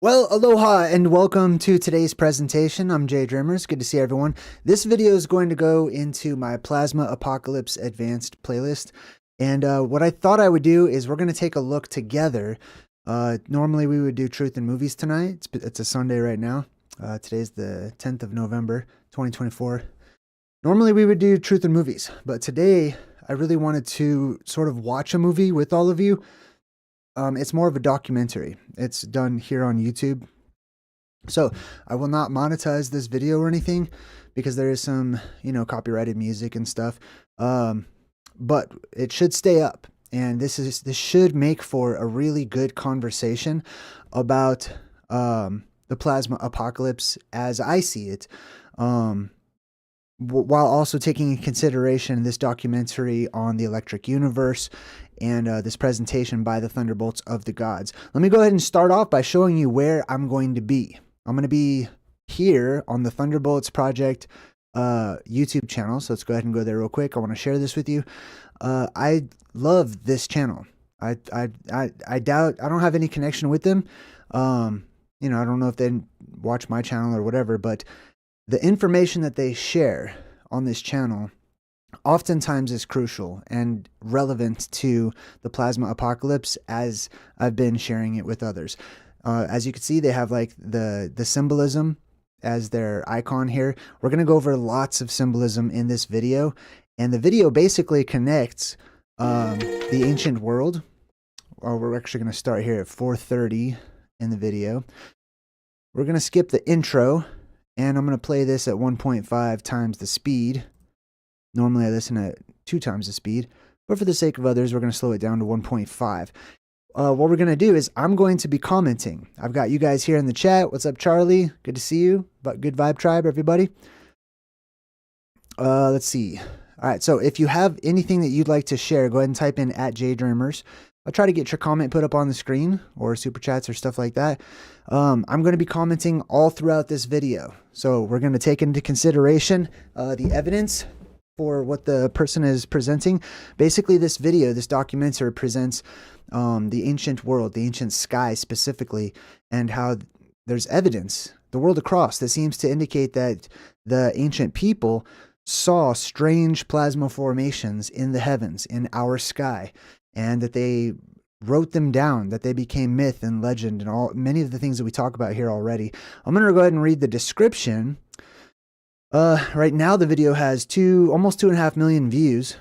Well, aloha and welcome to today's presentation. I'm JayDreamerZ. Good to see everyone. This video is going to go into my Plasma Apocalypse Advanced playlist. And what I thought I would do is we're going to take a look together. Normally we would do Truth in Movies tonight. It's a Sunday right now. Today's the 10th of November, 2024. Normally we would do Truth in Movies, but today I really wanted to sort of watch a movie with all of you. It's more of a documentary. It's done here on YouTube. So I will not monetize this video or anything because there is some, copyrighted music and stuff. But it should stay up. And this should make for a really good conversation about the plasma apocalypse as I see it. While also taking into consideration this documentary on the electric universe and this presentation by the Thunderbolts of the Gods. Let me go ahead and start off by showing you where I'm going to be. I'm going to be here on the Thunderbolts Project YouTube channel. So let's go ahead and go there real quick. I want to share this with you. I love this channel. I doubt, I don't have any connection with them. I don't know if they watch my channel or whatever, but the information that they share on this channel oftentimes is crucial and relevant to the plasma apocalypse as I've been sharing it with others. As you can see, they have like the symbolism as their icon here. We're going to go over lots of symbolism in this video, and the video basically connects the ancient world. We're actually going to start here at 4:30 in the video. We're going to skip the intro. And I'm going to play this at 1.5 times the speed. Normally I listen at 2 times the speed. But for the sake of others, we're going to slow it down to 1.5. What we're going to do is I'm going to be commenting. I've got you guys here in the chat. What's up, Charlie? Good to see you. But good vibe tribe, everybody. Let's see. All right, so if you have anything that you'd like to share, go ahead and type in @JayDreamerZ. I'll try to get your comment put up on the screen or super chats or stuff like that. I'm going to be commenting all throughout this video. So we're going to take into consideration the evidence for what the person is presenting. Basically, this video, this documentary presents the ancient world, the ancient sky specifically, and how there's evidence the world across that seems to indicate that the ancient people saw strange plasma formations in the heavens, in our sky, and that they wrote them down, that they became myth and legend and many of the things that we talk about here already. I'm going to go ahead and read the description. Right now the video has almost 2.5 million views.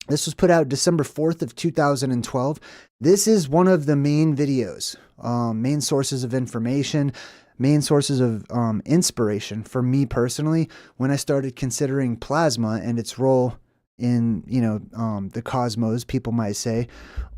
This was put out December 4th of 2012. This is one of the main videos, main sources of information, main sources of inspiration for me personally when I started considering plasma and its role in, the cosmos, people might say,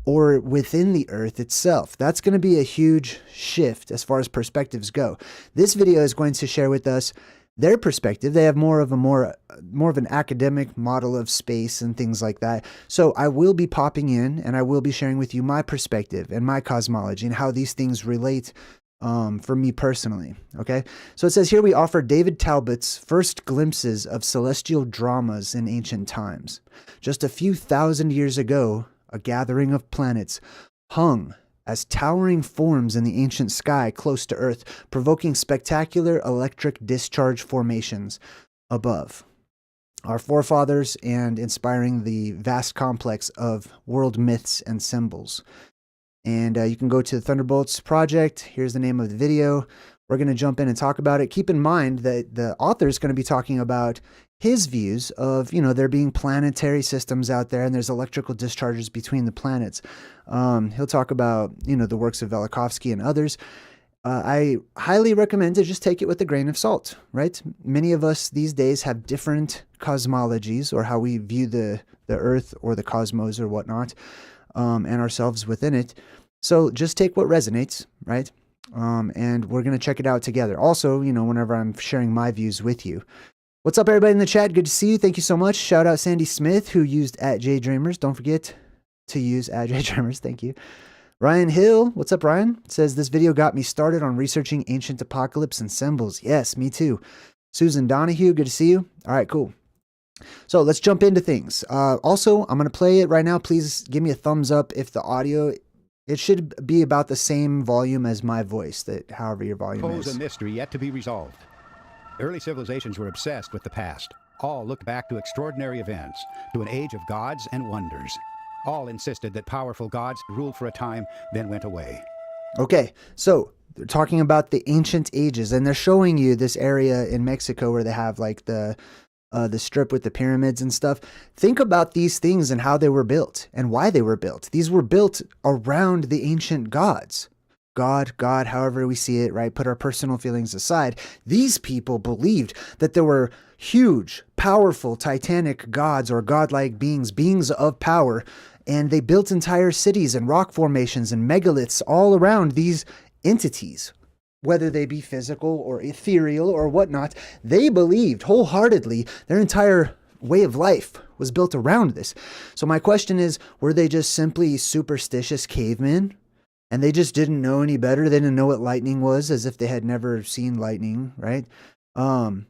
or within the earth itself. That's going to be a huge shift as far as perspectives go. This video is going to share with us their perspective. They have more of an academic model of space and things like that. So I will be popping in and I will be sharing with you my perspective and my cosmology and how these things relate for me personally. Okay, so it says here we offer David Talbot's first glimpses of celestial dramas in ancient times. Just a few thousand years ago, a gathering of planets hung as towering forms in the ancient sky close to Earth, provoking spectacular electric discharge formations above our forefathers and inspiring the vast complex of world myths and symbols. And you can go to the Thunderbolts Project. Here's the name of the video. We're going to jump in and talk about it. Keep in mind that the author is going to be talking about his views of, there being planetary systems out there and there's electrical discharges between the planets. He'll talk about, the works of Velikovsky and others. I highly recommend to just take it with a grain of salt, right? Many of us these days have different cosmologies or how we view the earth or the cosmos or whatnot, and ourselves within it. So just take what resonates, right? And we're going to check it out together. Also, whenever I'm sharing my views with you. What's up, everybody in the chat? Good to see you. Thank you so much. Shout out Sandy Smith, who used @JayDreamerZ. Don't forget to use @JayDreamerZ. Thank you. Ryan Hill, what's up, Ryan? Says, this video got me started on researching ancient apocalypse and symbols. Yes, me too. Susan Donahue, good to see you. All right, cool. So let's jump into things. Also, I'm going to play it right now. Please give me a thumbs up if the audio It should be about the same volume as my voice, that however your volume Pose is. a mystery yet to be resolved. Early civilizations were obsessed with the past. All looked back to extraordinary events, to an age of gods and wonders. All insisted that powerful gods ruled for a time, then went away. Okay, so they're talking about the ancient ages, and they're showing you this area in Mexico where they have like the strip with the pyramids and stuff. Think about these things and how they were built and why they were built. These were built around the ancient gods. God, however we see it, right? Put our personal feelings aside. These people believed that there were huge, powerful, titanic gods or godlike beings, beings of power, and they built entire cities and rock formations and megaliths all around these entities, whether they be physical or ethereal or whatnot. They believed wholeheartedly their entire way of life was built around this. So my question is, were they just simply superstitious cavemen? And they just didn't know any better. They didn't know what lightning was, as if they had never seen lightning, right? And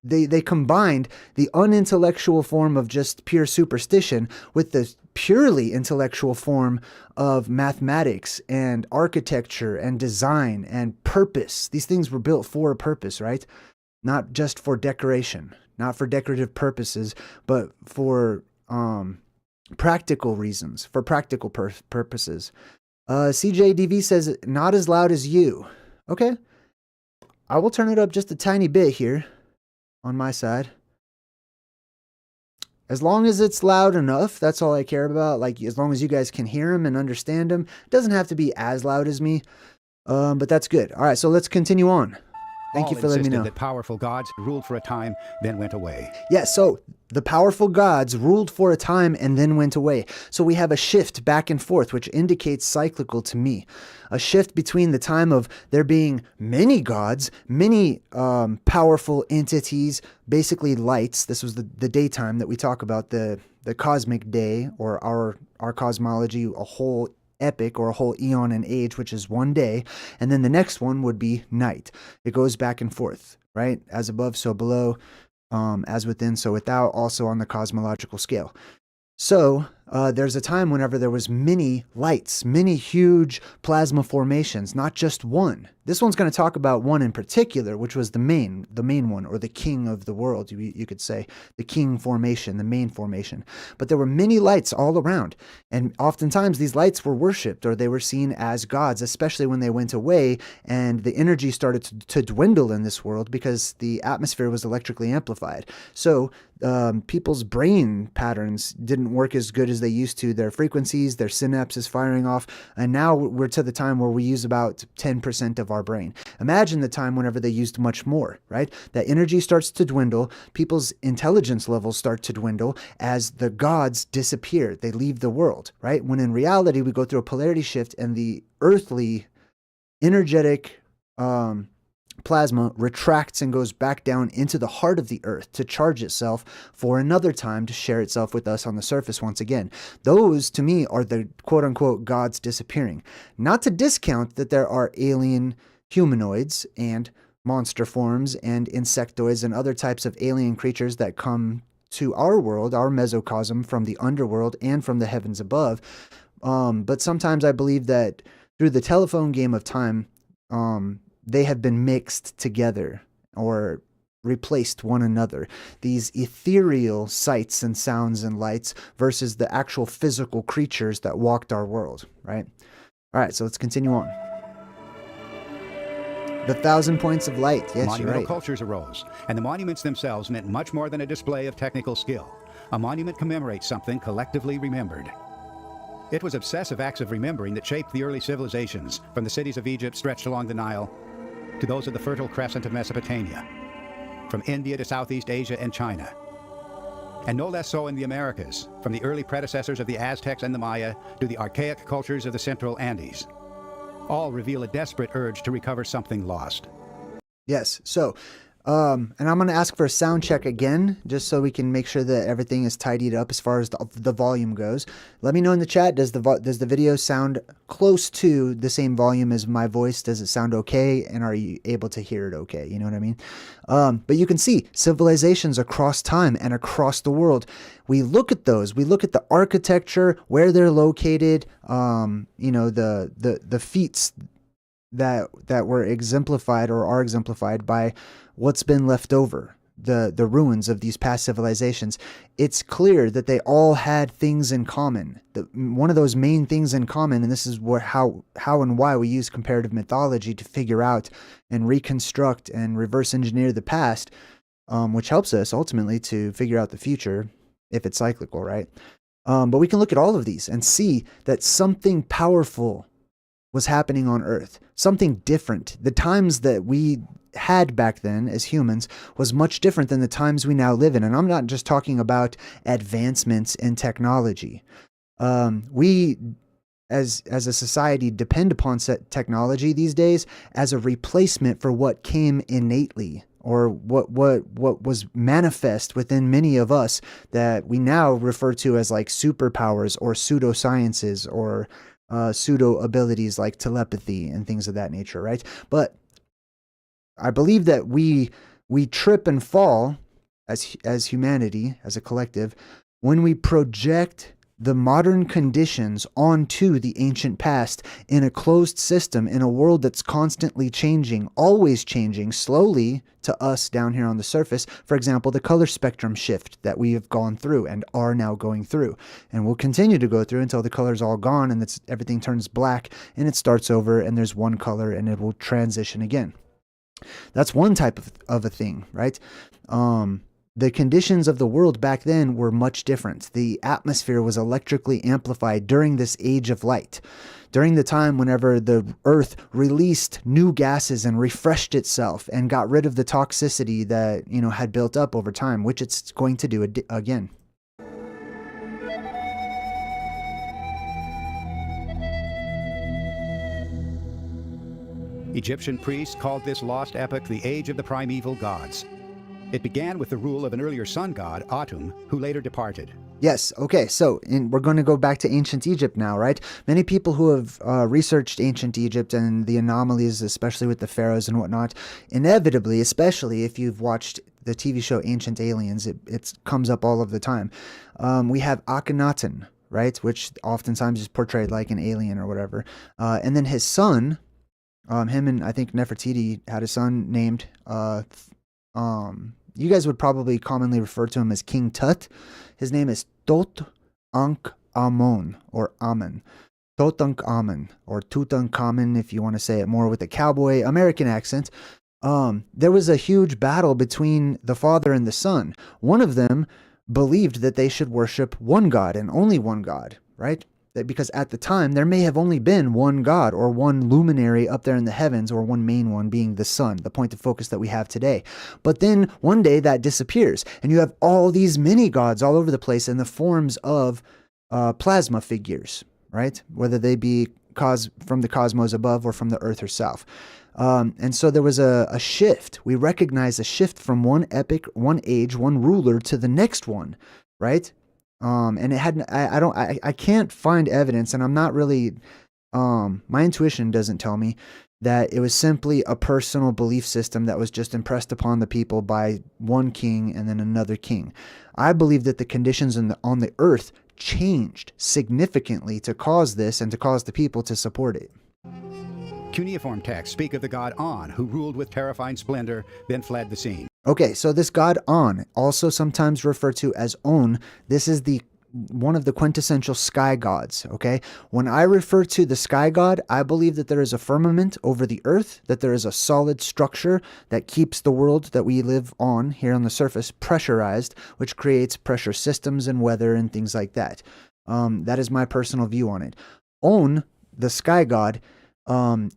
they combined the unintellectual form of just pure superstition with the purely intellectual form of mathematics and architecture and design and purpose. These things were built for a purpose, right? Not just for decoration, not for decorative purposes, but for practical reasons, for practical purposes. CJDV says, not as loud as you. Okay. I will turn it up just a tiny bit here on my side. As long as it's loud enough, that's all I care about. Like, as long as you guys can hear him and understand him. It doesn't have to be as loud as me, but that's good. All right, so let's continue on. Thank you for letting me know. That powerful gods ruled for a time, then went away. Yeah, so the powerful gods ruled for a time and then went away. So we have a shift back and forth, which indicates cyclical to me. A shift between the time of there being many gods, many powerful entities, basically lights. This was the daytime that we talk about, the cosmic day, or our cosmology, a whole epic or a whole eon and age, which is one day, and then the next one would be night. It goes back and forth, right? As above, so below, as within, so without, also on the cosmological scale. So there's a time whenever there was many lights, many huge plasma formations, not just one. This one's going to talk about one in particular, which was the main one, or the king of the world, you could say, the king formation, the main formation. But there were many lights all around, and oftentimes these lights were worshipped, or they were seen as gods, especially when they went away and the energy started to dwindle in this world because the atmosphere was electrically amplified. So people's brain patterns didn't work as good as they used to. Their frequencies, their synapses firing off, and now we're to the time where we use about 10% of our brain. Imagine the time whenever they used much more, right? That energy starts to dwindle, people's intelligence levels start to dwindle as the gods disappear. They leave the world, right? When in reality, we go through a polarity shift and the earthly, energetic plasma retracts and goes back down into the heart of the earth to charge itself for another time to share itself with us on the surface once again. Those, to me, are the quote-unquote gods disappearing. Not to discount that there are alien humanoids and monster forms and insectoids and other types of alien creatures that come to our world, our mesocosm, from the underworld and from the heavens above. But sometimes I believe that through the telephone game of time, they have been mixed together or replaced one another. These ethereal sights and sounds and lights versus the actual physical creatures that walked our world, right? All right, so let's continue on. The 1,000 points of light. Yes, Monumental you're right. cultures arose, and the monuments themselves meant much more than a display of technical skill. A monument commemorates something collectively remembered. It was obsessive acts of remembering that shaped the early civilizations, from the cities of Egypt stretched along the Nile to those of the Fertile Crescent of Mesopotamia, from India to Southeast Asia and China. And no less so in the Americas, from the early predecessors of the Aztecs and the Maya to the archaic cultures of the Central Andes. All reveal a desperate urge to recover something lost. Yes, so And I'm going to ask for a sound check again, just so we can make sure that everything is tidied up as far as the volume goes. Let me know in the chat, does the video sound close to the same volume as my voice? Does it sound okay? And are you able to hear it okay? You know what I mean? But you can see civilizations across time and across the world. We look at those. We look at the architecture, where they're located, you know, the feats that were exemplified or are exemplified by what's been left over, the ruins of these past civilizations. It's clear that they all had things in common. One of those main things in common, and this is how and why we use comparative mythology to figure out and reconstruct and reverse engineer the past, which helps us ultimately to figure out the future if it's cyclical, right? But we can look at all of these and see that something powerful was happening on Earth, something different. The times that we had back then as humans was much different than the times we now live in. And I'm not just talking about advancements in technology. We, as a society, depend upon technology these days as a replacement for what came innately, or what was manifest within many of us that we now refer to as like superpowers or pseudosciences or pseudo abilities like telepathy and things of that nature, right? But I believe that we trip and fall as humanity, as a collective, when we project the modern conditions onto the ancient past in a closed system, in a world that's constantly changing, always changing, slowly to us down here on the surface. For example, the color spectrum shift that we have gone through and are now going through, and will continue to go through until the color's all gone and everything turns black and it starts over and there's one color and it will transition again. That's one type of a thing, right? The conditions of the world back then were much different. The atmosphere was electrically amplified during this age of light, during the time whenever the Earth released new gases and refreshed itself and got rid of the toxicity that, you know, had built up over time, which it's going to do again. Egyptian priests called this lost epoch the Age of the Primeval Gods. It began with the rule of an earlier sun god, Atum, who later departed. Yes, okay, so we're going to go back to ancient Egypt now, right? Many people who have researched ancient Egypt and the anomalies, especially with the pharaohs and whatnot, inevitably, especially if you've watched the TV show Ancient Aliens, it comes up all of the time. We have Akhenaten, right, which oftentimes is portrayed like an alien or whatever. And then his son, him and I think Nefertiti had a son named... you guys would probably commonly refer to him as King Tut. His name is Tutankhamun, or Amen. Tutankhamun, or Tutankhamun, if you want to say it more with a cowboy American accent. There was a huge battle between the father and the son. One of them believed that they should worship one God and only one God, right? Because at the time, there may have only been one God or one luminary up there in the heavens, or one main one being the sun, the point of focus that we have today. But then one day that disappears, and you have all these mini gods all over the place in the forms of plasma figures, right? Whether they be from the cosmos above or from the earth herself. And so there was a shift. We recognize a shift from one epoch, one age, one ruler to the next one, right? And it hadn't, I can't find evidence, and I'm not really, my intuition doesn't tell me that it was simply a personal belief system that was just impressed upon the people by one king and then another king. I believe that the conditions on the earth changed significantly to cause this and to cause the people to support it. Cuneiform texts speak of the god On, who ruled with terrifying splendor, then fled the scene. Okay, so this god On, also sometimes referred to as On, this is one of the quintessential sky gods, okay? When I refer to the sky god, I believe that there is a firmament over the earth, that there is a solid structure that keeps the world that we live on here on the surface pressurized, which creates pressure systems and weather and things like that. That is my personal view on it. On, the sky god,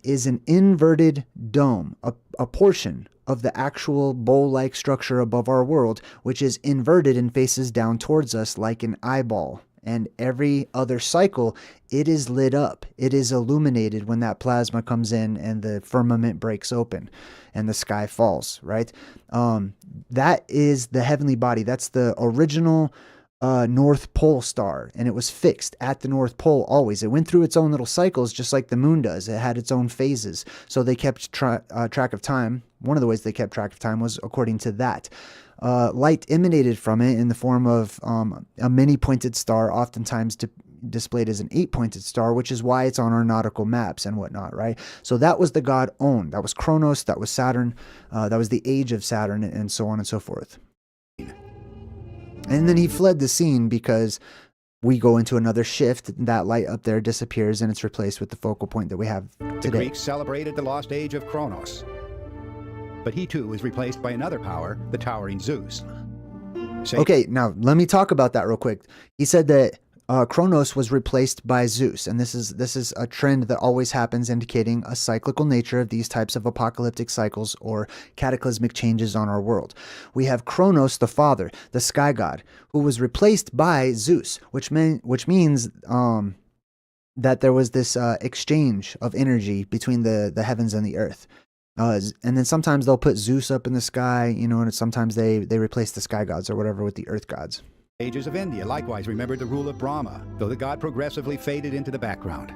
is an inverted dome, a portion of the actual bowl-like structure above our world, which is inverted and faces down towards us like an eyeball, and every other cycle, it is lit up. It is illuminated when that plasma comes in and the firmament breaks open and the sky falls, right? That is the heavenly body. That's the original North Pole star, and it was fixed at the North Pole always. It went through its own little cycles just like the moon does. It had its own phases, so they kept track of time. One of the ways they kept track of time was according to that. Light emanated from it in the form of a many-pointed star, oftentimes displayed as an 8-pointed star, which is why it's on our nautical maps and whatnot, right? So that was the god On. That was Kronos, that was Saturn, that was the age of Saturn, and so on and so forth. And then he fled the scene because we go into another shift. That light up there disappears and it's replaced with the focal point that we have today. The Greeks celebrated the lost age of Kronos. But he too was replaced by another power, the towering Zeus. Okay, now let me talk about that real quick. He said that Kronos was replaced by Zeus, and this is a trend that always happens, indicating a cyclical nature of these types of apocalyptic cycles or cataclysmic changes on our world. We have Kronos, the father, the sky god, who was replaced by Zeus, which means that there was this exchange of energy between the heavens and the earth. And then sometimes they'll put Zeus up in the sky, you know, and sometimes they replace the sky gods or whatever with the earth gods. Ages of India likewise remembered the rule of Brahma, though the god progressively faded into the background.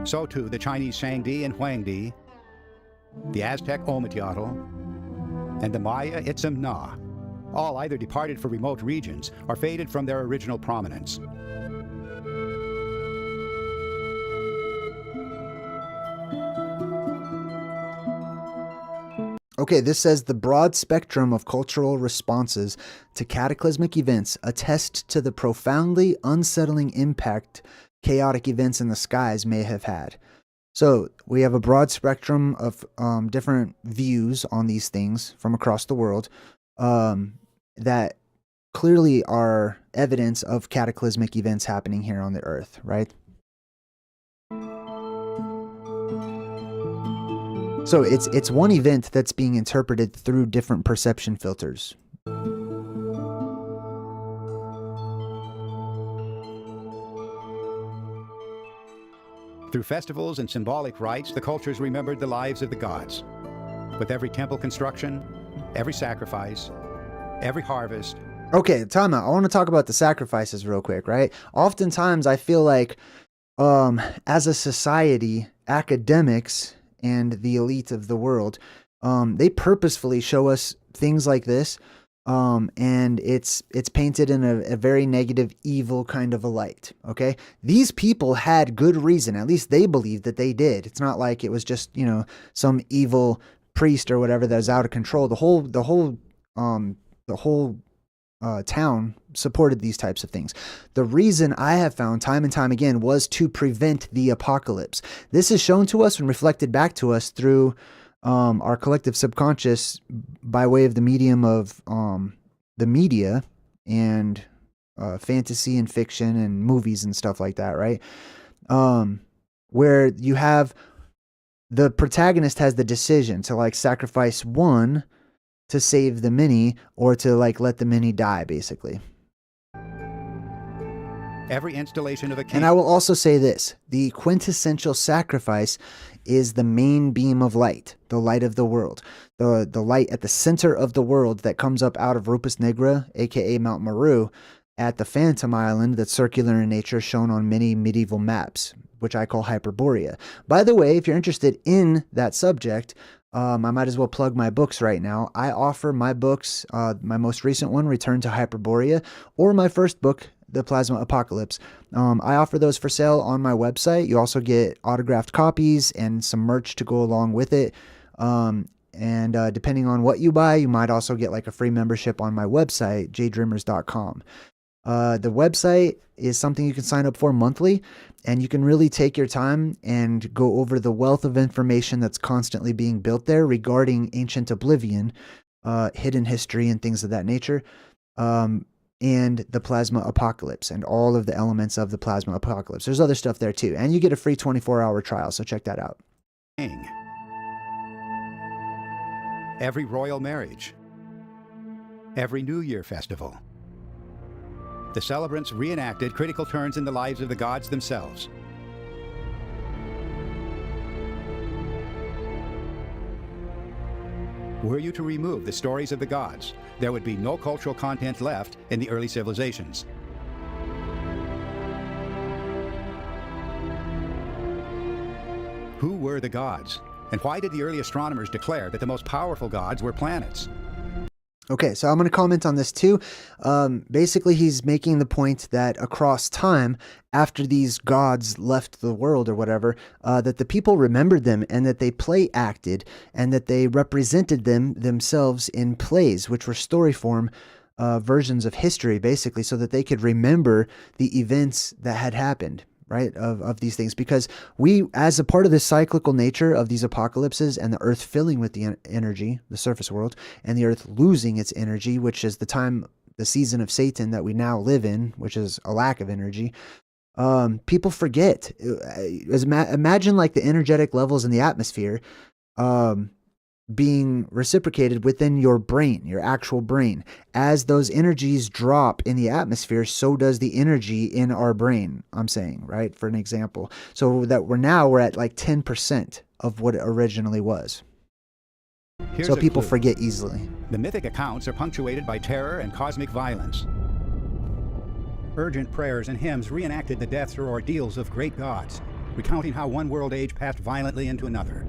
So too the Chinese Shangdi and Huangdi, the Aztec Ometeotl, and the Maya Itzim Na, all either departed for remote regions or faded from their original prominence. Okay, this says the broad spectrum of cultural responses to cataclysmic events attest to the profoundly unsettling impact chaotic events in the skies may have had. So we have a broad spectrum of different views on these things from across the world that clearly are evidence of cataclysmic events happening here on the earth, right? So it's one event that's being interpreted through different perception filters. Through festivals and symbolic rites, the cultures remembered the lives of the gods. With every temple construction, every sacrifice, every harvest. Okay, time out. I want to talk about the sacrifices real quick, right? Oftentimes I feel like as a society, academics and the elite of the world, they purposefully show us things like this, and it's painted in a very negative, evil kind of a light, okay? These people had good reason, at least they believed that they did. It's not like it was just, you know, some evil priest or whatever that was out of control. The whole town supported these types of things. The reason I have found time and time again was to prevent the apocalypse. This is shown to us and reflected back to us through our collective subconscious by way of the medium of the media and fantasy and fiction and movies and stuff like that, right? Where you have the protagonist has the decision to like sacrifice one to save the many, or to like let the many die, basically. Every installation of a king. And I will also say this: the quintessential sacrifice is the main beam of light, the light of the world, the light at the center of the world that comes up out of Rupus Nigra, aka Mount Meru, at the Phantom Island that's circular in nature, shown on many medieval maps, which I call Hyperborea. By the way, if you're interested in that subject, I might as well plug my books right now. I offer my books, my most recent one, Return to Hyperborea, or my first book, The Plasma Apocalypse. I offer those for sale on my website. You also get autographed copies and some merch to go along with it. And depending on what you buy, you might also get like a free membership on my website, JayDreamerZ.com. The website is something you can sign up for monthly, and you can really take your time and go over the wealth of information that's constantly being built there regarding ancient Oblivion, hidden history and things of that nature, and the plasma apocalypse and all of the elements of the plasma apocalypse. There's other stuff there too, and you get a free 24-hour trial, so check that out. Every royal marriage, every New Year festival, the celebrants reenacted critical turns in the lives of the gods themselves. Were you to remove the stories of the gods, there would be no cultural content left in the early civilizations. Who were the gods? And why did the early astronomers declare that the most powerful gods were planets? Okay, so I'm going to comment on this too. Basically, he's making the point that across time, after these gods left the world or whatever, that the people remembered them and that they play acted and that they represented them themselves in plays, which were story form versions of history, basically, so that they could remember the events that had happened. Right, of these things, because we, as a part of the cyclical nature of these apocalypses and the earth filling with the energy, the surface world, and the earth losing its energy, which is the season of Satan that we now live in, which is a lack of energy, people forget. Imagine like the energetic levels in the atmosphere being reciprocated within your brain, your actual brain. As those energies drop in the atmosphere, so does the energy in our brain, I'm saying, right? For an example. So that we're at like 10% of what it originally was. So people forget easily. The mythic accounts are punctuated by terror and cosmic violence. Urgent prayers and hymns reenacted the deaths or ordeals of great gods, recounting how one world age passed violently into another.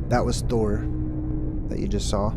That was Thor that you just saw.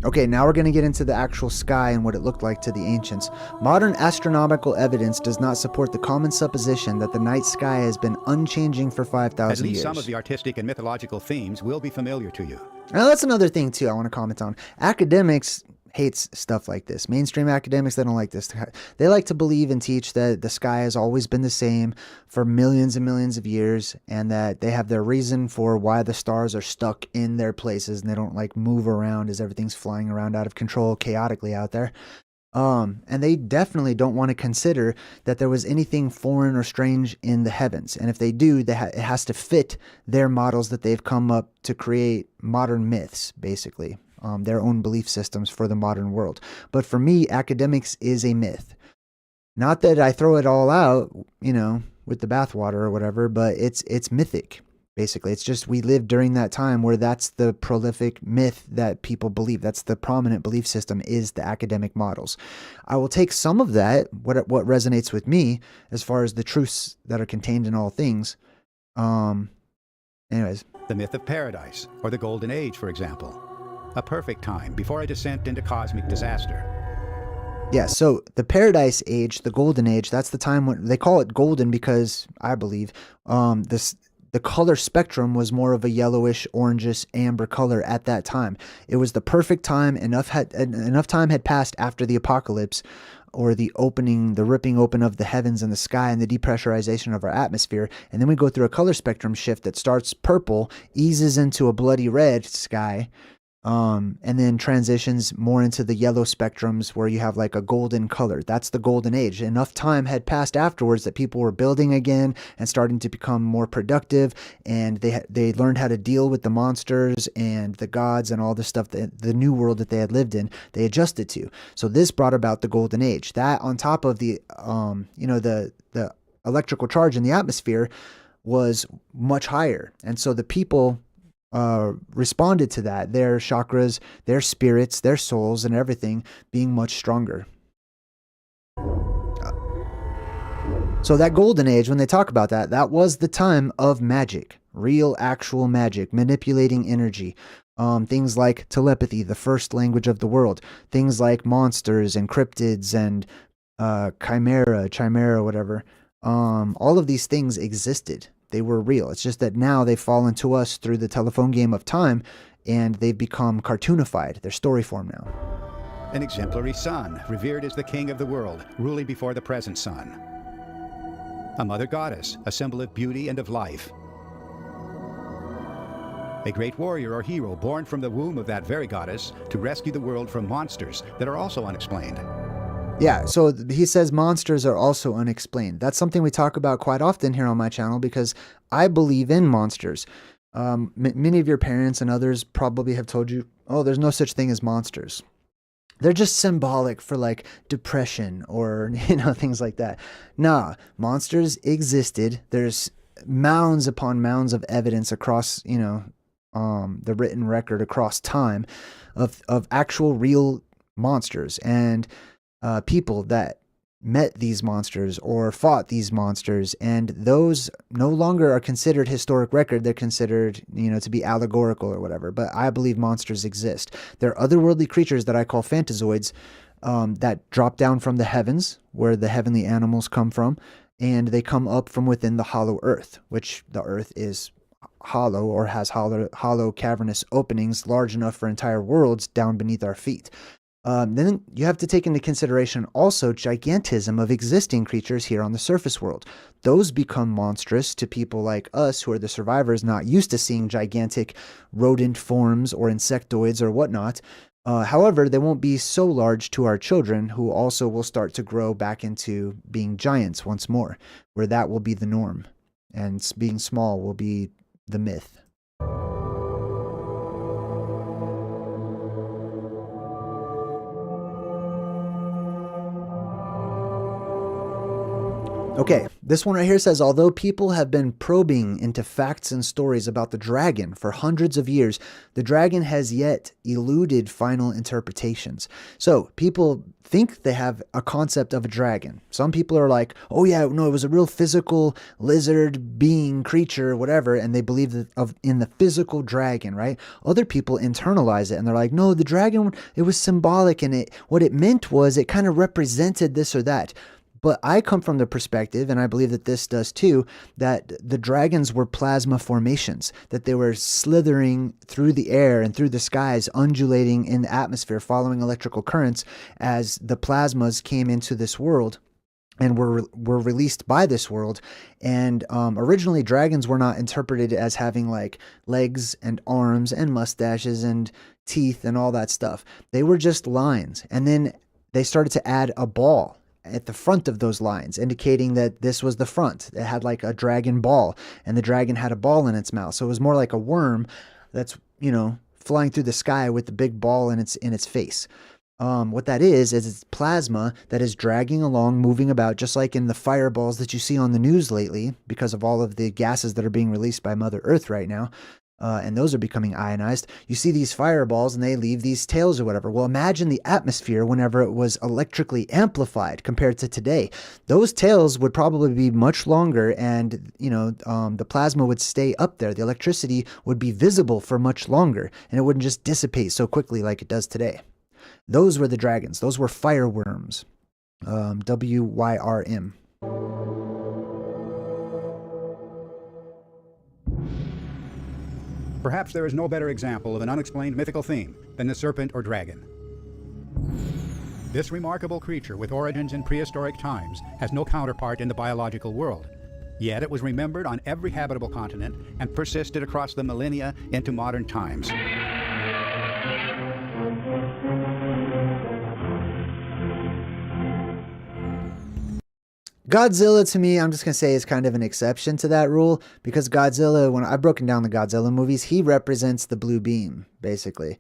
Okay, now we're going to get into the actual sky and what it looked like to the ancients. Modern astronomical evidence does not support the common supposition that the night sky has been unchanging for 5,000 years. At least some of the artistic and mythological themes will be familiar to you. Now, that's another thing, too, I want to comment on. Academics hates stuff like this. Mainstream academics, they don't like this. They like to believe and teach that the sky has always been the same for millions and millions of years, and that they have their reason for why the stars are stuck in their places and they don't like move around as everything's flying around out of control chaotically out there. And they definitely don't want to consider that there was anything foreign or strange in the heavens. And if they do, it has to fit their models that they've come up to create modern myths, basically. Their own belief systems for the modern world. But for me, academics is a myth. Not that I throw it all out, you know, with the bathwater or whatever, but it's mythic, basically. It's just we lived during that time where that's the prolific myth that people believe. That's the prominent belief system, is the academic models. I will take some of that, what resonates with me, as far as the truths that are contained in all things. Anyways. The myth of paradise, or the Golden Age, for example. A perfect time before a descent into cosmic disaster. Yeah, so the Paradise Age, the Golden Age, that's the time when they call it golden because I believe the color spectrum was more of a yellowish, orangish, amber color at that time. It was the perfect time. Enough time had passed after the apocalypse, or the ripping open of the heavens and the sky and the depressurization of our atmosphere. And then we go through a color spectrum shift that starts purple, eases into a bloody red sky, and then transitions more into the yellow spectrums where you have like a golden color. That's the Golden Age. Enough time had passed afterwards that people were building again and starting to become more productive, and they learned how to deal with the monsters and the gods and all the stuff, the new world that they had lived in, they adjusted to. So this brought about the Golden Age. That on top of the the electrical charge in the atmosphere was much higher, and so the people responded to that, their chakras, their spirits, their souls, and everything being much stronger. So that Golden Age, when they talk about that, that was the time of magic, real, actual magic, manipulating energy. Things like telepathy, the first language of the world. Things like monsters and cryptids and chimera, whatever. All of these things existed. They were real. It's just that now they've fallen to us through the telephone game of time, and they've become cartoonified. They're story form now. An exemplary sun, revered as the king of the world, ruling before the present sun. A mother goddess, a symbol of beauty and of life. A great warrior or hero born from the womb of that very goddess to rescue the world from monsters that are also unexplained. Yeah, so he says monsters are also unexplained. That's something we talk about quite often here on my channel because I believe in monsters. Many of your parents and others probably have told you, oh, there's no such thing as monsters. They're just symbolic for like depression or, things like that. Nah, monsters existed. There's mounds upon mounds of evidence across, the written record across time of actual real monsters and people that met these monsters or fought these monsters, and those no longer are considered historic record. They're considered, to be allegorical or whatever. But I believe monsters exist. They're otherworldly creatures that I call phantazoids that drop down from the heavens, where the heavenly animals come from, and they come up from within the hollow earth, which the earth is hollow or has hollow cavernous openings large enough for entire worlds down beneath our feet. Then you have to take into consideration also gigantism of existing creatures here on the surface world. Those become monstrous to people like us who are the survivors, not used to seeing gigantic rodent forms or insectoids or whatnot. However, they won't be so large to our children, who also will start to grow back into being giants once more, where that will be the norm, and being small will be the myth. Okay, this one right here says, although people have been probing into facts and stories about the dragon for hundreds of years, the dragon has yet eluded final interpretations. So people think they have a concept of a dragon. Some people are like, oh yeah, no, it was a real physical lizard being, creature, whatever, and they believe in the physical dragon, right? Other people internalize it and they're like, no, the dragon, it was symbolic, and what it meant was it kind of represented this or that. But I come from the perspective, and I believe that this does too, that the dragons were plasma formations, that they were slithering through the air and through the skies, undulating in the atmosphere, following electrical currents as the plasmas came into this world and were released by this world. And originally, dragons were not interpreted as having like legs and arms and mustaches and teeth and all that stuff. They were just lines. And then they started to add a ball at the front of those lines, indicating that this was the front. It had like a dragon ball, and the dragon had a ball in its mouth. So it was more like a worm that's, flying through the sky with the big ball in its face. What that is it's plasma that is dragging along, moving about, just like in the fireballs that you see on the news lately because of all of the gases that are being released by Mother Earth right now. And those are becoming ionized. You see these fireballs and they leave these tails or whatever. Well, imagine the atmosphere whenever it was electrically amplified compared to today. Those tails would probably be much longer, and the plasma would stay up there. The electricity would be visible for much longer, and it wouldn't just dissipate so quickly like it does today. Those were the dragons. Those were fireworms. WYRM. Perhaps there is no better example of an unexplained mythical theme than the serpent or dragon. This remarkable creature with origins in prehistoric times has no counterpart in the biological world. Yet it was remembered on every habitable continent and persisted across the millennia into modern times. Godzilla, to me, I'm just going to say, is kind of an exception to that rule, because Godzilla, when I've broken down the Godzilla movies, he represents the blue beam, basically.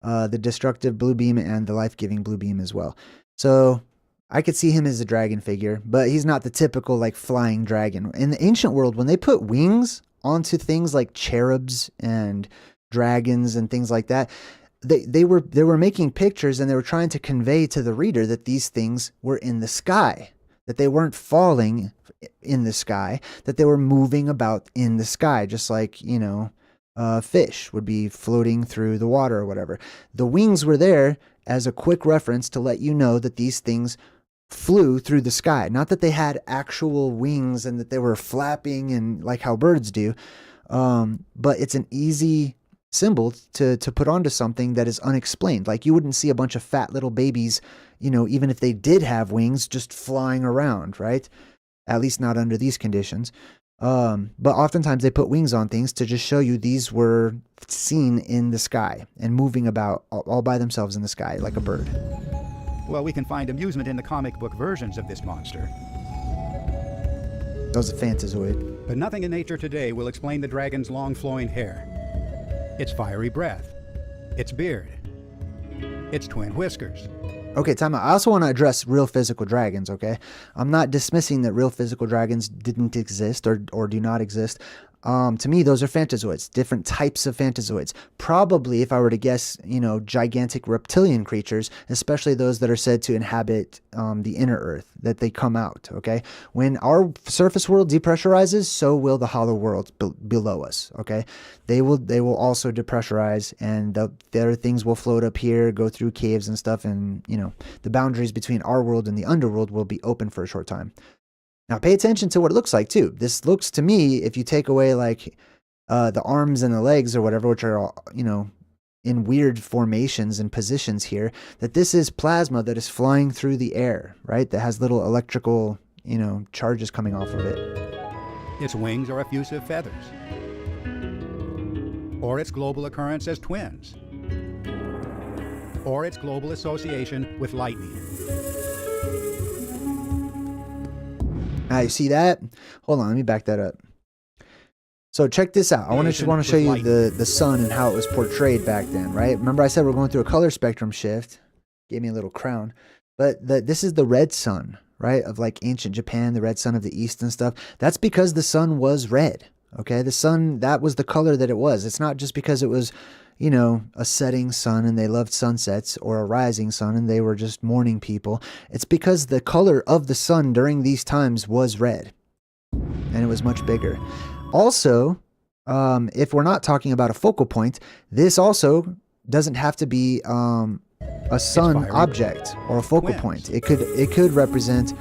The destructive blue beam and the life-giving blue beam as well. So I could see him as a dragon figure, but he's not the typical like flying dragon. In the ancient world, when they put wings onto things like cherubs and dragons and things like that, they were making pictures, and they were trying to convey to the reader that these things were in the sky. That they weren't falling in the sky, that they were moving about in the sky, just like, fish would be floating through the water or whatever. The wings were there as a quick reference to let you know that these things flew through the sky. Not that they had actual wings and that they were flapping and like how birds do, but it's an easy symbol to put onto something that is unexplained. Like you wouldn't see a bunch of fat little babies, even if they did have wings, just flying around, right? At least not under these conditions. But oftentimes they put wings on things to just show you these were seen in the sky and moving about all by themselves in the sky like a bird. Well, we can find amusement in the comic book versions of this monster. That was a Fantazoid. But nothing in nature today will explain the dragon's long flowing hair, its fiery breath, its beard, its twin whiskers. Okay, time out. I also want to address real physical dragons, okay? I'm not dismissing that real physical dragons didn't exist or do not exist. To me, those are Fantazoids, different types of Fantazoids. Probably, if I were to guess, you know, gigantic reptilian creatures, especially those that are said to inhabit the inner earth, that they come out, okay? When our surface world depressurizes, so will the hollow world below us, okay? They will also depressurize, and the other things will float up here, go through caves and stuff, and, you know, the boundaries between our world and the underworld will be open for a short time. Now, pay attention to what it looks like, too. This looks to me, if you take away, like, the arms and the legs or whatever, which are, all, you know, in weird formations and positions here, that this is plasma that is flying through the air, right? That has little electrical, you know, charges coming off of it. Its wings are effusive feathers. Or its global occurrence as twins. Or its global association with lightning. Now, you see that? Hold on, let me back that up. So check this out. I want to show you the sun and how it was portrayed back then, right? Remember I said we're going through a color spectrum shift. Gave me a little crown. But this is the red sun, right? Of like ancient Japan, the red sun of the east and stuff. That's because the sun was red, okay? The sun, that was the color that it was. It's not just because it was, you know, a setting sun and they loved sunsets, or a rising sun and they were just morning people. It's because the color of the sun during these times was red, and it was much bigger. Also, if we're not talking about a focal point, this also doesn't have to be a sun object or a focal point. It could represent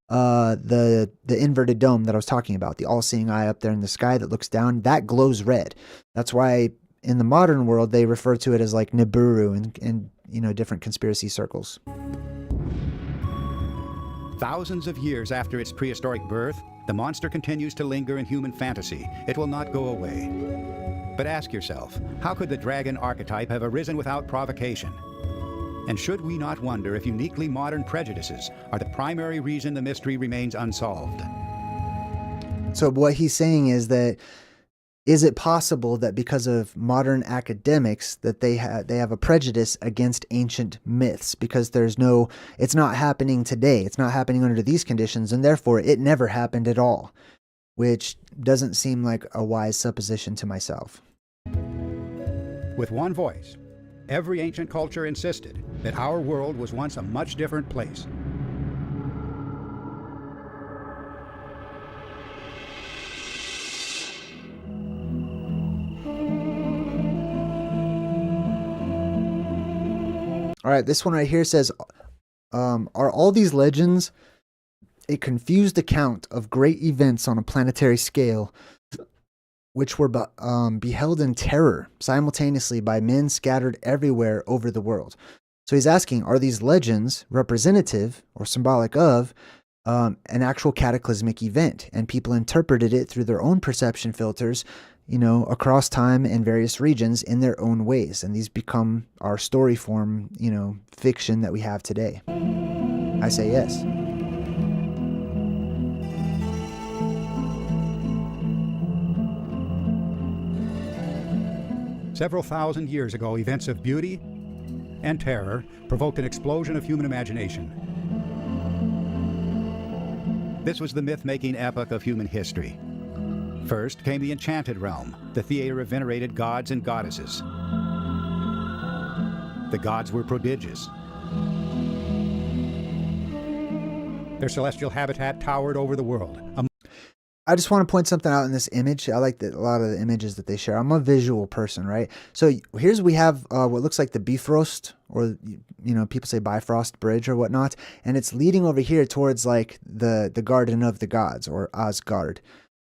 the inverted dome that I was talking about, the all-seeing eye up there in the sky that looks down. That glows red. That's why in the modern world, they refer to it as like Nibiru and you know, different conspiracy circles. Thousands of years after its prehistoric birth, the monster continues to linger in human fantasy. It will not go away. But ask yourself, how could the dragon archetype have arisen without provocation? And should we not wonder if uniquely modern prejudices are the primary reason the mystery remains unsolved? So what he's saying is that, is it possible that because of modern academics that they have a prejudice against ancient myths, because it's not happening today, it's not happening under these conditions, and therefore it never happened at all, which doesn't seem like a wise supposition to myself. With one voice, every ancient culture insisted that our world was once a much different place. All right, this one right here says, are all these legends a confused account of great events on a planetary scale, which were beheld in terror simultaneously by men scattered everywhere over the world? So he's asking, are these legends representative or symbolic of an actual cataclysmic event, and people interpreted it through their own perception filters, you know, across time and various regions in their own ways, and these become our story form, you know, fiction that we have today? I say yes. Several thousand years ago, events of beauty and terror provoked an explosion of human imagination. This was the myth-making epoch of human history. First came the enchanted realm, the theater of venerated gods and goddesses. The gods were prodigious. Their celestial habitat towered over the world. I just want to point something out in this image. I like a lot of the images that they share. I'm a visual person, right? So we have what looks like the Bifrost, or, you know, people say Bifrost Bridge or whatnot, and it's leading over here towards like the Garden of the Gods, or Asgard.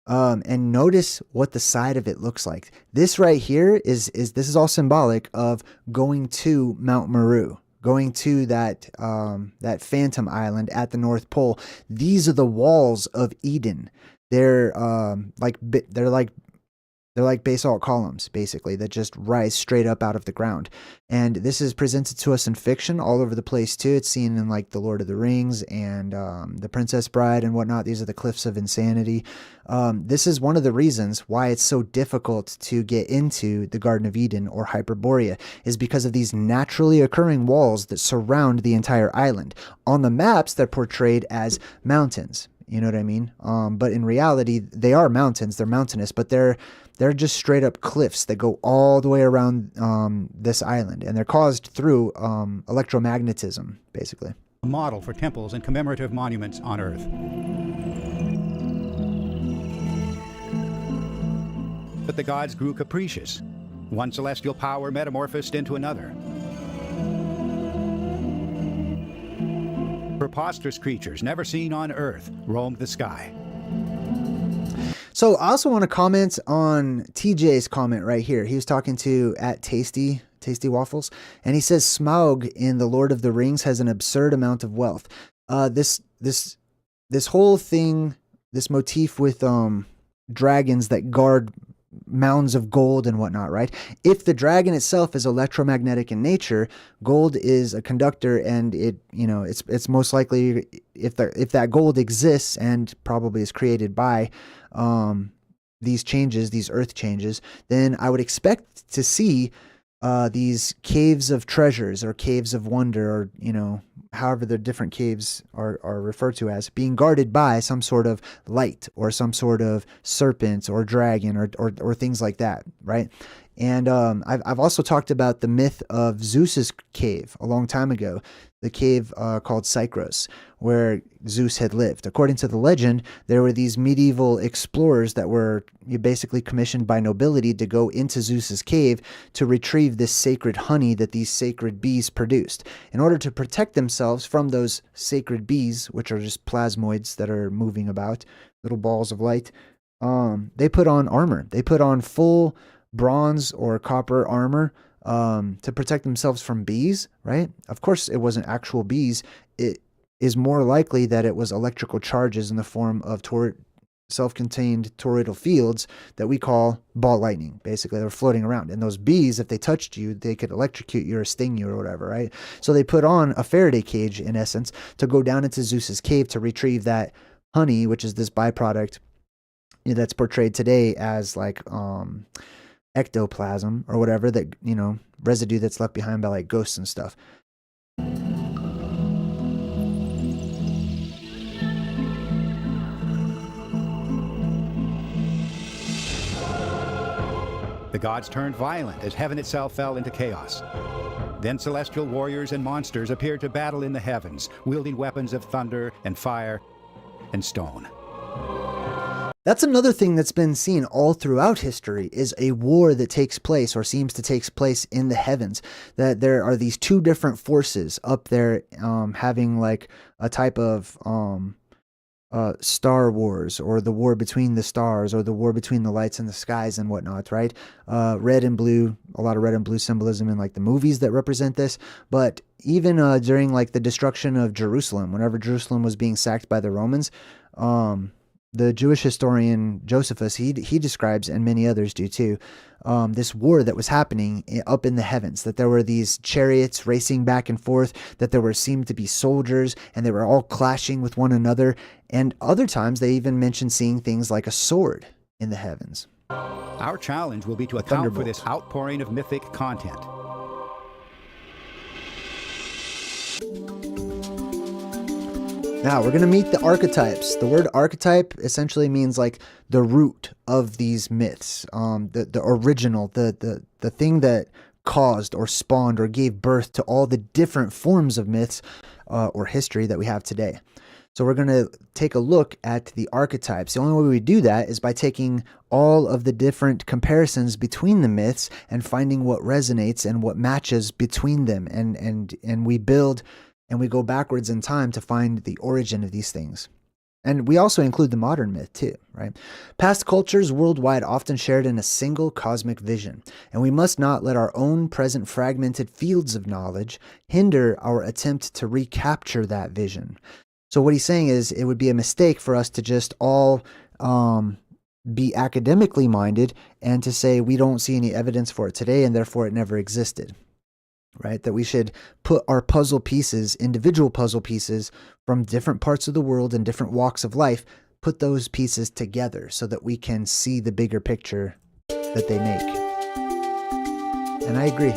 And notice what the side of it looks like. This right here this is all symbolic of going to Mount Meru, going to that Phantom Island at the North Pole. These are the walls of Eden. They're They're like basalt columns, basically, that just rise straight up out of the ground. And this is presented to us in fiction all over the place, too. It's seen in, like, The Lord of the Rings and The Princess Bride and whatnot. These are the Cliffs of Insanity. This is one of the reasons why it's so difficult to get into the Garden of Eden or Hyperborea, is because of these naturally occurring walls that surround the entire island. On the maps, they're portrayed as mountains. You know what I mean? But in reality, they are mountains. They're mountainous, but they're just straight up cliffs that go all the way around this island, and they're caused through electromagnetism, basically. A model for temples and commemorative monuments on Earth. But the gods grew capricious. One celestial power metamorphosed into another. Preposterous creatures never seen on Earth roamed the sky. So I also want to comment on TJ's comment right here. He was talking to @Tasty Waffles, and he says Smaug in The Lord of the Rings has an absurd amount of wealth. This whole thing, this motif with dragons that guard mounds of gold and whatnot, right? If the dragon itself is electromagnetic in nature, gold is a conductor, and it's most likely, if that gold exists and probably is created by these changes, these earth changes, then I would expect to see these caves of treasures or caves of wonder, or however the different caves are referred to as, being guarded by some sort of light or some sort of serpent or dragon or things like that, right? And I've also talked about the myth of Zeus's cave a long time ago, the cave called Cycros, where Zeus had lived. According to the legend, there were these medieval explorers that were basically commissioned by nobility to go into Zeus's cave to retrieve this sacred honey that these sacred bees produced. In order to protect themselves from those sacred bees, which are just plasmoids that are moving about, little balls of light, they put on armor. They put on full bronze or copper armor to protect themselves from bees, right? Of course, it wasn't actual bees. It is more likely that it was electrical charges in the form of self-contained toroidal fields that we call ball lightning. Basically, they're floating around. And those bees, if they touched you, they could electrocute you or sting you or whatever, right? So they put on a Faraday cage, in essence, to go down into Zeus's cave to retrieve that honey, which is this byproduct that's portrayed today as like ectoplasm or whatever, that residue that's left behind by like ghosts and stuff. The gods turned violent as heaven itself fell into chaos. Then celestial warriors and monsters appeared to battle in the heavens, wielding weapons of thunder and fire and stone. That's another thing that's been seen all throughout history, is a war that takes place or seems to take place in the heavens. That there are these two different forces up there having like a type of Star Wars, or the war between the stars, or the war between the lights and the skies and whatnot, right? Red and blue, a lot of red and blue symbolism in like the movies that represent this. But even during like the destruction of Jerusalem, whenever Jerusalem was being sacked by the Romans, the Jewish historian Josephus, he describes, and many others do too, this war that was happening up in the heavens, that there were these chariots racing back and forth, that there seemed to be soldiers, and they were all clashing with one another. And other times they even mention seeing things like a sword in the heavens. Our challenge will be to account for this outpouring of mythic content. Now we're going to meet the archetypes. The word archetype essentially means like the root of these myths, the original, the thing that caused or spawned or gave birth to all the different forms of myths or history that we have today. So we're going to take a look at the archetypes. The only way we do that is by taking all of the different comparisons between the myths and finding what resonates and what matches between them. And we build and we go backwards in time to find the origin of these things. And we also include the modern myth too, right? Past cultures worldwide often shared in a single cosmic vision, and we must not let our own present fragmented fields of knowledge hinder our attempt to recapture that vision. So what he's saying is it would be a mistake for us to just all be academically minded and to say we don't see any evidence for it today and therefore it never existed, right? That we should put our puzzle pieces, individual puzzle pieces from different parts of the world and different walks of life, put those pieces together so that we can see the bigger picture that they make. And I agree.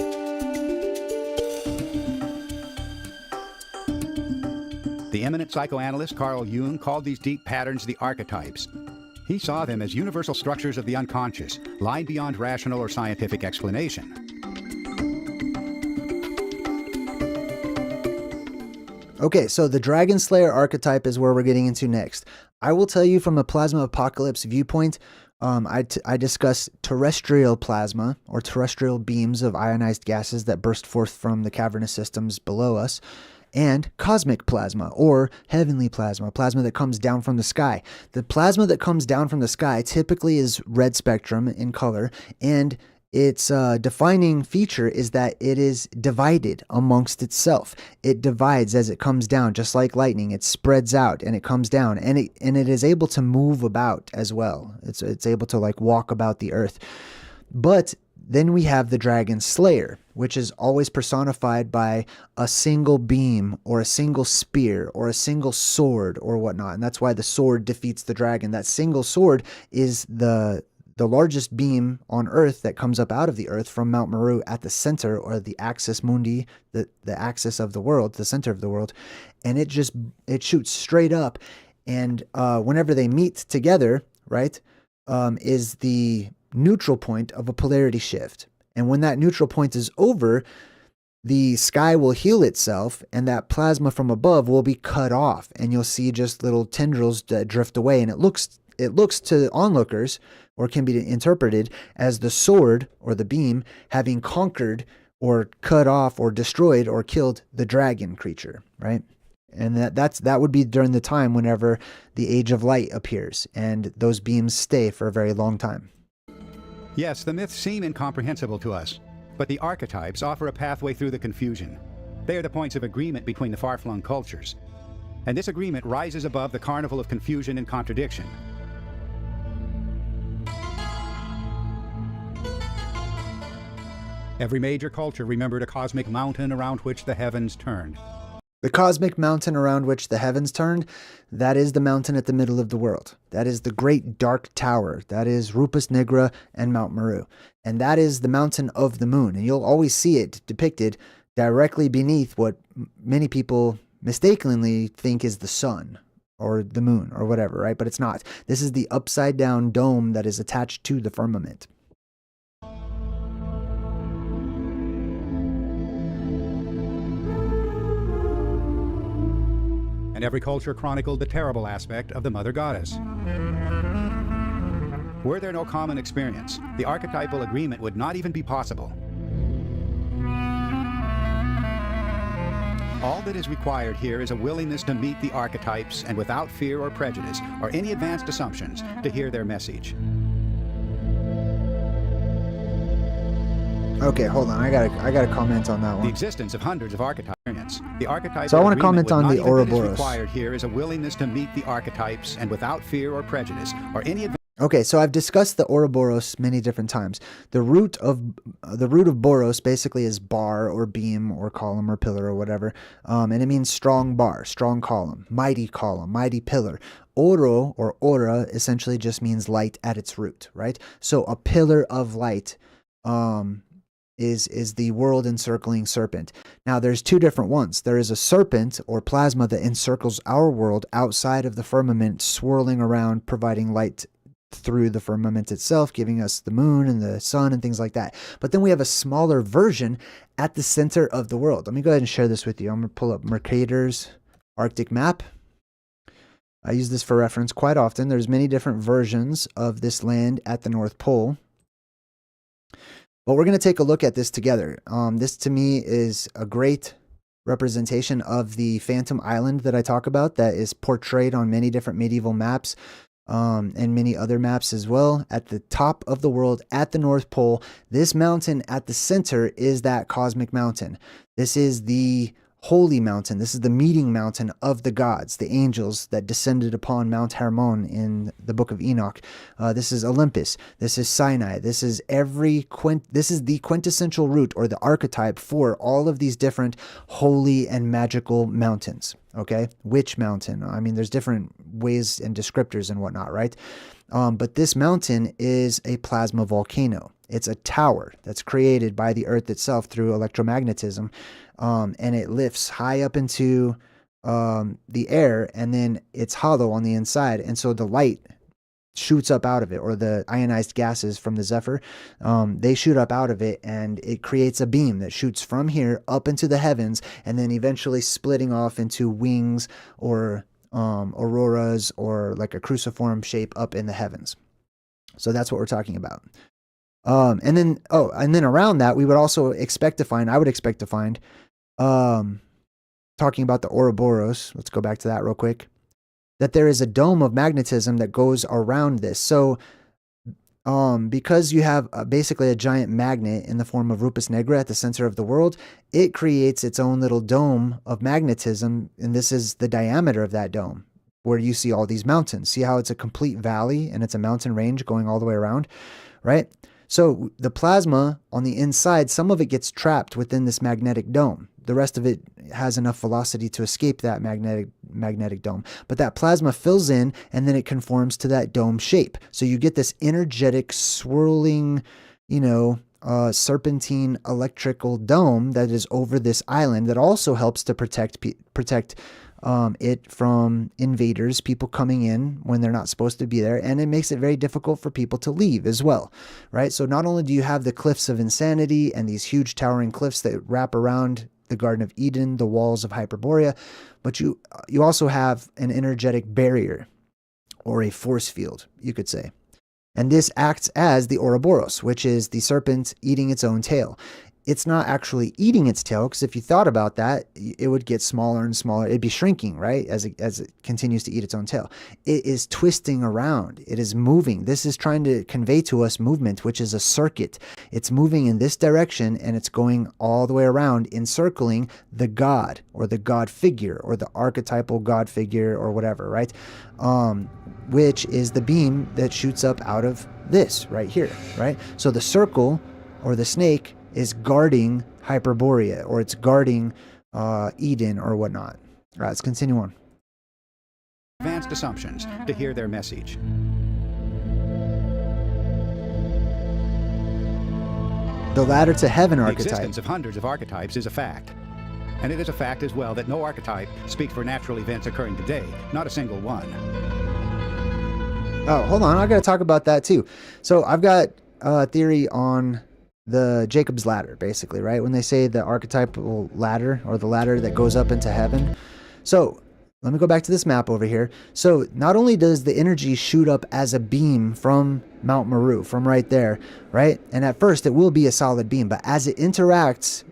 The eminent psychoanalyst Carl Jung called these deep patterns the archetypes. He saw them as universal structures of the unconscious, lying beyond rational or scientific explanation. Okay, so the Dragon Slayer archetype is where we're getting into next. I will tell you from a plasma apocalypse viewpoint, I discuss terrestrial plasma, or terrestrial beams of ionized gases that burst forth from the cavernous systems below us, and cosmic plasma, or heavenly plasma, plasma that comes down from the sky. The plasma that comes down from the sky typically is red spectrum in color, and its defining feature is that it is divided amongst itself. It divides as it comes down, just like lightning. It spreads out and it comes down, and it is able to move about as well. It's able to like walk about the earth. But then we have the Dragon Slayer, which is always personified by a single beam or a single spear or a single sword or whatnot. And that's why the sword defeats the dragon. That single sword is the largest beam on Earth that comes up out of the Earth from Mount Meru at the center, or the axis mundi, the axis of the world, the center of the world. And it shoots straight up. And whenever they meet together, right, is the neutral point of a polarity shift. And when that neutral point is over, the sky will heal itself and that plasma from above will be cut off, and you'll see just little tendrils that drift away. And it looks to onlookers, or can be interpreted as the sword or the beam having conquered or cut off or destroyed or killed the dragon creature, right? And that would be during the time whenever the Age of Light appears, and those beams stay for a very long time. Yes, the myths seem incomprehensible to us, but the archetypes offer a pathway through the confusion. They are the points of agreement between the far-flung cultures. And this agreement rises above the carnival of confusion and contradiction. Every major culture remembered a cosmic mountain around which the heavens turned. The cosmic mountain around which the heavens turned, that is the mountain at the middle of the world. That is the great dark tower. That is Rupus Nigra and Mount Meru. And that is the mountain of the moon. And you'll always see it depicted directly beneath what many people mistakenly think is the sun or the moon or whatever, right? But it's not. This is the upside down dome that is attached to the firmament. And every culture chronicled the terrible aspect of the Mother Goddess. Were there no common experience, the archetypal agreement would not even be possible. All that is required here is a willingness to meet the archetypes, and without fear or prejudice or any advanced assumptions, to hear their message. Okay, hold on. I gotta comment on that one. The existence of hundreds of archetypes. The archetype. So I want to comment on the Ouroboros. Required here is a willingness to meet the archetypes, and without fear or prejudice or any. Okay, so I've discussed the Ouroboros many different times. The root of Boros basically is bar or beam or column or pillar or whatever, and it means strong bar, strong column, mighty pillar. Oro or aura essentially just means light at its root, right? So a pillar of light is the world encircling serpent. Now there's two different ones. There is a serpent or plasma that encircles our world outside of the firmament, swirling around, providing light through the firmament itself, giving us the moon and the sun and things like that. But then we have a smaller version at the center of the world. Let me go ahead and share this with you. I'm going to pull up Mercator's Arctic map. I use this for reference quite often. There's many different versions of this land at the North Pole. But we're going to take a look at this together. This to me is a great representation of the Phantom Island that I talk about, that is portrayed on many different medieval maps and many other maps as well. At the top of the world, at the North Pole, this mountain at the center is that cosmic mountain. This is the holy mountain. This is the meeting mountain of the gods, the angels that descended upon Mount Hermon in the book of Enoch. This is Olympus. This is Sinai. This is this is the quintessential root or the archetype for all of these different holy and magical mountains. Okay, which mountain? I mean, there's different ways and descriptors and whatnot, right? But this mountain is a plasma volcano. It's a tower that's created by the earth itself through electromagnetism. And it lifts high up into the air, and then it's hollow on the inside. And so the light shoots up out of it, or the ionized gases from the Zephyr, they shoot up out of it, and it creates a beam that shoots from here up into the heavens, and then eventually splitting off into wings or auroras or like a cruciform shape up in the heavens. So that's what we're talking about. And then around that, we would also expect to find, I would expect to find, talking about the Ouroboros, let's go back to that real quick, that there is a dome of magnetism that goes around this. So, because you have basically a giant magnet in the form of Rupus Negra at the center of the world, it creates its own little dome of magnetism, and this is the diameter of that dome, where you see all these mountains. See how it's a complete valley and it's a mountain range going all the way around, right? So the plasma on the inside, some of it gets trapped within this magnetic dome. The rest of it has enough velocity to escape that magnetic dome. But that plasma fills in, and then it conforms to that dome shape. So you get this energetic, swirling, serpentine electrical dome that is over this island that also helps to protect it from invaders, people coming in when they're not supposed to be there, and it makes it very difficult for people to leave as well, right? So not only do you have the cliffs of insanity and these huge towering cliffs that wrap around the Garden of Eden, the walls of Hyperborea, but you also have an energetic barrier, or a force field, you could say. And this acts as the Ouroboros, which is the serpent eating its own tail. It's not actually eating its tail, because if you thought about that, it would get smaller and smaller. It'd be shrinking, right, as it continues to eat its own tail. It is twisting around. It is moving. This is trying to convey to us movement, which is a circuit. It's moving in this direction, and it's going all the way around, encircling the god, or the god figure, or the archetypal god figure, or whatever, right? Which is the beam that shoots up out of this right here, right? So the circle, or the snake, is guarding Hyperborea, or it's guarding Eden or whatnot. All right, let's continue on. Advanced assumptions to hear their message. The ladder to heaven The archetype. existence of hundreds of archetypes is a fact. And it is a fact as well that no archetype speaks for natural events occurring today, not a single one. Oh, hold on, I got to talk about that too. So I've got a theory on the Jacob's ladder, basically, right? When they say the archetypal ladder, or the ladder that goes up into heaven. So let me go back to this map over here. So not only does the energy shoot up as a beam from Mount Meru, from right there, right? And at first it will be a solid beam, but as it interacts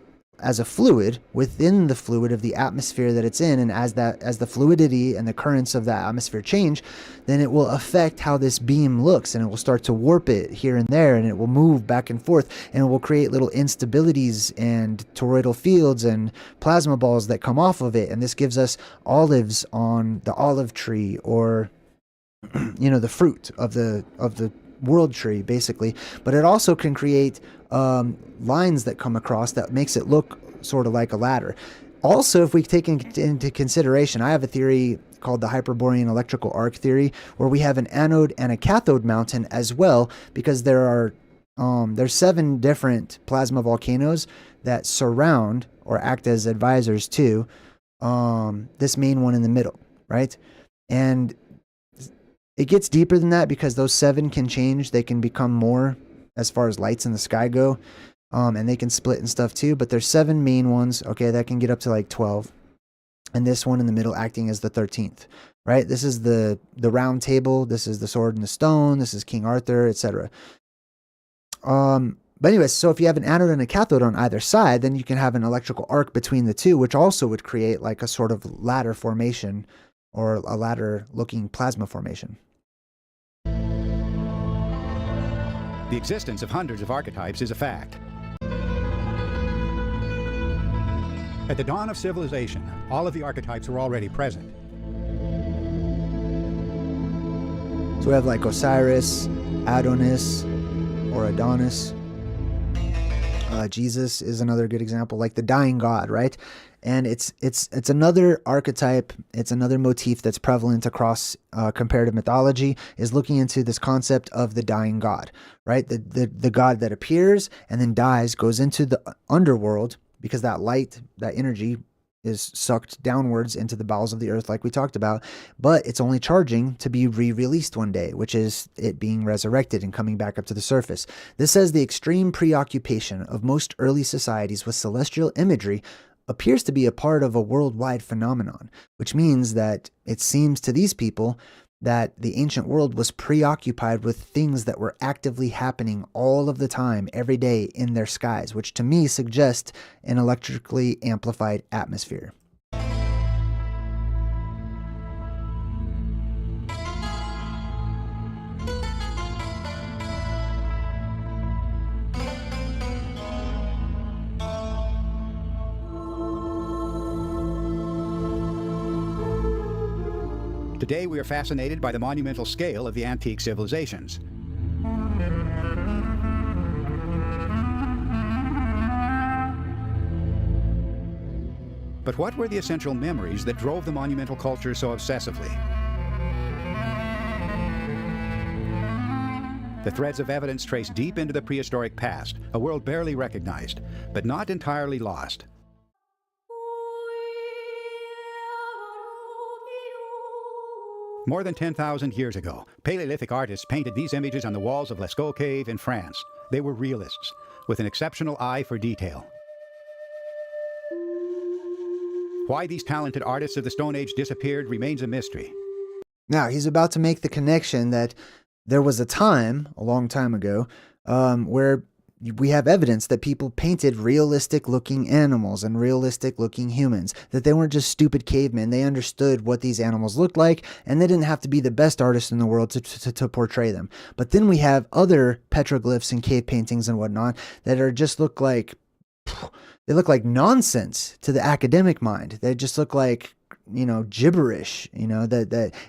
as a fluid within the fluid of the atmosphere that it's in, and as the fluidity and the currents of that atmosphere change, then it will affect how this beam looks, and it will start to warp it here and there, and it will move back and forth, and it will create little instabilities and toroidal fields and plasma balls that come off of it. And this gives us olives on the olive tree, or the fruit of the world tree, basically. But it also can create lines that come across that makes it look sort of like a ladder. Also, if we take into consideration, I have a theory called the Hyperborean electrical arc theory, where we have an anode and a cathode mountain as well, because there's 7 different plasma volcanoes that surround or act as advisors to this main one in the middle, right? And it gets deeper than that, because those 7 can change. They can become more as far as lights in the sky go, and they can split and stuff too. But there's 7 main ones, okay, that can get up to like 12. And this one in the middle acting as the 13th, right? This is the round table. This is the sword and the stone. This is King Arthur, etc. But anyways, so if you have an anode and a cathode on either side, then you can have an electrical arc between the two, which also would create like a sort of ladder formation, or a ladder-looking plasma formation. The existence of hundreds of archetypes is a fact. At the dawn of civilization, all of the archetypes were already present. So we have like Osiris, Adonis, or Adonis. Jesus is another good example, like the dying god, right? And it's another archetype, it's another motif that's prevalent across comparative mythology, is looking into this concept of the dying god, right? The god that appears and then dies, goes into the underworld, because that light, that energy is sucked downwards into the bowels of the earth like we talked about, but it's only charging to be re-released one day, which is it being resurrected and coming back up to the surface. This says the extreme preoccupation of most early societies with celestial imagery appears to be a part of a worldwide phenomenon, which means that it seems to these people that the ancient world was preoccupied with things that were actively happening all of the time, every day in their skies, which to me suggests an electrically amplified atmosphere. Today we are fascinated by the monumental scale of the antique civilizations. But what were the essential memories that drove the monumental culture so obsessively? The threads of evidence trace deep into the prehistoric past, a world barely recognized, but not entirely lost. More than 10,000 years ago, Paleolithic artists painted these images on the walls of Lascaux Cave in France. They were realists, with an exceptional eye for detail. Why these talented artists of the Stone Age disappeared remains a mystery. Now, he's about to make the connection that there was a time, a long time ago, where we have evidence that people painted realistic-looking animals and realistic-looking humans, that they weren't just stupid cavemen. They understood what these animals looked like, and they didn't have to be the best artists in the world to portray them. But then we have other petroglyphs and cave paintings and whatnot that are just look like nonsense to the academic mind. They just look like, you know, gibberish, you know,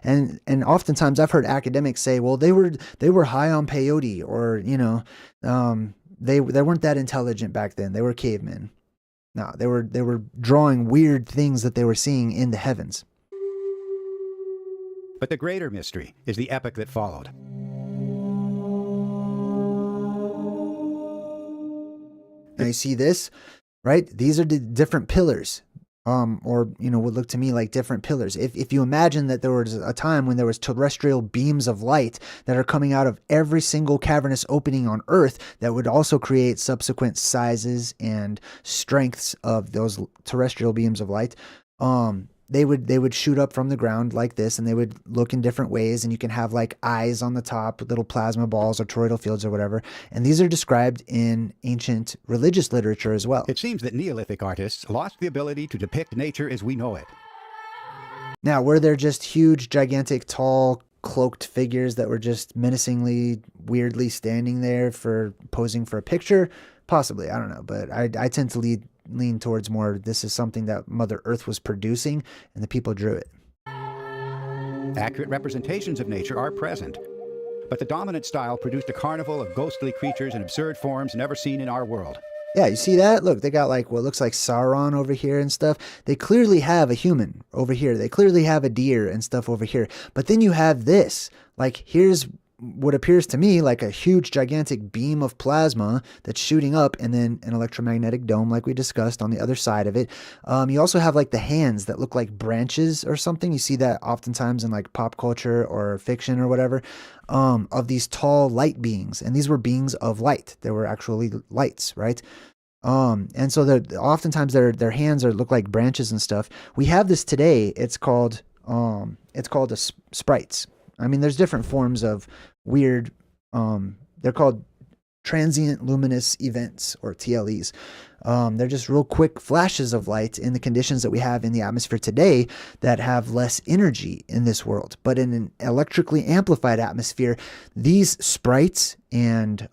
and oftentimes I've heard academics say, well, they were high on peyote, or, you know, they weren't that intelligent back then. They were cavemen. No, they were drawing weird things that they were seeing in the heavens. But the greater mystery is the epoch that followed. Now you see this, right? These are the different pillars. Or, you know, would look to me like different pillars. If you imagine that there was a time when there was terrestrial beams of light that are coming out of every single cavernous opening on Earth, that would also create subsequent sizes and strengths of those terrestrial beams of light, they would shoot up from the ground like this, and they would look in different ways, and you can have like eyes on the top with little plasma balls or toroidal fields or whatever. And these are described in ancient religious literature as well. It seems that Neolithic artists lost the ability to depict nature as we know it. Now, were there just huge, gigantic, tall, cloaked figures that were just menacingly, weirdly standing there for posing for a picture? Possibly, I don't know, but I tend to lean towards more this is something that Mother Earth was producing and the people drew it. Accurate representations of nature are present, but the dominant style produced a carnival of ghostly creatures and absurd forms never seen in our world. Yeah, you see that? Look, they got like what looks like Sauron over here and stuff. They clearly have a human over here. They clearly have a deer and stuff over here. But then you have this. Like, here's what appears to me like a huge, gigantic beam of plasma that's shooting up, and then an electromagnetic dome like we discussed on the other side of it. You also have like the hands that look like branches or something. You see that oftentimes in like pop culture or fiction or whatever, of these tall light beings. And these were beings of light. They were actually lights, right? And so oftentimes their hands look like branches and stuff. We have this today. It's called sprites. I mean, there's different forms of weird, they're called transient luminous events, or TLEs. They're just real quick flashes of light in the conditions that we have in the atmosphere today that have less energy in this world. But in an electrically amplified atmosphere, these sprites and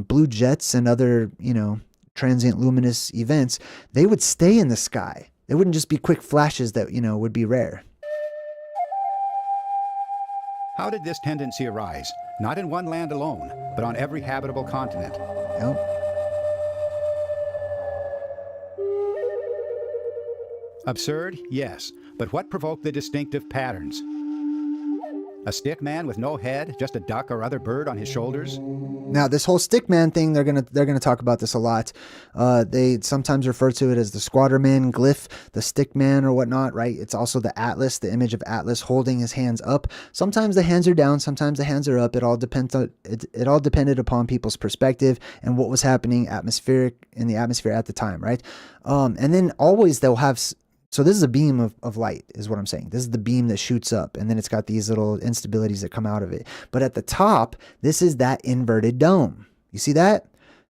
blue jets and other, you know, transient luminous events, they would stay in the sky. They wouldn't just be quick flashes that, would be rare. How did this tendency arise? Not in one land alone, but on every habitable continent. Yep. Absurd? Yes. But what provoked the distinctive patterns? A stick man with no head, just a duck or other bird on his shoulders? Now, this whole stick man thing, they're gonna talk about this a lot. They sometimes refer to it as the squatterman glyph, the stick man or whatnot, right? It's also the Atlas, the image of Atlas holding his hands up. Sometimes the hands are down, sometimes the hands are up. It all depended upon people's perspective and what was happening in the atmosphere at the time, right? And then always they'll have. So this is a beam of light is what I'm saying. This is the beam that shoots up, and then it's got these little instabilities that come out of it. But at the top, this is that inverted dome. You see that?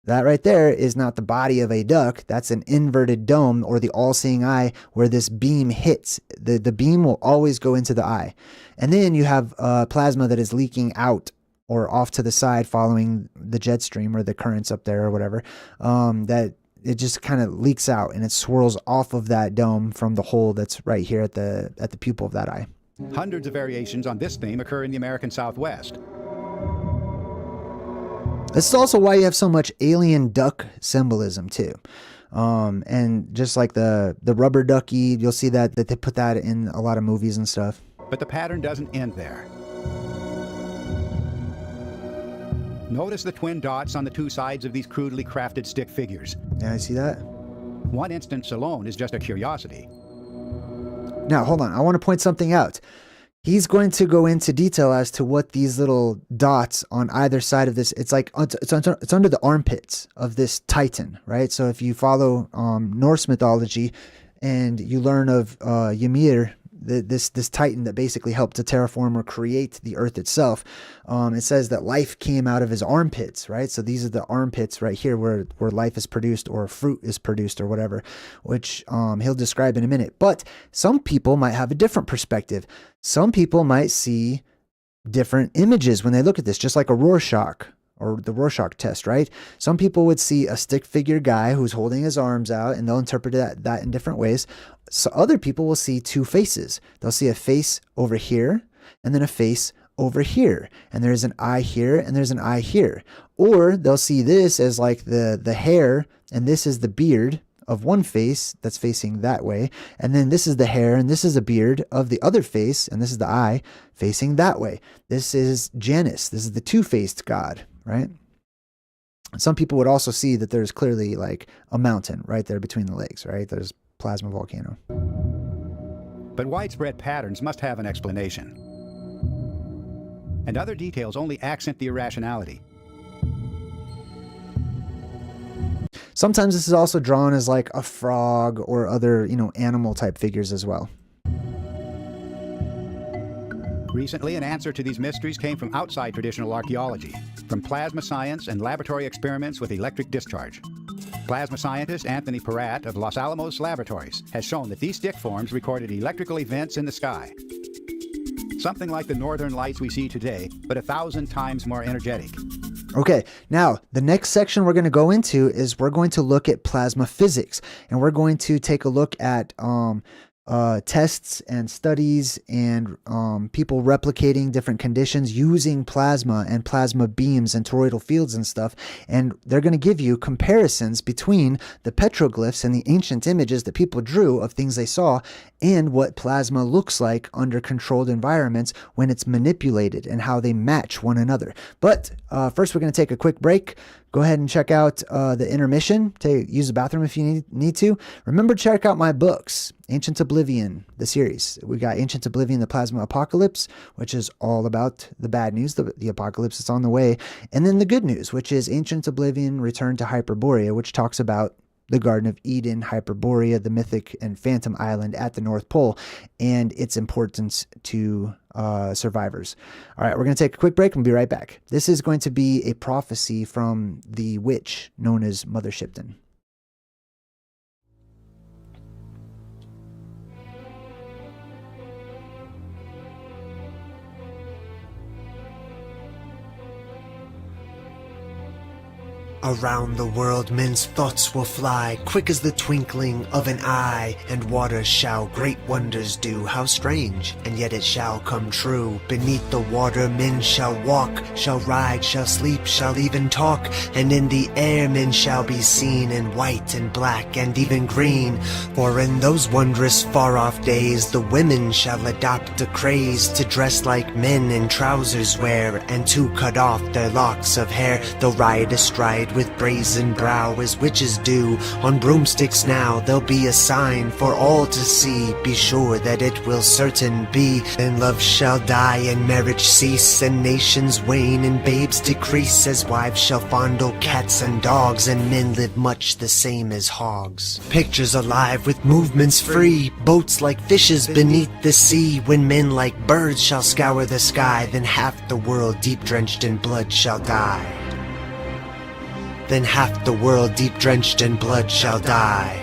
That right there is not the body of a duck. That's an inverted dome, or the all-seeing eye, where this beam hits. The beam will always go into the eye. And then you have plasma that is leaking out or off to the side following the jet stream or the currents up there or whatever, that it just kind of leaks out and it swirls off of that dome from the hole that's right here at the pupil of that eye. Hundreds of variations on this theme occur in the American Southwest. This is also why you have so much alien duck symbolism too. And just like the rubber ducky, you'll see that they put that in a lot of movies and stuff. But the pattern doesn't end there. Notice the twin dots on the two sides of these crudely crafted stick figures. Yeah, I see that. One instance alone is just a curiosity. Now, hold on. I want to point something out. He's going to go into detail as to what these little dots on either side of this, it's under the armpits of this Titan, right? So if you follow Norse mythology and you learn of Ymir, this Titan that basically helped to terraform or create the earth itself, it says that life came out of his armpits, right? So these are the armpits right here where life is produced or fruit is produced or whatever, which he'll describe in a minute. But some people might have a different perspective. Some people might see different images when they look at this, just like a Rorschach or the Rorschach test, right? Some people would see a stick figure guy who's holding his arms out, and they'll interpret that in different ways. So other people will see two faces. They'll see a face over here and then a face over here. And there's an eye here and there's an eye here. Or they'll see this as like the hair, and this is the beard of one face that's facing that way. And then this is the hair and this is a beard of the other face, and this is the eye facing that way. This is Janus. This is the two-faced god, right? Some people would also see that there's clearly like a mountain right there between the legs, right? There's plasma volcano. But widespread patterns must have an explanation. And other details only accent the irrationality. Sometimes this is also drawn as like a frog or other, animal type figures as well. Recently, an answer to these mysteries came from outside traditional archaeology, from plasma science and laboratory experiments with electric discharge. Plasma scientist Anthony Peratt of Los Alamos Laboratories has shown that these stick forms recorded electrical events in the sky. Something like the northern lights we see today, but 1,000 times more energetic. Okay, now the next section we're going to go into is we're going to look at plasma physics, and we're going to take a look at tests and studies and people replicating different conditions using plasma and plasma beams and toroidal fields and stuff. And they're going to give you comparisons between the petroglyphs and the ancient images that people drew of things they saw and what plasma looks like under controlled environments when it's manipulated and how they match one another. But first, we're going to take a quick break. Go ahead and check out the intermission. Use the bathroom if you need to. Remember, check out my books, Ancient Oblivion, the series. We got Ancient Oblivion, the Plasma Apocalypse, which is all about the bad news, the apocalypse that's on the way. And then the good news, which is Ancient Oblivion, Return to Hyperborea, which talks about the Garden of Eden, Hyperborea, the mythic and phantom island at the North Pole, and its importance to survivors. All right, we're going to take a quick break and be right back. This is going to be a prophecy from the witch known as Mother Shipton. Around the world men's thoughts will fly, quick as the twinkling of an eye, and waters shall great wonders do. How strange, and yet it shall come true. Beneath the water men shall walk, shall ride, shall sleep, shall even talk, and in the air men shall be seen in white and black and even green. For in those wondrous far-off days the women shall adopt a craze to dress like men in trousers wear, and to cut off their locks of hair. They'll ride astride with brazen brow as witches do. On broomsticks now there'll be a sign for all to see. Be sure that it will certain be. Then love shall die and marriage cease, and nations wane and babes decrease, as wives shall fondle cats and dogs, and men live much the same as hogs. Pictures alive with movements free, boats like fishes beneath the sea. When men like birds shall scour the sky, then half the world deep drenched in blood shall die. Then half the world deep drenched in blood shall die.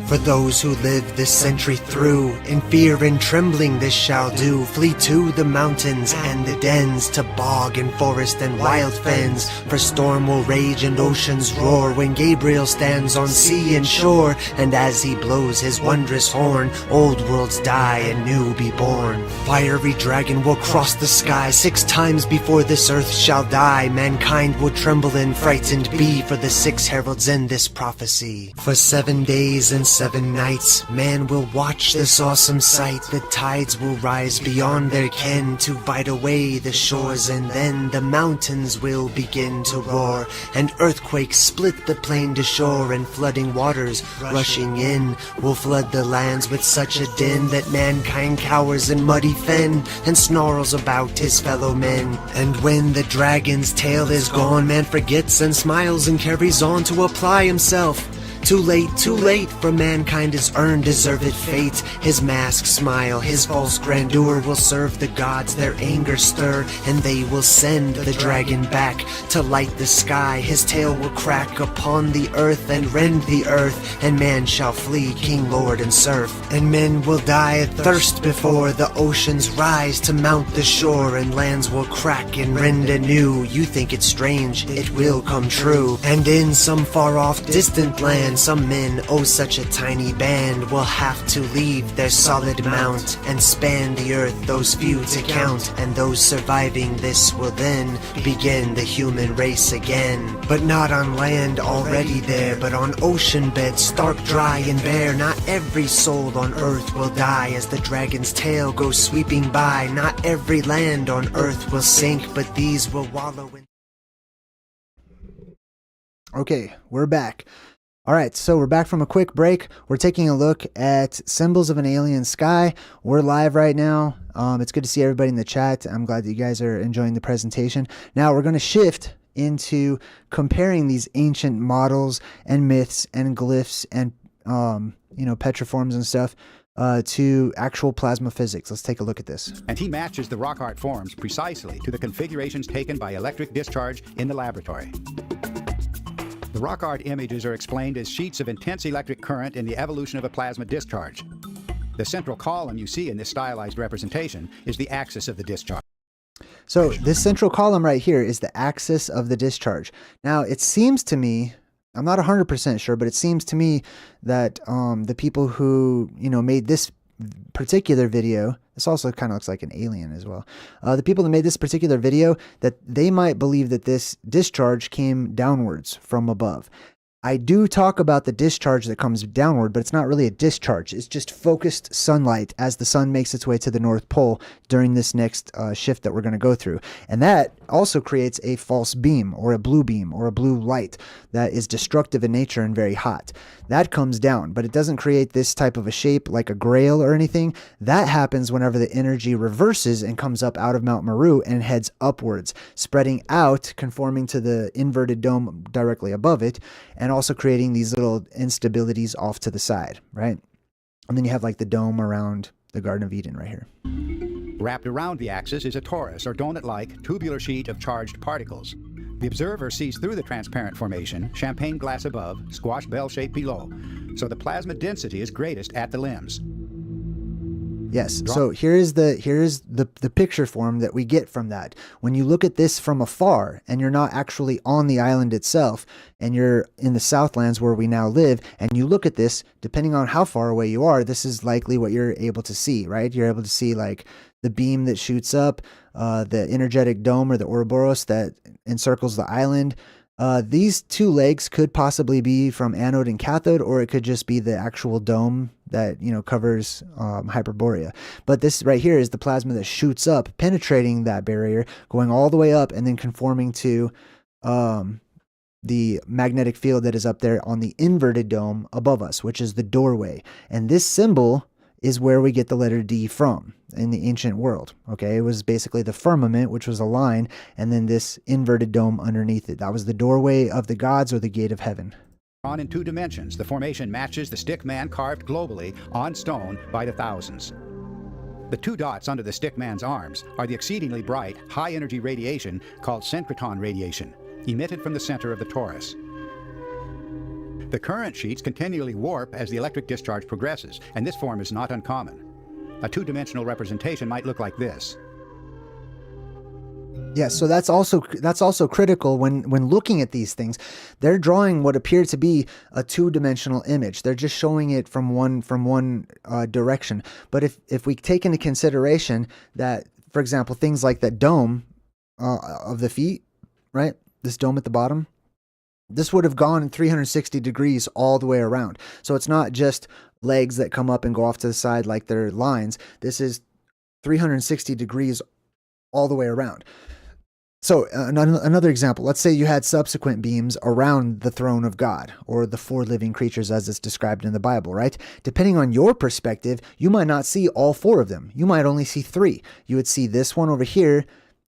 For those who live this century through, in fear and trembling this shall do. Flee to the mountains and the dens, to bog and forest and wild fens. For storm will rage and oceans roar, when Gabriel stands on sea and shore. And as he blows his wondrous horn, old worlds die and new be born. Fiery dragon will cross the sky, 6 times before this earth shall die. Mankind will tremble and frightened be, for the 6 heralds in this prophecy. For 7 days and 7 nights, man will watch this awesome sight. The tides will rise beyond their ken to bite away the shores, and then the mountains will begin to roar, and earthquakes split the plain to shore, and flooding waters rushing in will flood the lands with such a din that mankind cowers in muddy fen and snarls about his fellow men. And when the dragon's tail is gone, man forgets and smiles and carries on to apply himself. Too late, for mankind has earned deserved fate. His masked smile, his false grandeur will serve the gods their anger stir, and they will send the dragon back to light the sky. His tail will crack upon the earth and rend the earth, and man shall flee king, lord, and serf. And men will die of thirst before the oceans rise to mount the shore, and lands will crack and rend anew. You think it's strange, it will come true. And in some far-off distant land, some men, oh such a tiny band, will have to leave their solid mount and span the earth, those few to count. And those surviving this will then begin the human race again. But not on land already there, but on ocean beds stark, dry, and bare. Not every soul on earth will die as the dragon's tail goes sweeping by. Not every land on earth will sink, but these will wallow in... Okay, we're back. All right, so we're back from a quick break. We're taking a look at symbols of an alien sky. We're live right now. It's good to see everybody in the chat. I'm glad that you guys are enjoying the presentation. Now we're going to shift into comparing these ancient models and myths and glyphs and petriforms and stuff to actual plasma physics. Let's take a look at this. And he matches the rock art forms precisely to the configurations taken by electric discharge in the laboratory. The rock art images are explained as sheets of intense electric current in the evolution of a plasma discharge. The central column you see in this stylized representation is the axis of the discharge. So this central column right here is the axis of the discharge. Now it seems to me, I'm not 100% sure, but it seems to me that the people who made this particular video, this also kind of looks like an alien as well. The people that made this particular video, that they might believe that this discharge came downwards from above. I do talk about the discharge that comes downward, but it's not really a discharge. It's just focused sunlight as the sun makes its way to the North Pole during this next shift that we're going to go through. And that also creates a false beam or a blue light that is destructive in nature and very hot. That comes down, but it doesn't create this type of a shape like a grail or anything. That happens whenever the energy reverses and comes up out of Mount Meru and heads upwards, spreading out, conforming to the inverted dome directly above it, and also creating these little instabilities off to the side, right? And then you have like the dome around the Garden of Eden right here. Wrapped around the axis is a torus or donut-like tubular sheet of charged particles. The observer sees through the transparent formation, champagne glass above, squash bell shape below, so the plasma density is greatest at the limbs. Yes. So here's the picture form that we get from that. When you look at this from afar and you're not actually on the island itself and you're in the Southlands where we now live and you look at this, depending on how far away you are, this is likely what you're able to see, right? You're able to see like the beam that shoots up, the energetic dome or the Ouroboros that encircles the island. These two legs could possibly be from anode and cathode, or it could just be the actual dome that, covers Hyperborea. But this right here is the plasma that shoots up, penetrating that barrier, going all the way up and then conforming to the magnetic field that is up there on the inverted dome above us, which is the doorway. And this symbol is where we get the letter D from in the ancient world. Okay, it was basically the firmament, which was a line, and then this inverted dome underneath it. That was the doorway of the gods or the gate of heaven. Drawn in 2 dimensions, the formation matches the stick man carved globally on stone by the thousands. The 2 dots under the stick man's arms are the exceedingly bright, high-energy radiation called synchrotron radiation, emitted from the center of the torus. The current sheets continually warp as the electric discharge progresses, and this form is not uncommon. A 2-dimensional representation might look like this. Yeah, so that's also critical when looking at these things. They're drawing what appear to be a 2-dimensional image. They're just showing it from one direction. But if we take into consideration that, for example, things like that dome of the feet, right? This dome at the bottom, this would have gone in 360 degrees all the way around. So it's not just legs that come up and go off to the side like they're lines. This is 360 degrees all the way around. So another example, let's say you had subsequent beams around the throne of God or the 4 living creatures as it's described in the Bible, right? Depending on your perspective, you might not see all 4 of them. You might only see 3. You would see this one over here.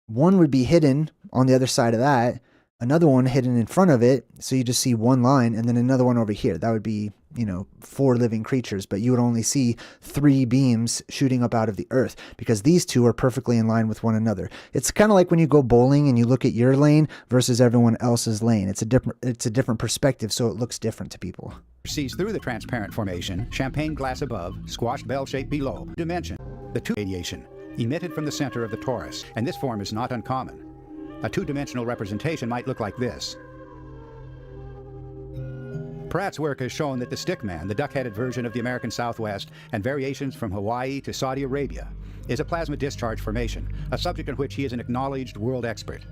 One would be hidden on the other side of that. Another one hidden in front of it, so you just see one line, and then another one over here. That would be, 4 living creatures, but you would only see 3 beams shooting up out of the earth because these 2 are perfectly in line with one another. It's kind of like when you go bowling and you look at your lane versus everyone else's lane. It's a different perspective, so it looks different to people. Sees through the transparent formation, champagne glass above, squashed bell shape below, dimension. The 2 radiation emitted from the center of the torus, and this form is not uncommon. A 2-dimensional representation might look like this. Pratt's work has shown that the stickman, the duck-headed version of the American Southwest, and variations from Hawaii to Saudi Arabia, is a plasma discharge formation, a subject on which he is an acknowledged world expert.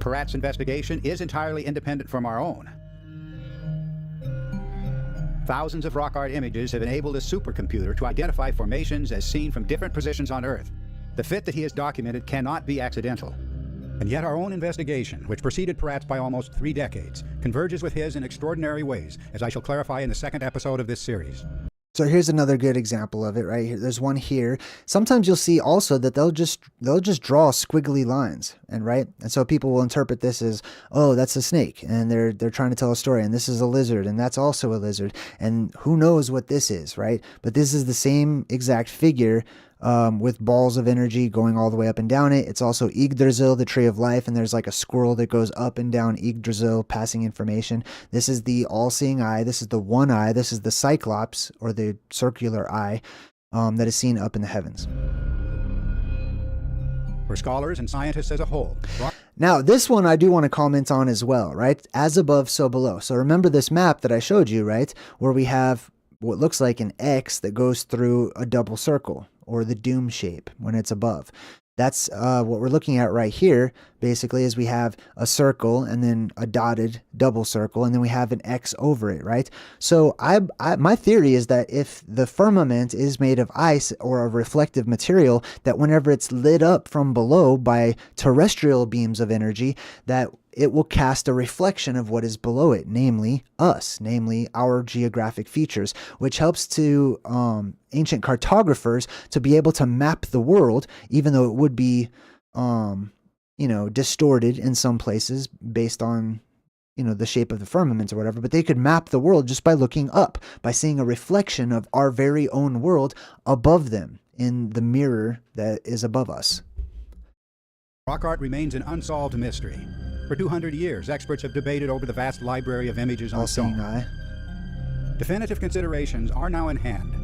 Pratt's investigation is entirely independent from our own. Thousands of rock art images have enabled a supercomputer to identify formations as seen from different positions on Earth. The fit that he has documented cannot be accidental. And yet our own investigation, which preceded Pratt's by almost 3 decades, converges with his in extraordinary ways, as I shall clarify in the 2nd episode of this series. So here's another good example of it right here. There's one here. Sometimes you'll see also that they'll just draw squiggly lines, and so people will interpret this as, oh, that's a snake, and they're trying to tell a story, and this is a lizard, and that's also a lizard, and who knows what this is, right? But this is the same exact figure with balls of energy going all the way up and down it. It's also Yggdrasil, the tree of life, and there's like a squirrel that goes up and down Yggdrasil, passing information. This is the all-seeing eye. This is the one eye. This is the cyclops, or the circular eye, that is seen up in the heavens. For scholars and scientists as a whole. Now, this one I do want to comment on as well, right? As above, so below. So remember this map that I showed you, right? Where we have what looks like an X that goes through a double circle, or the doom shape when it's above. That's what we're looking at right here, basically, is we have a circle and then a dotted double circle, and then we have an X over it, right? So my theory is that if the firmament is made of ice or a reflective material, that whenever it's lit up from below by terrestrial beams of energy, that it will cast a reflection of what is below it, namely us, namely our geographic features, which helps to ancient cartographers to be able to map the world, even though it would be, distorted in some places based on, the shape of the firmament or whatever, but they could map the world just by looking up, by seeing a reflection of our very own world above them in the mirror that is above us. Rock art remains an unsolved mystery. For 200 years, experts have debated over the vast library of images on All-seeing stone. eye. Definitive considerations are now in hand,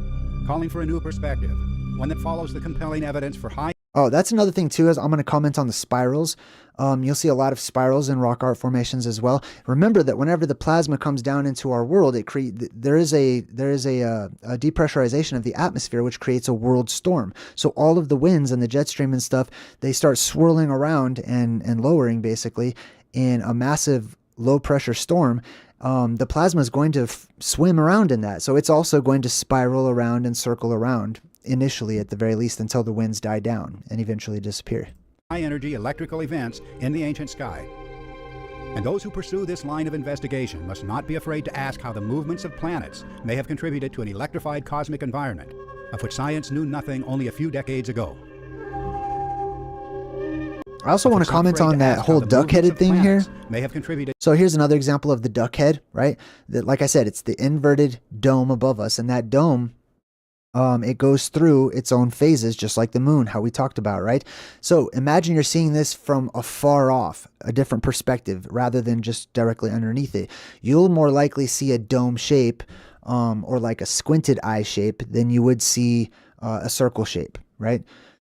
calling for a new perspective, one that follows the compelling evidence for high... Oh, that's another thing too, is I'm going to comment on the spirals. You'll see a lot of spirals in rock art formations as well. Remember that whenever the plasma comes down into our world, there is a depressurization of the atmosphere, which creates a world storm. So all of the winds and the jet stream and stuff, they start swirling around and lowering basically in a massive low pressure storm. The plasma is going to swim around in that. So it's also going to spiral around and circle around, initially at the very least, until the winds die down and eventually disappear. High-energy electrical events in the ancient sky. And those who pursue this line of investigation must not be afraid to ask how the movements of planets may have contributed to an electrified cosmic environment, of which science knew nothing only a few decades ago. I also want to comment on that whole duck-headed thing here. May have contributed. So here's another example of the duck head, right? That, like I said, it's the inverted dome above us, and that dome, it goes through its own phases, just like the moon, how we talked about, right? So imagine you're seeing this from afar off, a different perspective, rather than just directly underneath it. You'll more likely see a dome shape, or like a squinted eye shape, than you would see a circle shape, right?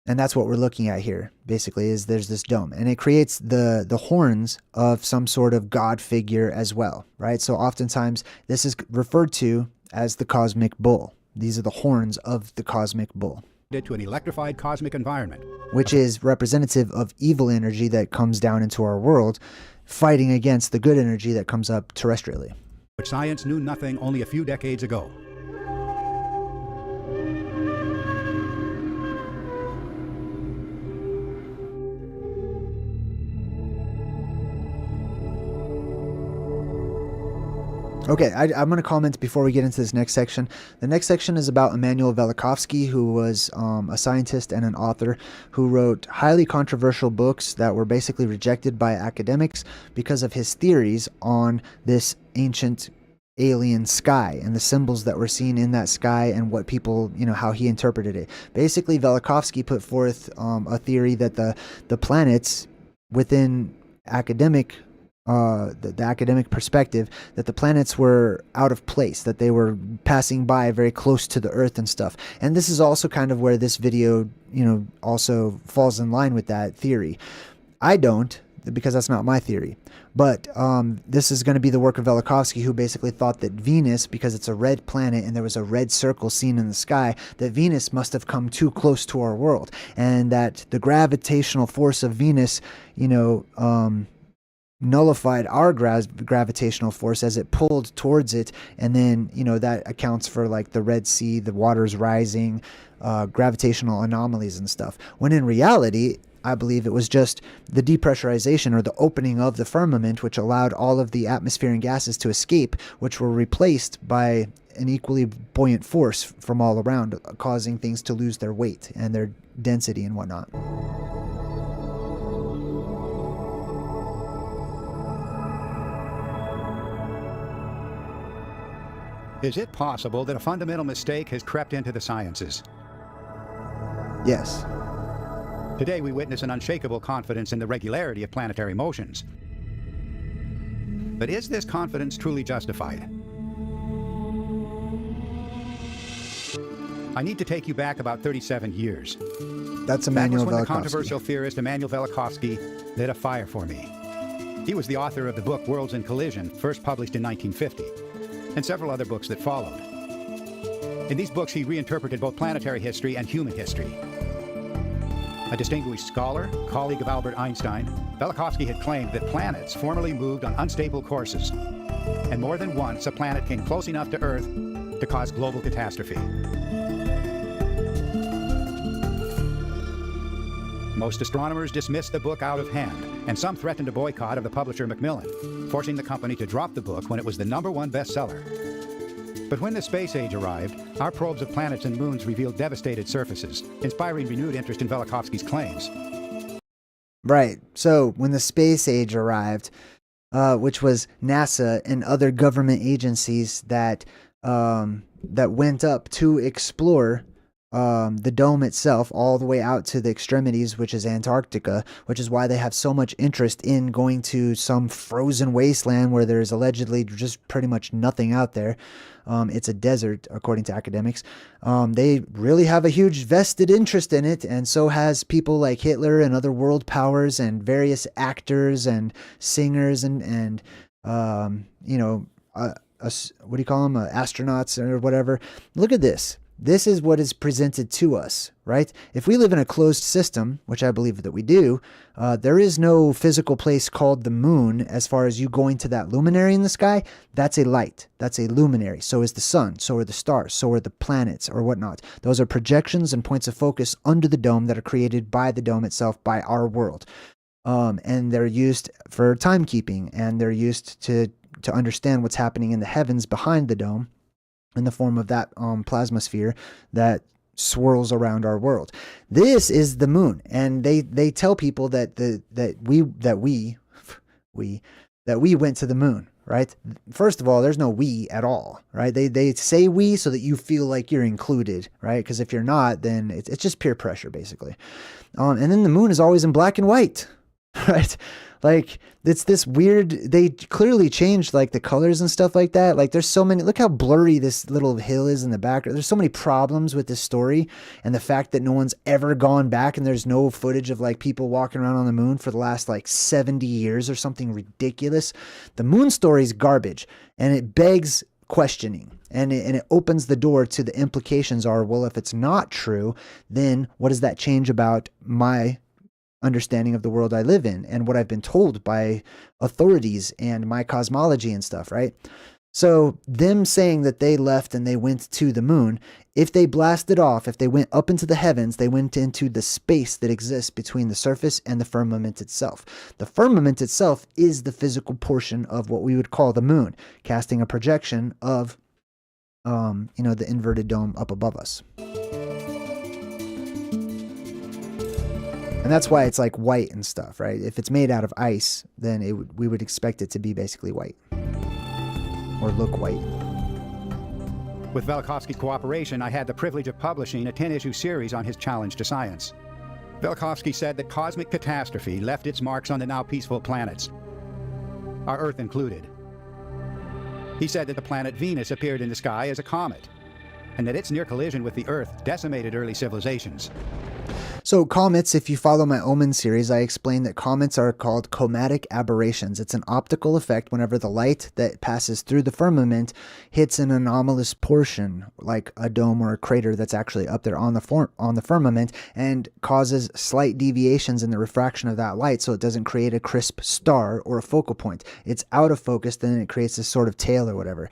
And that's what we're looking at here, basically, is there's this dome. And it creates the horns of some sort of god figure as well, right? So oftentimes this is referred to as the cosmic bull. These are the horns of the cosmic bull. To an electrified cosmic environment, which is representative of evil energy that comes down into our world, fighting against the good energy that comes up terrestrially. Which science knew nothing only a few decades ago. Okay, I'm going to comment before we get into this next section. The next section is about Immanuel Velikovsky, who was a scientist and an author who wrote highly controversial books that were basically rejected by academics because of his theories on this ancient alien sky and the symbols that were seen in that sky and what people, how he interpreted it. Basically, Velikovsky put forth a theory that the planets within academic the academic perspective, that the planets were out of place, that they were passing by very close to the Earth and stuff. And this is also kind of where this video, also falls in line with that theory. I don't, because that's not my theory. But this is going to be the work of Velikovsky, who basically thought that Venus, because it's a red planet and there was a red circle seen in the sky, that Venus must have come too close to our world, and that the gravitational force of Venus, nullified our gravitational force as it pulled towards it, and then that accounts for like the Red Sea, the waters rising, gravitational anomalies and stuff, when in reality I believe it was just the depressurization or the opening of the firmament, which allowed all of the atmosphere and gases to escape, which were replaced by an equally buoyant force from all around, causing things to lose their weight and their density and whatnot. Is it possible that a fundamental mistake has crept into the sciences? Yes. Today we witness an unshakable confidence in the regularity of planetary motions. But is this confidence truly justified? I need to take you back about 37 years. That's Immanuel Velikovsky. That was when the controversial theorist Immanuel Velikovsky lit a fire for me. He was the author of the book Worlds in Collision, first published in 1950. And several other books that followed. In these books, he reinterpreted both planetary history and human history. A distinguished scholar, colleague of Albert Einstein, Velikovsky had claimed that planets formerly moved on unstable courses, and more than once a planet came close enough to Earth to cause global catastrophe. Most astronomers dismissed the book out of hand, and some threatened a boycott of the publisher Macmillan, forcing the company to drop the book when it was the #1 bestseller. But when the space age arrived, our probes of planets and moons revealed devastated surfaces, inspiring renewed interest in Velikovsky's claims. Right. So when the space age arrived, which was NASA and other government agencies that went up to explore the dome itself all the way out to the extremities, which is Antarctica, which is why they have so much interest in going to some frozen wasteland where there's allegedly just pretty much nothing out there. It's a desert, according to academics. They really have a huge vested interest in it, and so has people like Hitler and other world powers and various actors and singers and you know, what do you call them? Astronauts or whatever. Look at this. This is what is presented to us, right? If we live in a closed system, which I believe that we do, there is no physical place called the moon as far as you going to that luminary in the sky. That's a light. That's a luminary. So is the sun. So are the stars. So are the planets or whatnot. Those are projections and points of focus under the dome that are created by the dome itself, by our world. And they're used for timekeeping, and they're used to understand what's happening in the heavens behind the dome, in the form of that plasma sphere that swirls around our world. This is the moon, and they tell people that we went to the moon, right? First of all, there's no we at all, right? They say we so that you feel like you're included, right? Because if you're not, then it's just peer pressure, basically. And then the moon is always in black and white, right? Like, it's this weird, they clearly changed like the colors and stuff like that. Like, there's so many, look how blurry this little hill is in the background. There's so many problems with this story, and the fact that no one's ever gone back and there's no footage of like people walking around on the moon for the last like 70 years or something ridiculous. The moon story is garbage, and it begs questioning, and it opens the door to the implications are, well, if it's not true, then what does that change about my understanding of the world I live in and what I've been told by authorities and my cosmology and stuff, right? So them saying that they left and they went to the moon, if they blasted off, if they went up into the heavens, they went into the space that exists between the surface and the firmament itself. The firmament itself is the physical portion of what we would call the moon, casting a projection of, you know, the inverted dome up above us. And that's why it's like white and stuff, right? If it's made out of ice, then we would expect it to be basically white or look white. With Velikovsky's cooperation, I had the privilege of publishing a 10-issue series on his challenge to science. Velikovsky said that cosmic catastrophe left its marks on the now peaceful planets, our Earth included. He said that the planet Venus appeared in the sky as a comet, and that its near collision with the Earth decimated early civilizations. So comets, if you follow my Omen series, I explained that comets are called chromatic aberrations. It's an optical effect whenever the light that passes through the firmament hits an anomalous portion, like a dome or a crater that's actually up there on the firmament, and causes slight deviations in the refraction of that light, so it doesn't create a crisp star or a focal point. It's out of focus, then it creates this sort of tail or whatever.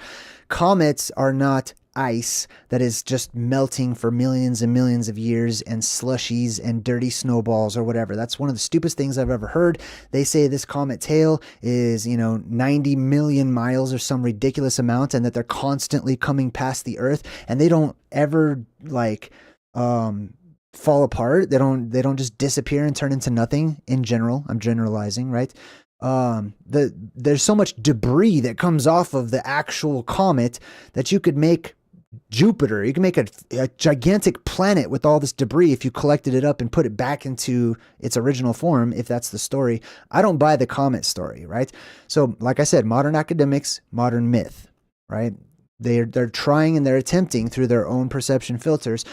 Comets are not ice that is just melting for millions and millions of years, and slushies and dirty snowballs or whatever. That's one of the stupidest things I've ever heard. They say this comet tail is, 90 million miles or some ridiculous amount, and that they're constantly coming past the Earth, and they don't ever fall apart. They don't just disappear and turn into nothing. In general, I'm generalizing, right? There's so much debris that comes off of the actual comet that you could make Jupiter. You can make a gigantic planet with all this debris if you collected it up and put it back into its original form, if that's the story. I don't buy the comet story, right? So like I said, modern academics, modern myth, right? They're trying and they're attempting through their own perception filters,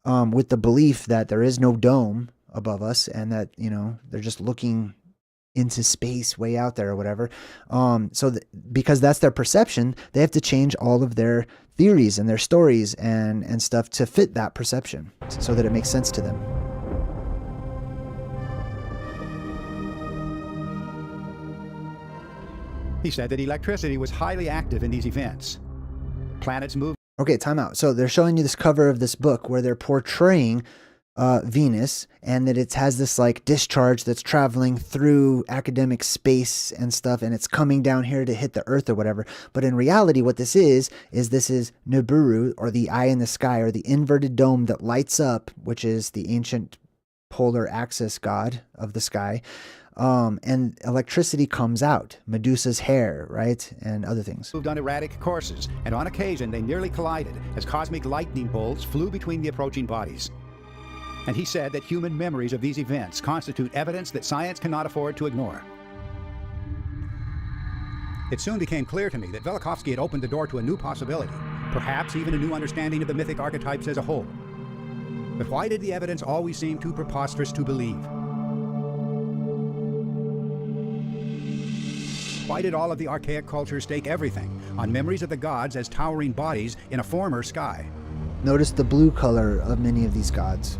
with the belief that there is no dome above us, and that, they're just looking into space way out there or whatever. Because that's their perception, they have to change all of their theories and their stories and stuff to fit that perception so that it makes sense to them. He said that electricity was highly active in these events. Planets moved. Okay, time out. So they're showing you this cover of this book where they're portraying Venus, and that it has this like discharge that's traveling through academic space and stuff, and it's coming down here to hit the Earth or whatever. But in reality, what this is Nibiru, or the eye in the sky, or the inverted dome that lights up, which is the ancient polar axis god of the sky. and electricity comes out, Medusa's hair, right, and other things. Moved on erratic courses, and on occasion they nearly collided as cosmic lightning bolts flew between the approaching bodies. And he said that human memories of these events constitute evidence that science cannot afford to ignore. It soon became clear to me that Velikovsky had opened the door to a new possibility, perhaps even a new understanding of the mythic archetypes as a whole. But why did the evidence always seem too preposterous to believe? Why did all of the archaic cultures stake everything on memories of the gods as towering bodies in a former sky? Notice the blue color of many of these gods.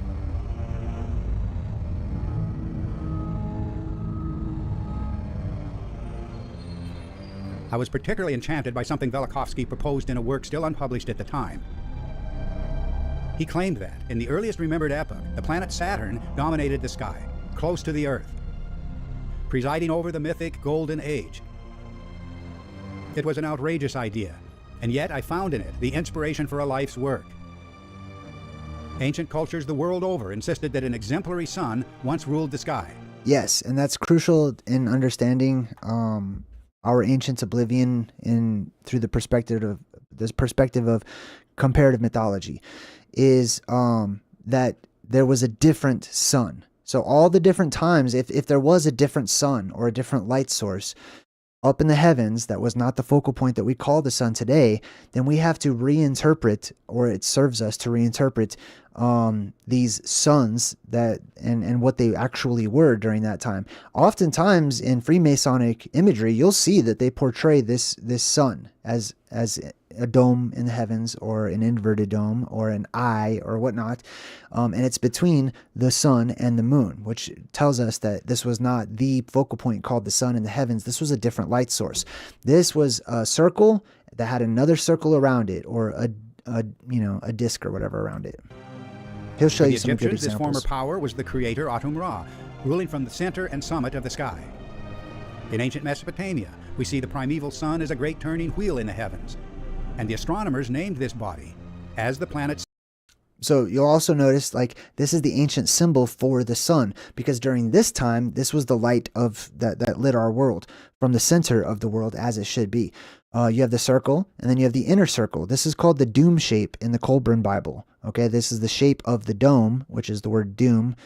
I was particularly enchanted by something Velikovsky proposed in a work still unpublished at the time. He claimed that, in the earliest remembered epoch, the planet Saturn dominated the sky, close to the Earth, presiding over the mythic Golden Age. It was an outrageous idea, and yet I found in it the inspiration for a life's work. Ancient cultures the world over insisted that an exemplary sun once ruled the sky. Yes, and that's crucial in understanding our ancient Oblivion through the perspective of comparative mythology, is that there was a different sun. So all the different times, if there was a different sun or a different light source up in the heavens that was not the focal point that we call the sun today, then we have to reinterpret, or it serves us to reinterpret these suns that and what they actually were during that time. Oftentimes in Freemasonic imagery, you'll see that they portray this sun as a dome in the heavens, or an inverted dome, or an eye, or whatnot, and it's between the sun and the moon, which tells us that this was not the focal point called the sun in the heavens. This was a different light source. This was a circle that had another circle around it, or a disc or whatever around it. He'll show you some good examples. This former power was the creator Atum-Ra, ruling from the center and summit of the sky. In ancient Mesopotamia, we see the primeval sun as a great turning wheel in the heavens, and the astronomers named this body as the planet. So you'll also notice, like, this is the ancient symbol for the sun, because during this time, this was the light of that lit our world from the center of the world, as it should be. You have the circle, and then you have the inner circle. This is called the doom shape in the Colburn Bible. Okay, this is the shape of the dome, which is the word doom,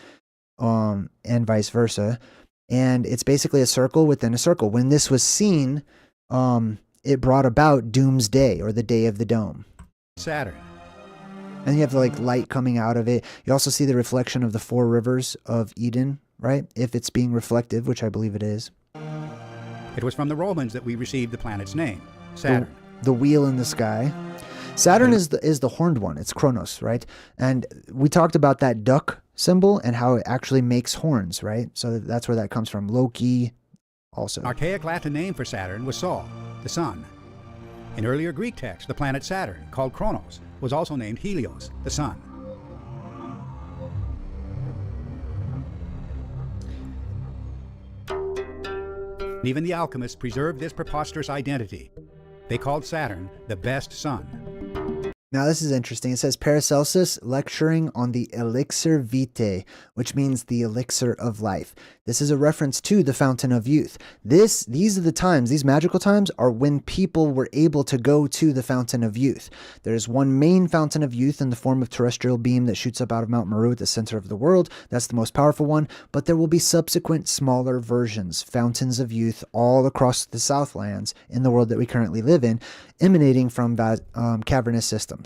and vice versa. And it's basically a circle within a circle. When this was seen, it brought about doomsday, or the day of the dome. Saturn. And you have like light coming out of it. You also see the reflection of the 4 rivers of Eden, right? If it's being reflective, which I believe it is. It was from the Romans that we received the planet's name, Saturn. The wheel in the sky. Saturn is the horned one. It's Kronos, right? And we talked about that duck symbol and how it actually makes horns, right? So that's where that comes from. Loki also. Archaic Latin name for Saturn was Sol, the sun. In earlier Greek texts, the planet Saturn, called Kronos, was also named Helios, the sun. Even the alchemists preserved this preposterous identity. They called Saturn the best sun. Now this is interesting. It says Paracelsus lecturing on the elixir vitae, which means the elixir of life. This is a reference to the fountain of youth. These are the times, these magical times are when people were able to go to the fountain of youth. There's one main fountain of youth in the form of terrestrial beam that shoots up out of Mount Meru at the center of the world. That's the most powerful one, but there will be subsequent smaller versions, fountains of youth all across the Southlands in the world that we currently live in, emanating from cavernous systems.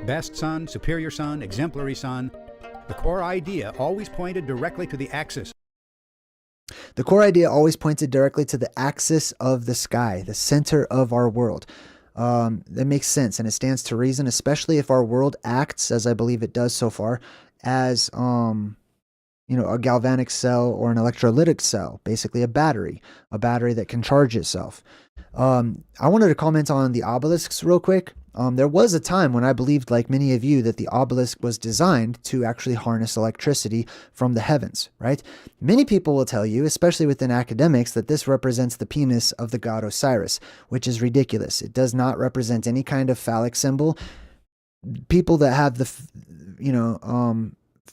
Best sun, superior sun, exemplary sun. The core idea always pointed directly to the axis. The core idea always pointed directly to the axis of the sky, the center of our world. That makes sense, and it stands to reason, especially if our world acts, as I believe it does so far, as a galvanic cell or an electrolytic cell, basically a battery that can charge itself. I wanted to comment on the obelisks real quick. There was a time when I believed, like many of you, that the obelisk was designed to actually harness electricity from the heavens, right? Many people will tell you, especially within academics, that this represents the penis of the god Osiris, which is ridiculous. It does not represent any kind of phallic symbol. People that have the,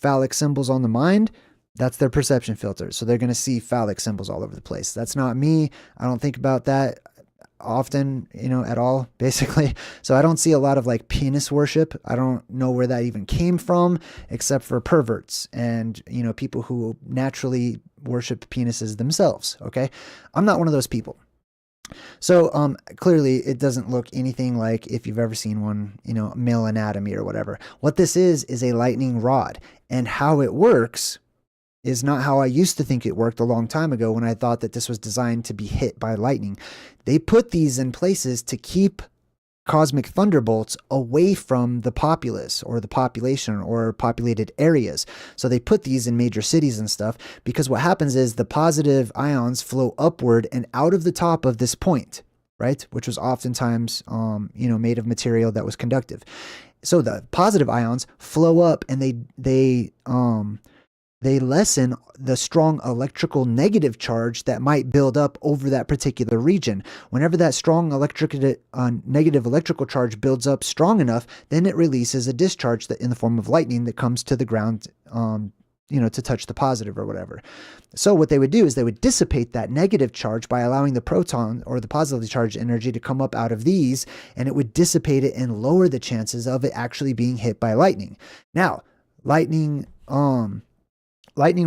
phallic symbols on the mind, that's their perception filter. So they're going to see phallic symbols all over the place. That's not me. I don't think about that often, at all, basically. So I don't see a lot of like penis worship. I don't know where that even came from, except for perverts and, people who naturally worship penises themselves. Okay. I'm not one of those people. So clearly it doesn't look anything like, if you've ever seen one, male anatomy or whatever. What this is a lightning rod, and how it works is not how I used to think it worked a long time ago, when I thought that this was designed to be hit by lightning. They put these in places to keep cosmic thunderbolts away from the populace or the population or populated areas. So they put these in major cities and stuff, because what happens is the positive ions flow upward and out of the top of this point, right? Which was oftentimes, made of material that was conductive. So the positive ions flow up, and they lessen the strong electrical negative charge that might build up over that particular region. Whenever that strong negative electrical charge builds up strong enough, then it releases a discharge in the form of lightning that comes to the ground, to touch the positive or whatever. So what they would do is they would dissipate that negative charge by allowing the proton or the positively charged energy to come up out of these, and it would dissipate it and lower the chances of it actually being hit by lightning. Now, lightning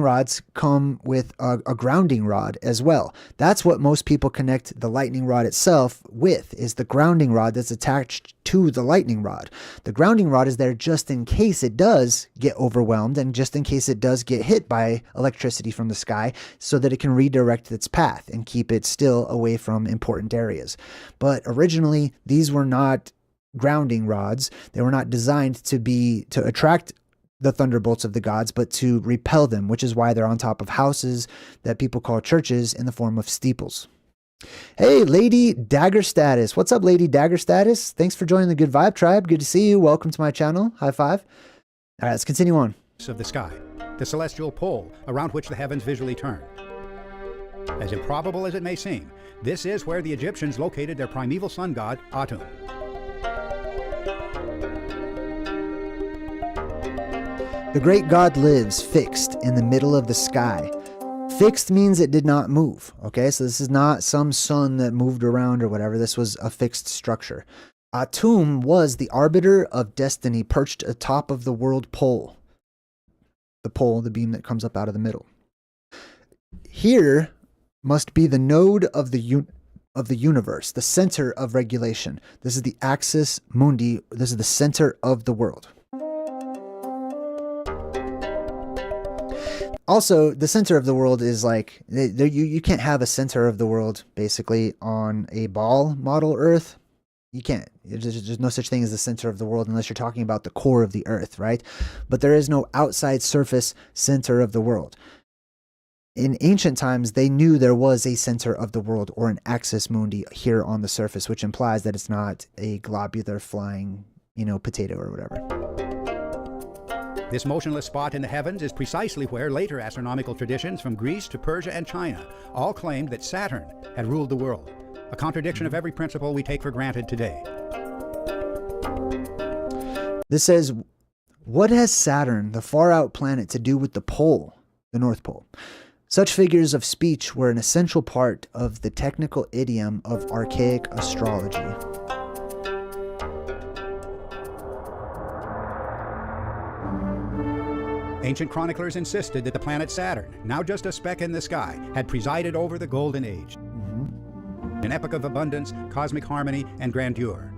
rods come with a grounding rod as well. That's what most people connect the lightning rod itself with, is the grounding rod that's attached to the lightning rod. The grounding rod is there just in case it does get overwhelmed, and just in case it does get hit by electricity from the sky, so that it can redirect its path and keep it still away from important areas. But originally, these were not grounding rods. They were not designed to attract the thunderbolts of the gods, but to repel them, which is why they're on top of houses that people call churches in the form of steeples. Hey, Lady Dagger Status. What's up, Lady Dagger Status? Thanks for joining the Good Vibe Tribe. Good to see you. Welcome to my channel. High five. All right, let's continue on. Of the sky, the celestial pole around which the heavens visually turn. As improbable as it may seem, this is where the Egyptians located their primeval sun god, Atum. The great god lives fixed in the middle of the sky. Fixed means it did not move. Okay, so this is not some sun that moved around or whatever. This was a fixed structure. Atum was the arbiter of destiny, perched atop of the world pole. The pole, the beam that comes up out of the middle. Here must be the node of the universe, the center of regulation. This is the axis mundi. This is the center of the world. Also, the center of the world is like, you can't have a center of the world basically on a ball model Earth. You can't. There's no such thing as the center of the world unless you're talking about the core of the Earth, right? But there is no outside surface center of the world. In ancient times, they knew there was a center of the world, or an axis mundi, here on the surface, which implies that it's not a globular flying, potato or whatever. This motionless spot in the heavens is precisely where later astronomical traditions from Greece to Persia and China all claimed that Saturn had ruled the world, a contradiction of every principle we take for granted today. This says, what has Saturn, the far-out planet, to do with the pole, the North Pole? Such figures of speech were an essential part of the technical idiom of archaic astrology. Ancient chroniclers insisted that the planet Saturn, now just a speck in the sky, had presided over the Golden Age. An epoch of abundance, cosmic harmony, and grandeur.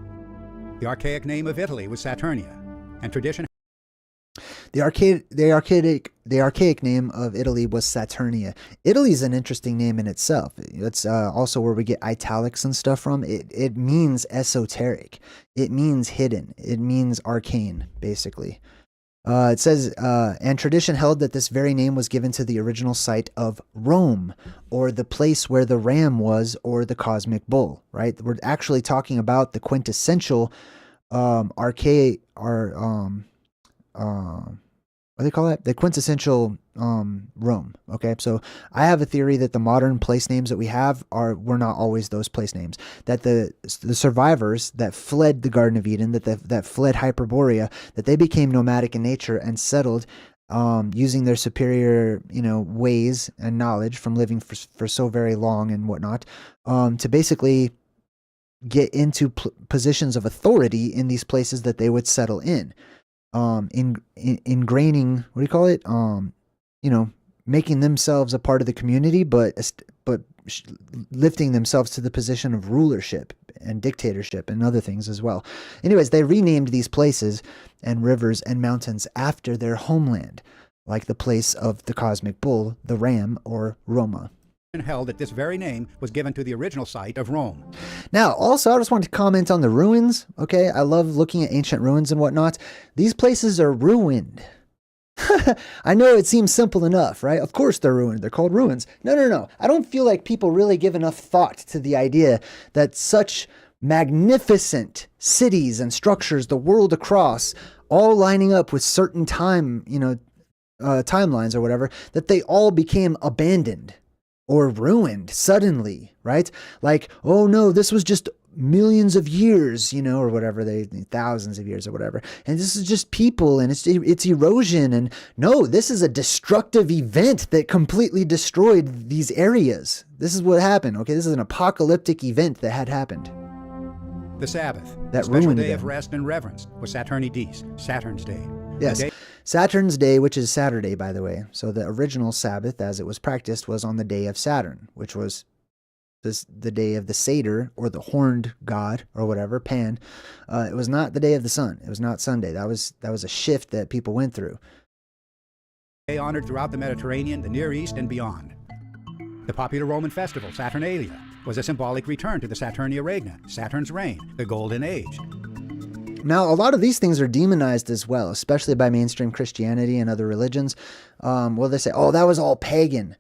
The archaic name of Italy was Saturnia, and tradition... The archaic name of Italy was Saturnia. Italy is an interesting name in itself. It's also where we get italics and stuff from. It means esoteric. It means hidden. It means arcane, basically. It says, and tradition held that this very name was given to the original site of Rome, or the place where the ram was, or the cosmic bull, right? We're actually talking about the quintessential what do they call that? The quintessential Rome. Okay, so I have a theory that the modern place names that we have were not always those place names. That the survivors that fled the Garden of Eden, that fled Hyperborea, that they became nomadic in nature and settled using their superior, ways and knowledge from living for so very long and whatnot, to basically get into positions of authority in these places that they would settle in, ingraining, what do you call it? Making themselves a part of the community, but lifting themselves to the position of rulership and dictatorship and other things as well. Anyways, they renamed these places and rivers and mountains after their homeland, like the place of the cosmic bull, the ram, or Roma. Held that this very name was given to the original site of Rome. Now, also, I just wanted to comment on the ruins. Okay, I love looking at ancient ruins and whatnot. These places are ruined. I know it seems simple enough, right? Of course they're ruined. They're called ruins. No. I don't feel like people really give enough thought to the idea that such magnificent cities and structures the world across, all lining up with certain timelines or whatever, that they all became abandoned or ruined suddenly, right? Like, oh no, this was just millions of years, or whatever, thousands of years or whatever. And this is just people and it's erosion. And no, this is a destructive event that completely destroyed these areas. This is what happened. Okay. This is an apocalyptic event that had happened. The Sabbath, that a special ruined day them. of rest and reverence, was Saturnides, Saturn's day. Yes. Saturn's day, which is Saturday, by the way. So the original Sabbath, as it was practiced, was on the day of Saturn, which was the day of the satyr, or the horned god, or whatever, Pan. It was not the day of the sun. It was not Sunday. That was a shift that people went through. Day honored throughout the Mediterranean, the Near East, and beyond. The popular Roman festival, Saturnalia, was a symbolic return to the Saturnia Regna, Saturn's reign, the Golden Age. Now, a lot of these things are demonized as well, especially by mainstream Christianity and other religions. Well, they say, oh, that was all pagan.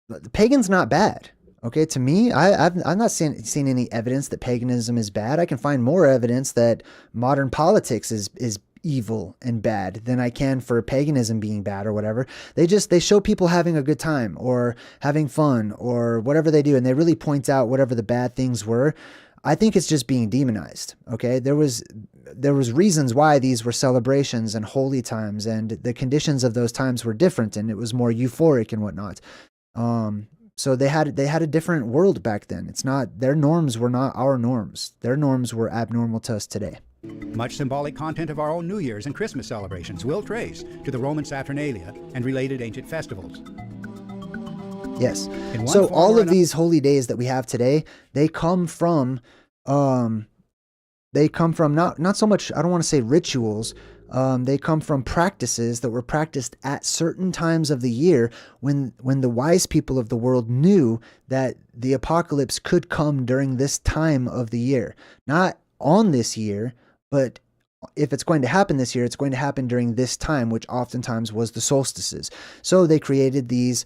The pagan's not bad. Okay, to me, I've not seen any evidence that paganism is bad. I can find more evidence that modern politics is evil and bad than I can for paganism being bad or whatever. They show people having a good time or having fun or whatever they do, and they really point out whatever the bad things were. I think it's just being demonized. Okay, there was reasons why these were celebrations and holy times, and the conditions of those times were different, and it was more euphoric and whatnot. So they had a different world back then. It's not, their norms were not our norms. Their norms were abnormal to us today. Much symbolic content of our own New Year's and Christmas celebrations will trace to the Roman Saturnalia and related ancient festivals. Yes. So all of these holy days that we have today, they come from not so much, I don't want to say rituals. They come from practices that were practiced at certain times of the year when the wise people of the world knew that the apocalypse could come during this time of the year. Not on this year, but if it's going to happen this year, it's going to happen during this time, which oftentimes was the solstices. So they created these,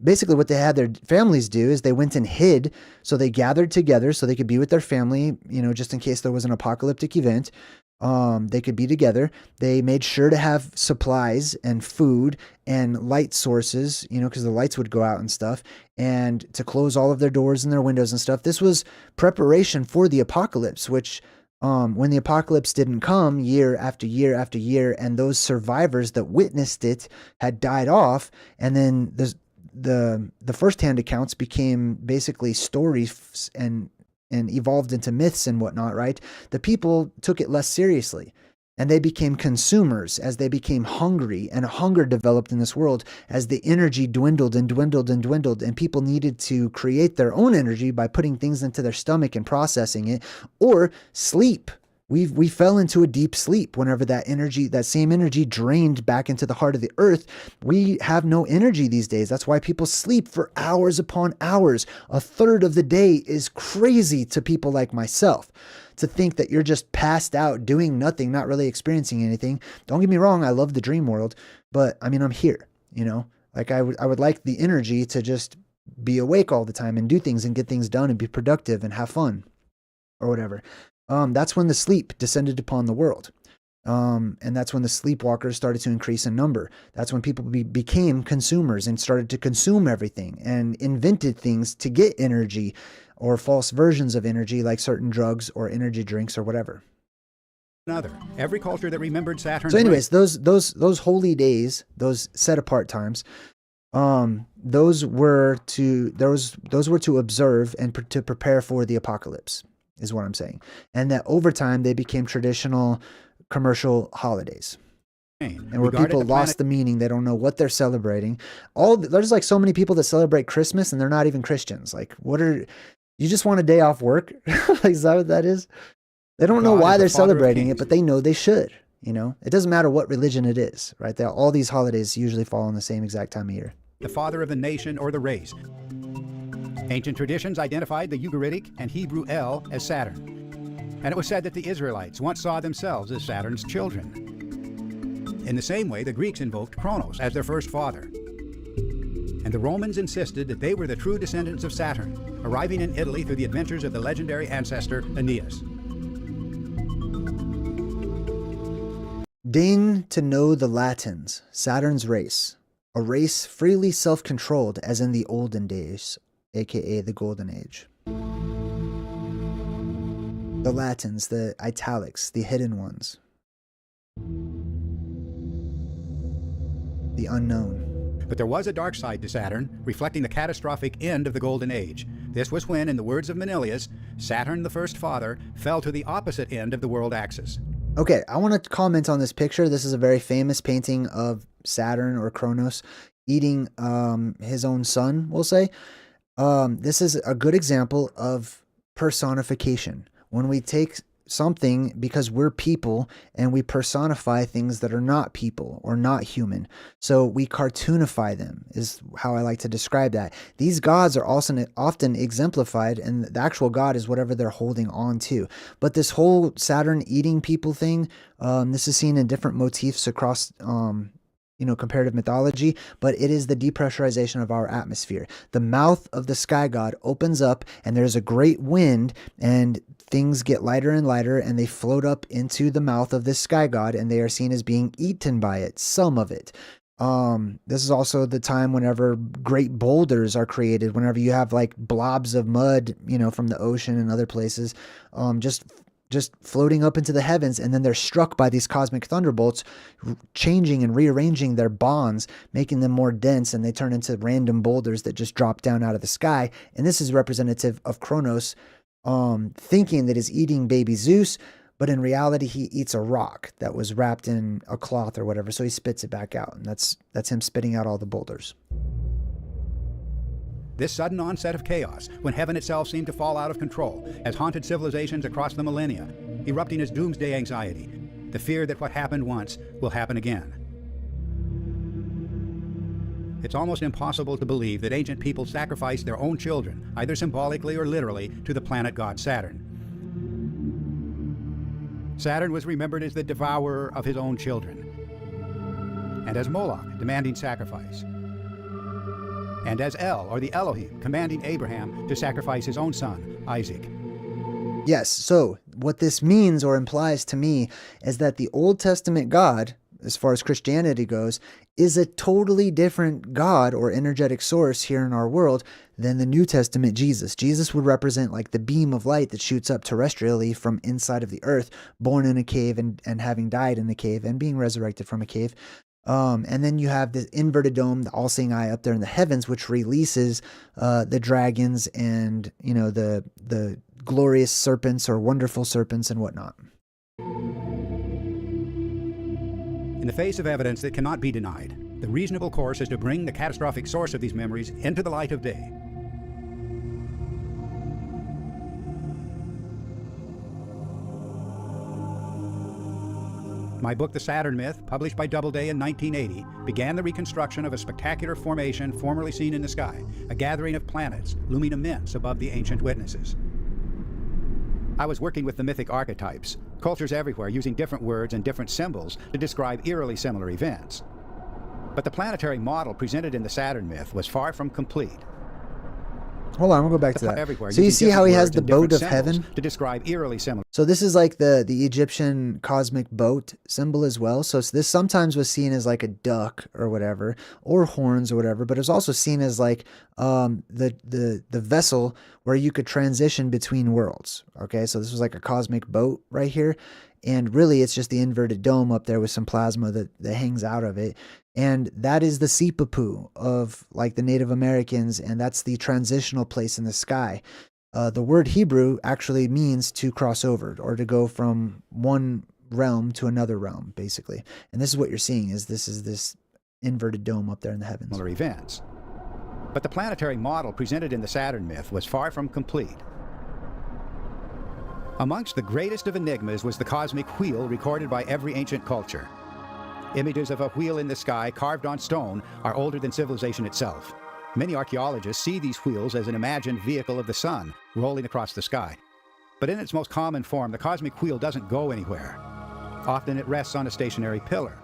basically what they had their families do is they went and hid. So they gathered together so they could be with their family, just in case there was an apocalyptic event. They could be together. They made sure to have supplies and food and light sources, because the lights would go out and stuff, and to close all of their doors and their windows and stuff. This was preparation for the apocalypse, which when the apocalypse didn't come year after year after year, and those survivors that witnessed it had died off, and then the first-hand accounts became basically stories and evolved into myths and whatnot, right? The people took it less seriously, and they became consumers as they became hungry, and a hunger developed in this world as the energy dwindled and dwindled and dwindled, and people needed to create their own energy by putting things into their stomach and processing it, or sleep. We fell into a deep sleep whenever that same energy drained back into the heart of the earth. We have no energy these days. That's why people sleep for hours upon hours. A third of the day is crazy to people like myself. To think that you're just passed out doing nothing, not really experiencing anything. Don't get me wrong, I love the dream world, but I'm here, Like I would like the energy to just be awake all the time and do things and get things done and be productive and have fun or whatever. That's when the sleep descended upon the world. And that's when the sleepwalkers started to increase in number. That's when people became consumers and started to consume everything and invented things to get energy or false versions of energy, like certain drugs or energy drinks or whatever. another. Every culture that remembered Saturn's So anyways, those holy days, those set apart times, those were to observe and to prepare for the apocalypse, is what I'm saying. And that over time they became traditional commercial holidays. And where people lost the meaning, they don't know what they're celebrating. There's like so many people that celebrate Christmas and they're not even Christians. Like, you just want a day off work? Like, is that what that is? They don't know why they're celebrating it, but they know they should. You know, it doesn't matter what religion it is, right? All these holidays usually fall on the same exact time of year. The father of the nation or the race. Ancient traditions identified the Ugaritic and Hebrew El as Saturn. And it was said that the Israelites once saw themselves as Saturn's children. In the same way, the Greeks invoked Kronos as their first father. And the Romans insisted that they were the true descendants of Saturn, arriving in Italy through the adventures of the legendary ancestor Aeneas. Deign to know the Latins, Saturn's race, a race freely self-controlled as in the olden days, aka the Golden Age. The Latins, the italics, the hidden ones. The unknown. But there was a dark side to Saturn, reflecting the catastrophic end of the Golden Age. This was when, in the words of Manilius, Saturn, the first father, fell to the opposite end of the world axis. Okay, I want to comment on this picture. This is a very famous painting of Saturn or Kronos eating his own son, we'll say. This is a good example of personification. When we take something, because we're people, and we personify things that are not people or not human. So we cartoonify them, is how I like to describe that. These gods are also often exemplified, and the actual god is whatever they're holding on to. But this whole Saturn eating people thing, this is seen in different motifs across comparative mythology, but it is the depressurization of our atmosphere. The mouth of the sky god opens up and there's a great wind and things get lighter and lighter and they float up into the mouth of this sky god and they are seen as being eaten by it, some of it. This is also the time whenever great boulders are created, whenever you have like blobs of mud, from the ocean and other places, just floating up into the heavens, and then they're struck by these cosmic thunderbolts, changing and rearranging their bonds, making them more dense, and they turn into random boulders that just drop down out of the sky. And this is representative of Kronos thinking that he's eating baby Zeus, but in reality he eats a rock that was wrapped in a cloth or whatever, so he spits it back out, and that's him spitting out all the boulders. This sudden onset of chaos, when heaven itself seemed to fall out of control, has haunted civilizations across the millennia, erupting as doomsday anxiety, the fear that what happened once will happen again. It's almost impossible to believe that ancient people sacrificed their own children, either symbolically or literally, to the planet god Saturn. Saturn was remembered as the devourer of his own children, and as Moloch, demanding sacrifice, and as El, or the Elohim, commanding Abraham to sacrifice his own son, Isaac. Yes, so what this means or implies to me is that the Old Testament God, as far as Christianity goes, is a totally different God or energetic source here in our world than the New Testament Jesus. Jesus would represent like the beam of light that shoots up terrestrially from inside of the earth, born in a cave and having died in a cave and being resurrected from a cave. And then you have this inverted dome, the all-seeing eye up there in the heavens, which releases the dragons and, the glorious serpents or wonderful serpents and whatnot. In the face of evidence that cannot be denied, the reasonable course is to bring the catastrophic source of these memories into the light of day. My book, The Saturn Myth, published by Doubleday in 1980, began the reconstruction of a spectacular formation formerly seen in the sky, a gathering of planets looming immense above the ancient witnesses. I was working with the mythic archetypes, cultures everywhere using different words and different symbols to describe eerily similar events. But the planetary model presented in the Saturn myth was far from complete. Hold on, we'll go back to that. So you see how he has the boat of heaven? To describe eerily similar. So this is like the Egyptian cosmic boat symbol as well. So this sometimes was seen as like a duck or whatever, or horns or whatever, but it was also seen as like the vessel where you could transition between worlds. Okay, so this was like a cosmic boat right here. And really, it's just the inverted dome up there with some plasma that hangs out of it. And that is the Sipapu of like the Native Americans, and that's the transitional place in the sky. The word Hebrew actually means to cross over or to go from one realm to another realm, basically. And this is what you're seeing is this inverted dome up there in the heavens. Events. But the planetary model presented in the Saturn myth was far from complete. Amongst the greatest of enigmas was the cosmic wheel recorded by every ancient culture. Images of a wheel in the sky carved on stone are older than civilization itself. Many archaeologists see these wheels as an imagined vehicle of the sun rolling across the sky. But in its most common form, the cosmic wheel doesn't go anywhere. Often it rests on a stationary pillar.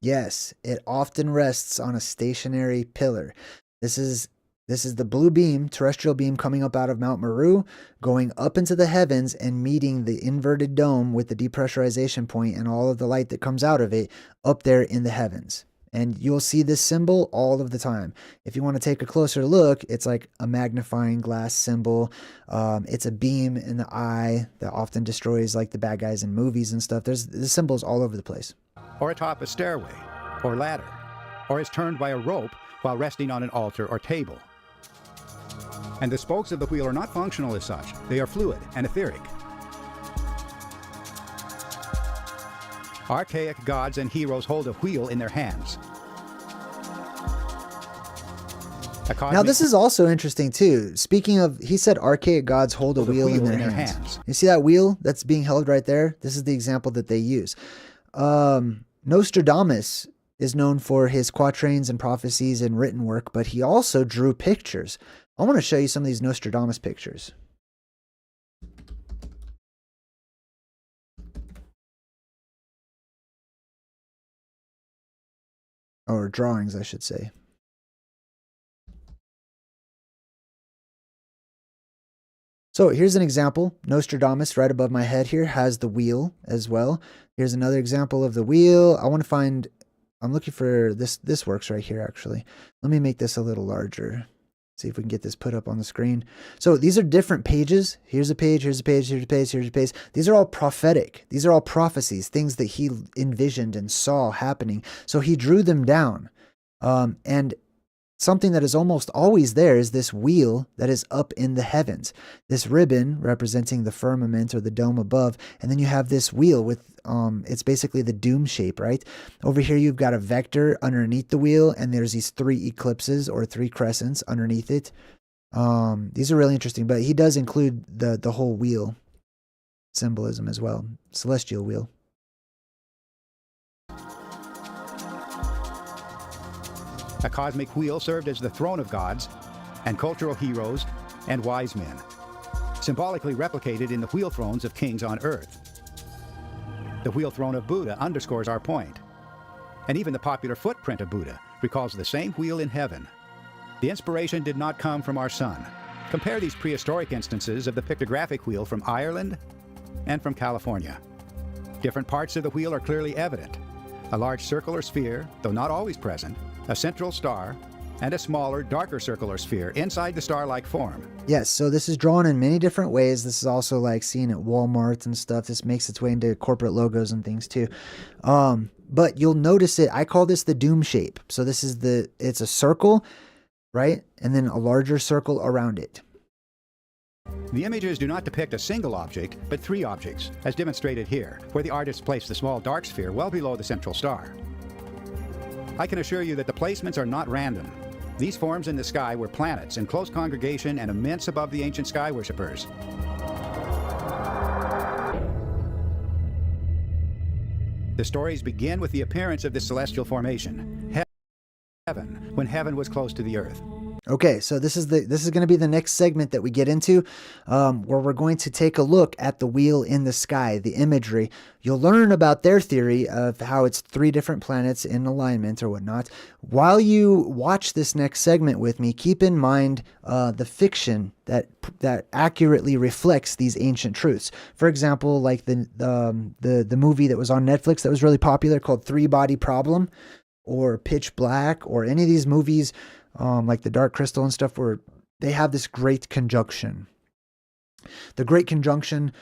Yes, it often rests on a stationary pillar. This is the blue beam, terrestrial beam coming up out of Mount Meru, going up into the heavens and meeting the inverted dome with the depressurization point and all of the light that comes out of it up there in the heavens. And you'll see this symbol all of the time. If you want to take a closer look, it's like a magnifying glass symbol. It's a beam in the eye that often destroys like the bad guys in movies and stuff. There's symbols all over the place. Or atop a stairway, or ladder, or is turned by a rope while resting on an altar or table. And the spokes of the wheel are not functional as such. They are fluid and etheric. Archaic gods and heroes hold a wheel in their hands. Now this is also interesting too. Speaking of, he said archaic gods hold a wheel in their hands. You see that wheel that's being held right there? This is the example that they use. Nostradamus is known for his quatrains and prophecies and written work, but he also drew pictures. I want to show you some of these Nostradamus pictures. Or drawings, I should say. So here's an example. Nostradamus right above my head here has the wheel as well. Here's another example of the wheel. I want to find, I'm looking for this. This works right here, actually. Let me make this a little larger. See if we can get this put up on the screen. So these are different pages. Here's a page, here's a page, here's a page, here's a page. These are all prophetic. These are all prophecies, things that he envisioned and saw happening. So he drew them down. And something that is almost always there is this wheel that is up in the heavens. This ribbon representing the firmament or the dome above. And then you have this wheel with, it's basically the doom shape, right? Over here, you've got a vector underneath the wheel, and there's these 3 eclipses or 3 crescents underneath it. These are really interesting, but he does include the whole wheel symbolism as well. Celestial wheel. A cosmic wheel served as the throne of gods and cultural heroes and wise men, symbolically replicated in the wheel thrones of kings on earth. The wheel throne of Buddha underscores our point, and even the popular footprint of Buddha recalls the same wheel in heaven. The inspiration did not come from our sun. Compare these prehistoric instances of the pictographic wheel from Ireland and from California. Different parts of the wheel are clearly evident. A large circle or sphere, though not always present, a central star, and a smaller, darker circle or sphere inside the star-like form. Yes, so this is drawn in many different ways. This is also like seen at Walmart and stuff. This makes its way into corporate logos and things too. But you'll notice it, I call this the doom shape. So this is it's a circle, right? And then a larger circle around it. The images do not depict a single object, but 3 objects, as demonstrated here, where the artist placed the small dark sphere well below the central star. I can assure you that the placements are not random. These forms in the sky were planets in close congregation and immense above the ancient sky worshippers. The stories begin with the appearance of this celestial formation, heaven, when heaven was close to the earth. Okay, so this is going to be the next segment that we get into, where we're going to take a look at the wheel in the sky, the imagery. You'll learn about their theory of how it's 3 different planets in alignment or whatnot. While you watch this next segment with me, keep in mind the fiction that accurately reflects these ancient truths. For example, like the movie that was on Netflix that was really popular called 3 Body Problem, or Pitch Black, or any of these movies. Like the Dark Crystal and stuff, where they have this great conjunction. The Great Conjunction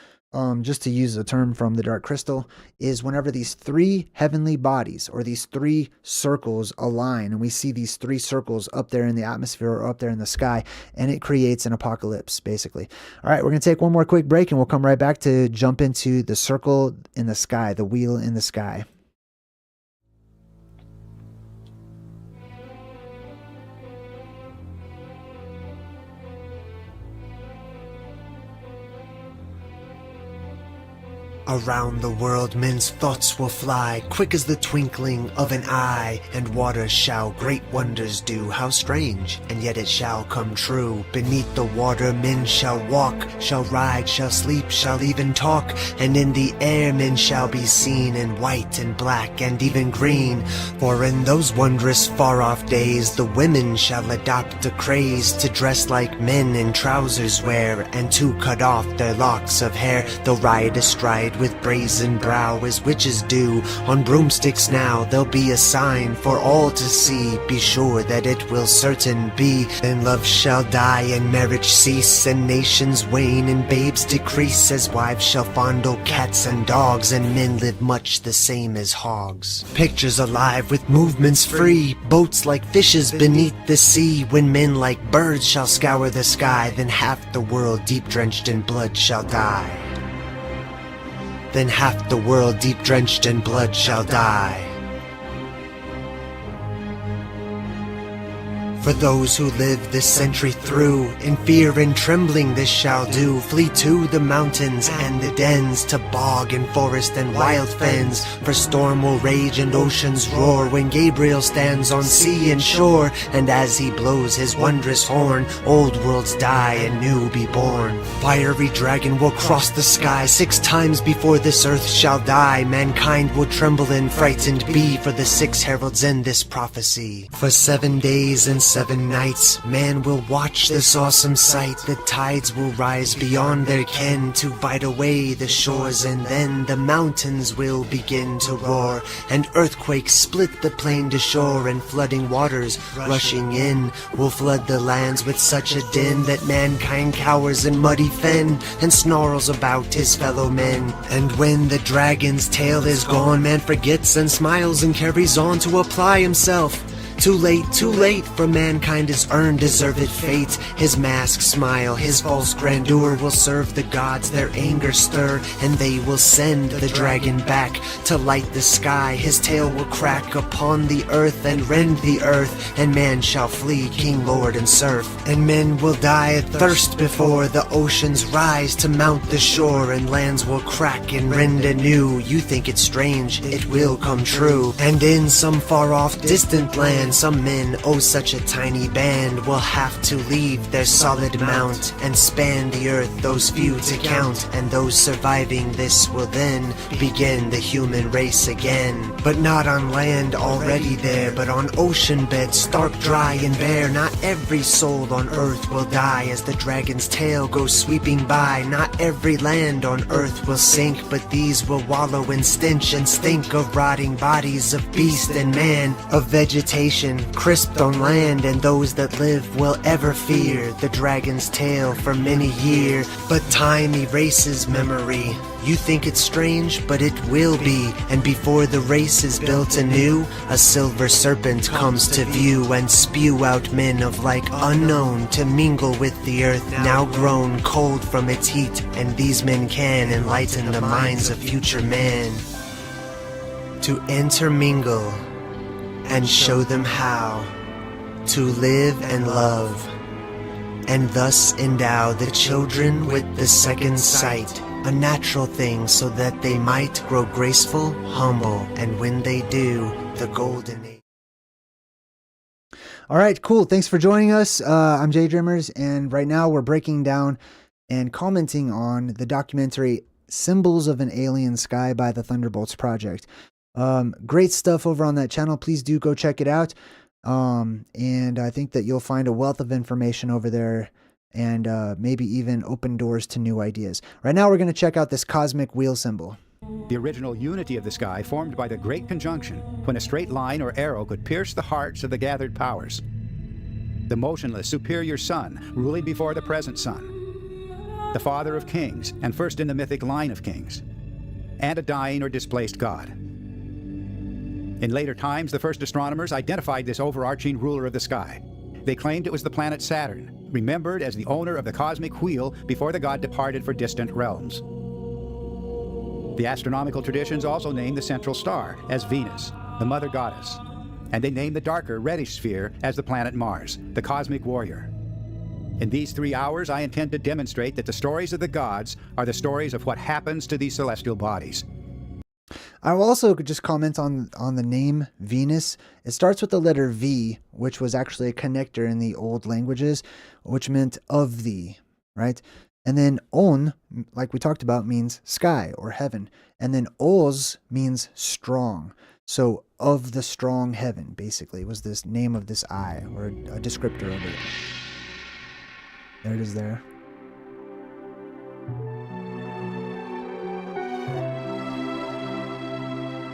just to use a term from the Dark Crystal, is whenever these three heavenly bodies or these three circles align, and we see these three circles up there in the atmosphere or up there in the sky, and it creates an apocalypse, basically. All right, we're going to take one more quick break, and we'll come right back to jump into the circle in the sky, the wheel in the sky. Around the world men's thoughts will fly, quick as the twinkling of an eye, and water shall great wonders do. How strange, and yet it shall come true. Beneath the water men shall walk, shall ride, shall sleep, shall even talk, and in the air men shall be seen in white and black and even green. For in those wondrous far-off days the women shall adopt a craze to dress like men in trousers wear, and to cut off their locks of hair. They'll ride astride with brazen brow as witches do. On broomsticks now there'll be a sign for all to see. Be sure that it will certain be. Then love shall die and marriage cease, and nations wane and babes decrease, as wives shall fondle cats and dogs, and men live much the same as hogs. Pictures alive with movements free, boats like fishes beneath the sea. When men like birds shall scour the sky, then half the world deep drenched in blood shall die. Then half the world deep drenched in blood shall die. For those who live this century through, in fear and trembling this shall do. Flee to the mountains and the dens, to bog and forest and wild fens. For storm will rage and oceans roar, when Gabriel stands on sea and shore. And as he blows his wondrous horn, old worlds die and new be born. Fiery dragon will cross the sky 6 times before this earth shall die. Mankind will tremble and frightened be, for the 6 heralds in this prophecy. For 7 days and 7 nights man will watch this awesome sight. The tides will rise beyond their ken to bite away the shores, and then the mountains will begin to roar, and earthquakes split the plain to shore, and flooding waters rushing in will flood the lands with such a din that mankind cowers in muddy fen and snarls about his fellow men. And when the dragon's tail is gone, man forgets and smiles and carries on to apply himself. Too late, for mankind has earned deserved fate. His masked smile, his false grandeur will serve the gods their anger stir, and they will send the dragon back to light the sky. His tail will crack upon the earth and rend the earth, and man shall flee king, lord, and serf. And men will die of thirst before the oceans rise to mount the shore, and lands will crack and rend anew. You think it's strange, it will come true. And in some far-off distant land, some men, oh such a tiny band, will have to leave their solid mount and span the earth, those few to count. And those surviving this will then begin the human race again. But not on land already there, but on ocean beds stark, dry, and bare. Not every soul on earth will die as the dragon's tail goes sweeping by. Not every land on earth will sink, but these will wallow in stench and stink of rotting bodies of beast and man, of vegetation crisped on land. And those that live will ever fear the dragon's tail for many years. But time erases memory. You think it's strange, but it will be. And before the race is built anew, a silver serpent comes to view, and spew out men of like unknown to mingle with the earth, now grown cold from its heat. And these men can enlighten the minds of future man to intermingle and show them how to live and love, and thus endow the children with the second sight, a natural thing, so that they might grow graceful, humble, and when they do, the golden age. All right, cool. Thanks for joining us. I'm JayDreamerZ, and right now we're breaking down and commenting on the documentary Symbols of an Alien Sky by the Thunderbolts Project. Great stuff over on that channel. Please do go check it out. And I think that you'll find a wealth of information over there, and maybe even open doors to new ideas. Right now we're going to check out this cosmic wheel symbol. The original unity of the sky formed by the Great Conjunction, when a straight line or arrow could pierce the hearts of the gathered powers. The motionless superior sun ruling before the present sun. the father of kings, and first in the mythic line of kings, and a dying or displaced god. In later times, the first astronomers identified this overarching ruler of the sky. They claimed it was the planet Saturn, remembered as the owner of the cosmic wheel before the god departed for distant realms. The astronomical traditions also named the central star as Venus, the mother goddess, and they named the darker reddish sphere as the planet Mars, the cosmic warrior. In these 3 hours, I intend to demonstrate that the stories of the gods are the stories of what happens to these celestial bodies. I will also just comment on the name Venus. It starts with the letter V, which was actually a connector in the old languages, which meant of thee, right? And then on, like we talked about, means sky or heaven. And then Oz means strong. So of the strong heaven, basically, was this name of this eye, or a descriptor of it. There it is there.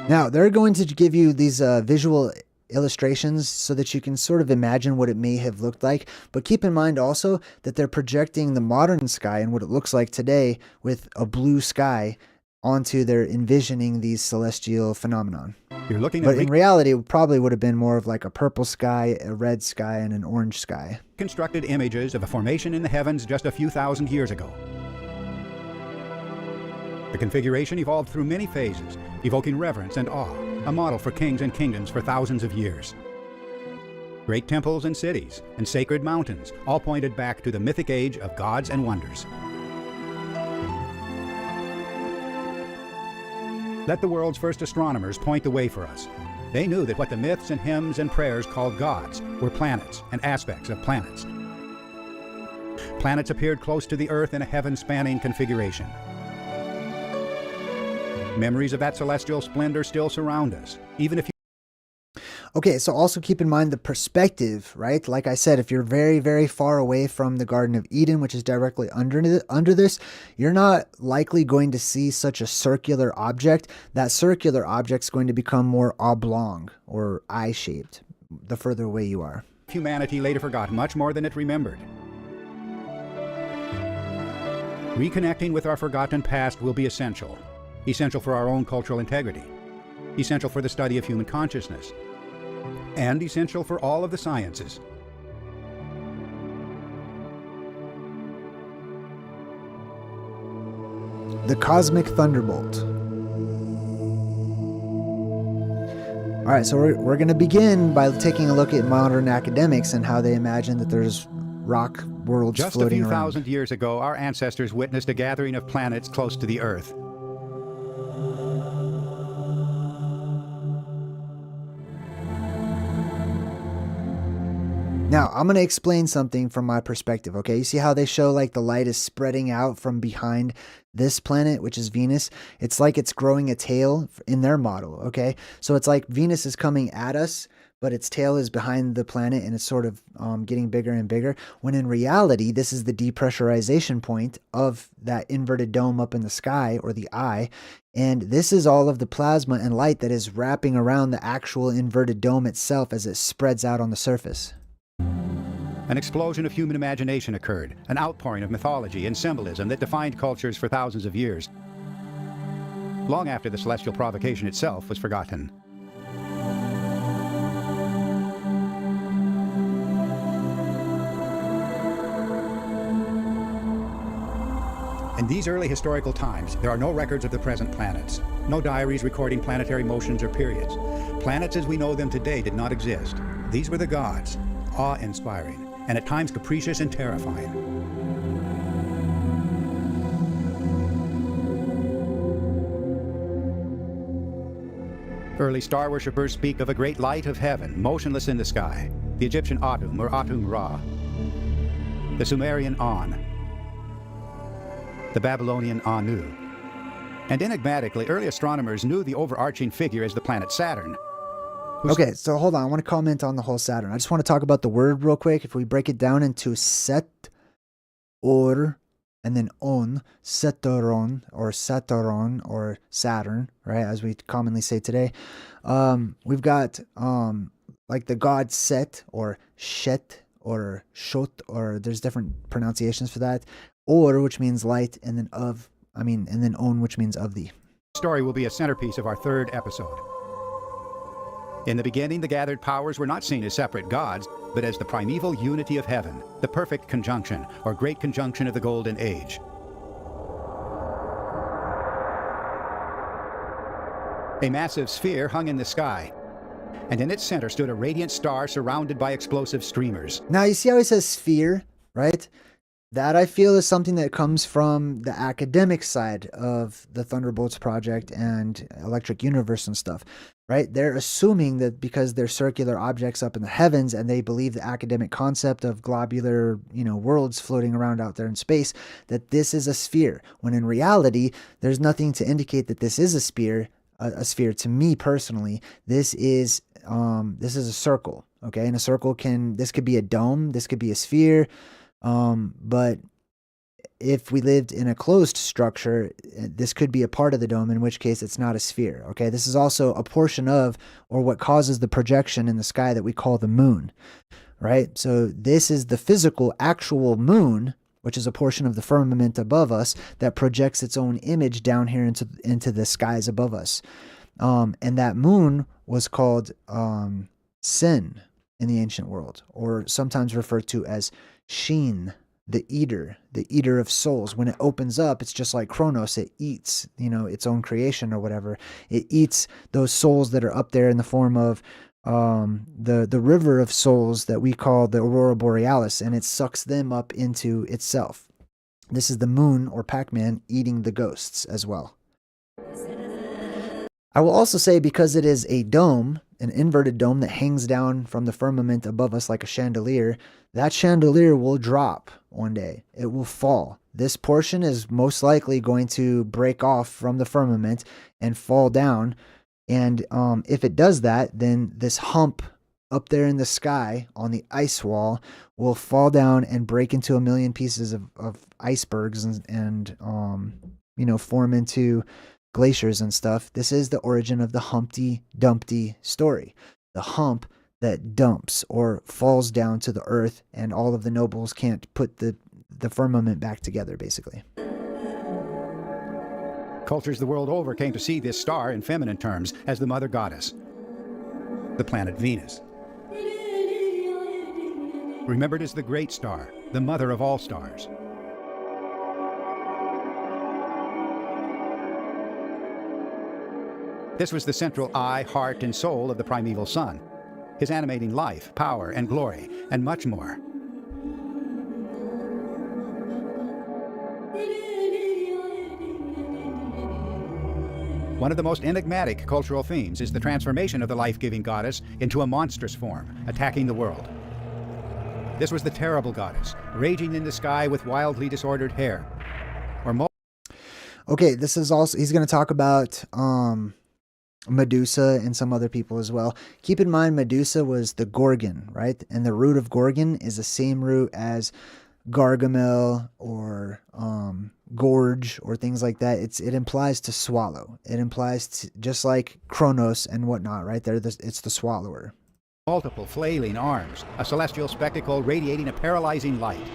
Now, they're going to give you these visual illustrations so that you can sort of imagine what it may have looked like. But keep in mind also that they're projecting the modern sky and what it looks like today with a blue sky onto their envisioning these celestial phenomenon. You're looking But at in reality, it probably would have been more of like a purple sky, a red sky, and an orange sky. reconstructed images of a formation in the heavens just a few thousand years ago. The configuration evolved through many phases, evoking reverence and awe, a model for kings and kingdoms for thousands of years. Great temples and cities, and sacred mountains, all pointed back to the mythic age of gods and wonders. Let the world's first astronomers point the way for us. They knew that what the myths and hymns and prayers called gods were planets and aspects of planets. Planets appeared close to the Earth in a heaven-spanning configuration. Memories of that celestial splendor still surround us, even if you... Okay, so also keep in mind the perspective, right? Like I said, if you're very, very far away from the Garden of Eden, which is directly under this, you're not likely going to see such a circular object. That circular object's going to become more oblong or eye-shaped the further away you are. Humanity later forgot much more than it remembered. Reconnecting with our forgotten past will be essential. Essential for our own cultural integrity. Essential for the study of human consciousness. And essential for all of the sciences. The Cosmic Thunderbolt. All right, so we're going to begin by taking a look at modern academics and how they imagine that there's rock worlds Just a floating few around. thousand years ago, our ancestors witnessed a gathering of planets close to the Earth. Now, I'm going to explain something from my perspective, okay? You see how they show like the light is spreading out from behind this planet, which is Venus? It's like it's growing a tail in their model, okay? So it's like Venus is coming at us, but its tail is behind the planet and it's sort of getting bigger and bigger, when in reality, this is the depressurization point of that inverted dome up in the sky, or the eye, and this is all of the plasma and light that is wrapping around the actual inverted dome itself as it spreads out on the surface. An explosion of human imagination occurred, an outpouring of mythology and symbolism that defined cultures for thousands of years, long after the celestial provocation itself was forgotten. In these early historical times, there are no records of the present planets, no diaries recording planetary motions or periods. Planets as we know them today did not exist. These were the gods, awe-inspiring, and at times capricious and terrifying. Early star worshippers speak of a great light of heaven, motionless in the sky, the Egyptian Atum or Atum Ra, the Sumerian An, the Babylonian Anu. And enigmatically, early astronomers knew the overarching figure as the planet Saturn. Okay, so hold on. I want to comment on the whole Saturn. I just want to talk about the word real quick. If we break it down into set, or, and then on, Setaron, or Sataron, or Saturn, right, as we commonly say today, we've got like the god Set, or Shet, or Shot, or there's different pronunciations for that, or, which means light, and then and then on, which means of the. Story will be a centerpiece of our third episode. In the beginning, the gathered powers were not seen as separate gods, but as the primeval unity of heaven, the perfect conjunction, or great conjunction of the Golden Age. A massive sphere hung in the sky, and in its center stood a radiant star surrounded by explosive streamers. Now, you see how he says sphere, right? That, I feel, is something that comes from the academic side of the Thunderbolts project and Electric Universe and stuff, right? They're assuming that because they're circular objects up in the heavens and they believe the academic concept of globular, worlds floating around out there in space, that this is a sphere, when in reality, there's nothing to indicate that this is a sphere. To me personally, this is a circle, okay? And a circle this could be a dome, this could be a sphere. But if we lived in a closed structure, this could be a part of the dome, in which case it's not a sphere. Okay. This is also a portion of, or what causes the projection in the sky that we call the moon, right? So this is the physical, actual moon, which is a portion of the firmament above us that projects its own image down here into the skies above us. And that moon was called, Sin in the ancient world, or sometimes referred to as Sheen, the eater of souls. When it opens up, it's just like Kronos. It eats, its own creation or whatever. It eats those souls that are up there in the form of the river of souls that we call the Aurora Borealis, and it sucks them up into itself. This is the moon, or Pac-Man, eating the ghosts as well. I will also say, because it is a dome, an inverted dome that hangs down from the firmament above us like a chandelier, that chandelier will drop one day. It will fall. This portion is most likely going to break off from the firmament and fall down. And if it does that, then this hump up there in the sky on the ice wall will fall down and break into a million pieces of icebergs and form into glaciers and stuff. This is the origin of the Humpty Dumpty story. The hump that dumps or falls down to the earth, and all of the nobles can't put the firmament back together, basically. Cultures the world over came to see this star in feminine terms as the mother goddess, the planet Venus. Remembered as the great star, the mother of all stars. This was the central eye, heart, and soul of the primeval sun, his animating life, power, and glory, and much more. One of the most enigmatic cultural themes is the transformation of the life-giving goddess into a monstrous form, attacking the world. This was the terrible goddess, raging in the sky with wildly disordered hair. Okay, this is also, he's going to talk about Medusa and some other people as well. Keep in mind, Medusa was the Gorgon, right? And the root of Gorgon is the same root as Gargamel or gorge or things like that. It implies to swallow. It implies to, just like Kronos and whatnot, right? It's the swallower. Multiple flailing arms, a celestial spectacle radiating a paralyzing light.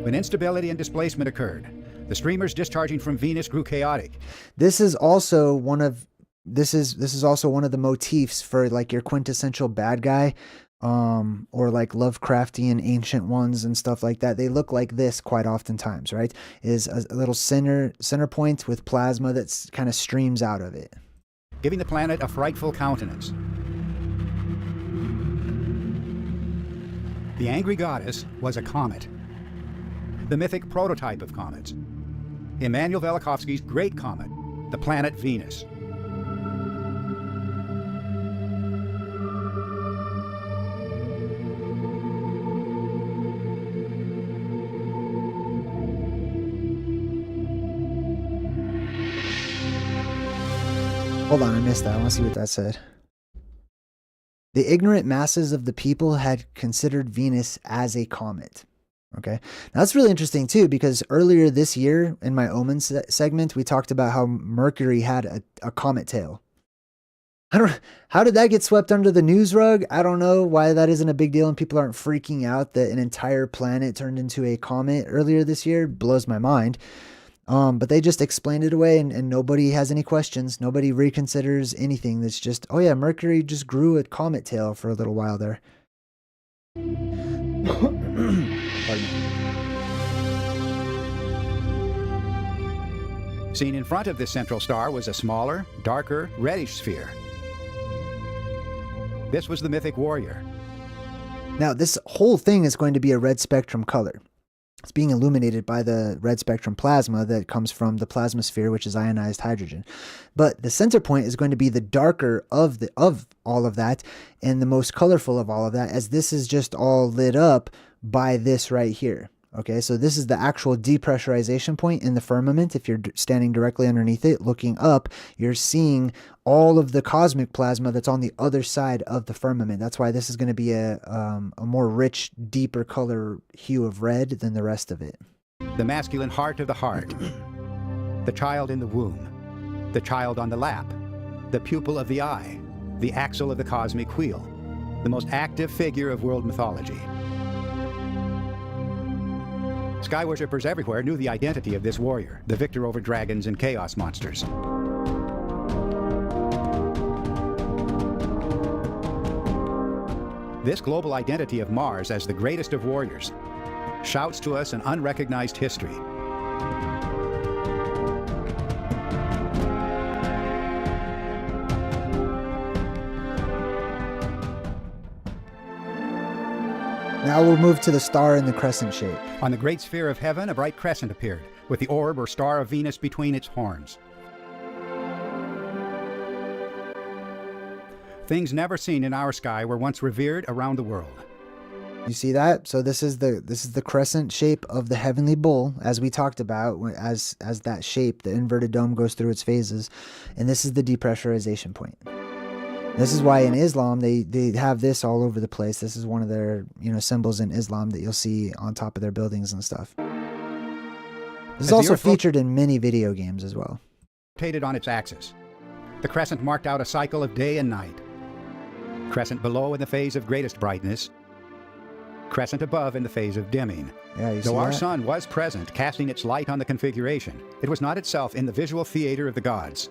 When instability and displacement occurred, the streamers discharging from Venus grew chaotic. This is also one of the motifs for like your quintessential bad guy, or like Lovecraftian ancient ones and stuff like that. They look like this quite oftentimes, right? Is a little center point with plasma that's kind of streams out of it, giving the planet a frightful countenance. The angry goddess was a comet, the mythic prototype of comets. Immanuel Velikovsky's great comet, the planet Venus. Hold on, I missed that. I want to see what that said. The ignorant masses of the people had considered Venus as a comet. Okay. Now that's really interesting too, because earlier this year in my Omens segment, we talked about how Mercury had a comet tail. How did that get swept under the news rug? I don't know why that isn't a big deal and people aren't freaking out that an entire planet turned into a comet earlier this year. It blows my mind. But they just explained it away and nobody has any questions. Nobody reconsiders anything. That's just, oh yeah, Mercury just grew a comet tail for a little while there. Pardon me. Seen in front of this central star was a smaller, darker, reddish sphere. This was the mythic warrior. Now, this whole thing is going to be a red spectrum color. It's being illuminated by the red spectrum plasma that comes from the plasma sphere, which is ionized hydrogen. But the center point is going to be the darker of all of that and the most colorful of all of that, as this is just all lit up by this right here. Okay, so this is the actual depressurization point in the firmament. If you're standing directly underneath it, looking up, you're seeing all of the cosmic plasma that's on the other side of the firmament. That's why this is going to be a more rich, deeper color hue of red than the rest of it. The masculine heart of the heart. The child in the womb. The child on the lap. The pupil of the eye. The axle of the cosmic wheel. The most active figure of world mythology. Sky worshippers everywhere knew the identity of this warrior, the victor over dragons and chaos monsters. This global identity of Mars as the greatest of warriors shouts to us an unrecognized history. Now we'll move to the star in the crescent shape. On the great sphere of heaven, a bright crescent appeared, with the orb or star of Venus between its horns. Things never seen in our sky were once revered around the world. You see that? So this is the crescent shape of the heavenly bull, as we talked about, as that shape, the inverted dome goes through its phases, and this is the depressurization point. This is why in Islam they have this all over the place. This is one of their symbols in Islam that you'll see on top of their buildings and stuff. This is also featured in many video games as well. Rotated on its axis. The crescent marked out a cycle of day and night. Crescent below in the phase of greatest brightness. Crescent above in the phase of dimming. Yeah, you see Though our that? sun was present, casting its light on the configuration, it was not itself in the visual theater of the gods.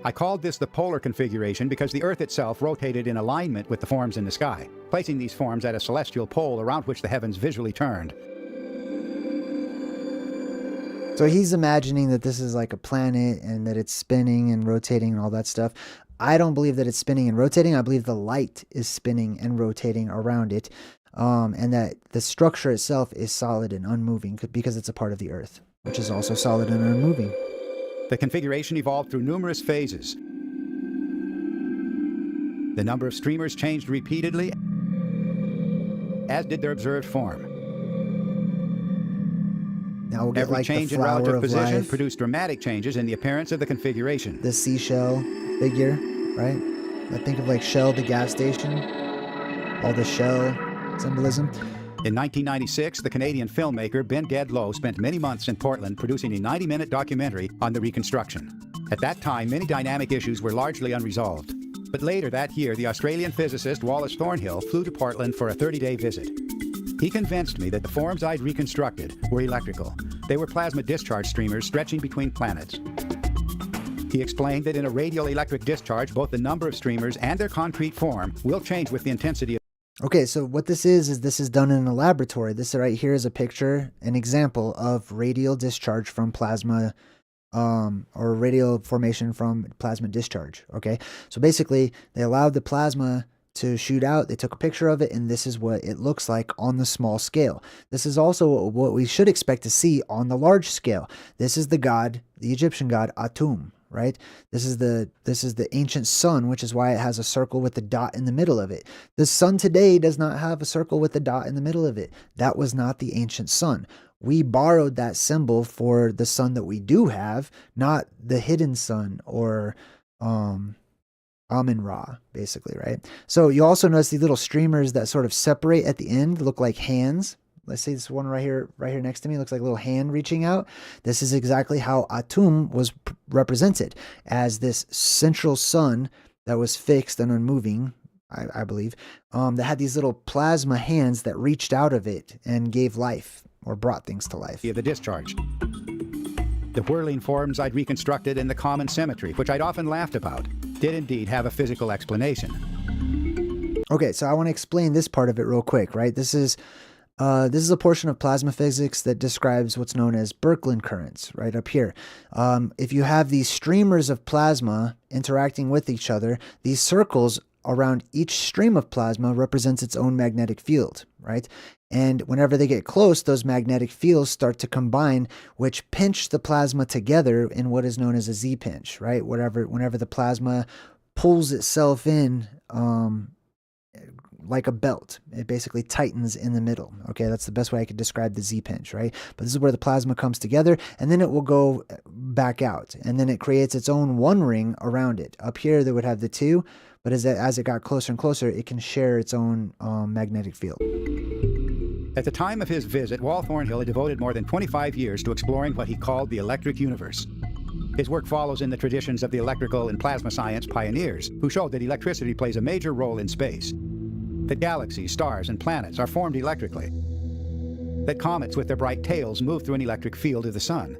I called this the polar configuration because the Earth itself rotated in alignment with the forms in the sky, placing these forms at a celestial pole around which the heavens visually turned. So he's imagining that this is like a planet and that it's spinning and rotating and all that stuff. I don't believe that it's spinning and rotating. I believe the light is spinning and rotating around it, and that the structure itself is solid and unmoving because it's a part of the Earth, which is also solid and unmoving. The configuration evolved through numerous phases. The number of streamers changed repeatedly, as did their observed form. Now we'll get Every like change the in flower relative of position life, produced dramatic changes in the appearance of the configuration. the seashell figure, right? I think of like Shell, the gas station, all the shell symbolism. In 1996, the Canadian filmmaker Ben Gedlow spent many months in Portland producing a 90-minute documentary on the reconstruction. At that time, many dynamic issues were largely unresolved. But later that year, the Australian physicist Wallace Thornhill flew to Portland for a 30-day visit. He convinced me that the forms I'd reconstructed were electrical. They were plasma discharge streamers stretching between planets. He explained that in a radial electric discharge, both the number of streamers and their concrete form will change with the intensity of... Okay, so what this is this is done in a laboratory. This right here is a picture, an example of radial discharge from plasma, or radial formation from plasma discharge. Okay, so basically they allowed the plasma to shoot out. They took a picture of it, and this is what it looks like on the small scale. This is also what we should expect to see on the large scale. This is the god, the Egyptian god Atum. Right? This is the ancient sun, which is why it has a circle with the dot in the middle of it. The sun today does not have a circle with the dot in the middle of it. That was not the ancient sun. We borrowed that symbol for the sun that we do have, not the hidden sun or Amun-Ra, basically, right? So you also notice these little streamers that sort of separate at the end, look like hands. Let's see this one right here next to me. Looks like a little hand reaching out. This is exactly how Atum was represented, as this central sun that was fixed and unmoving, I believe, that had these little plasma hands that reached out of it and gave life or brought things to life. Of the discharge. The whirling forms I'd reconstructed in the common symmetry, which I'd often laughed about, did indeed have a physical explanation. Okay, so I want to explain this part of it real quick, right? This is a portion of plasma physics that describes what's known as Birkeland currents, right up here. If you have these streamers of plasma interacting with each other, these circles around each stream of plasma represents its own magnetic field, right? And whenever they get close, those magnetic fields start to combine, which pinch the plasma together in what is known as a Z-pinch, right? Whenever the plasma pulls itself in, like a belt, it basically tightens in the middle. Okay, that's the best way I could describe the Z-pinch, right? But this is where the plasma comes together, and then it will go back out, and then it creates its own one ring around it. Up here, they would have the two, but as it got closer and closer, it can share its own magnetic field. At the time of his visit, Wal Thornhill had devoted more than 25 years to exploring what he called the electric universe. His work follows in the traditions of the electrical and plasma science pioneers, who showed that electricity plays a major role in space, that galaxies, stars, and planets are formed electrically, that comets with their bright tails move through an electric field of the sun.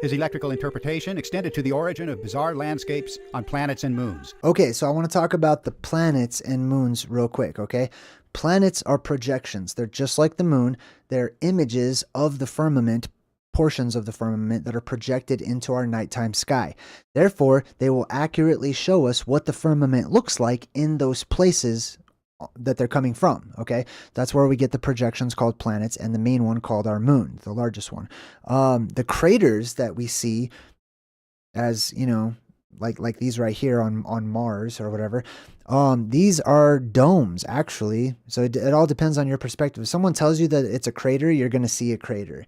His electrical interpretation extended to the origin of bizarre landscapes on planets and moons. Okay, so I want to talk about the planets and moons real quick, okay? Planets are projections. They're just like the moon. They're images of the firmament, portions of the firmament that are projected into our nighttime sky. Therefore, they will accurately show us what the firmament looks like in those places that they're coming from, okay? That's where we get the projections called planets, and the main one called our moon, the largest one. The craters that we see, as you know, like these right here on Mars or whatever, these are domes actually. So it all depends on your perspective. If someone tells you that it's a crater, you're going to see a crater,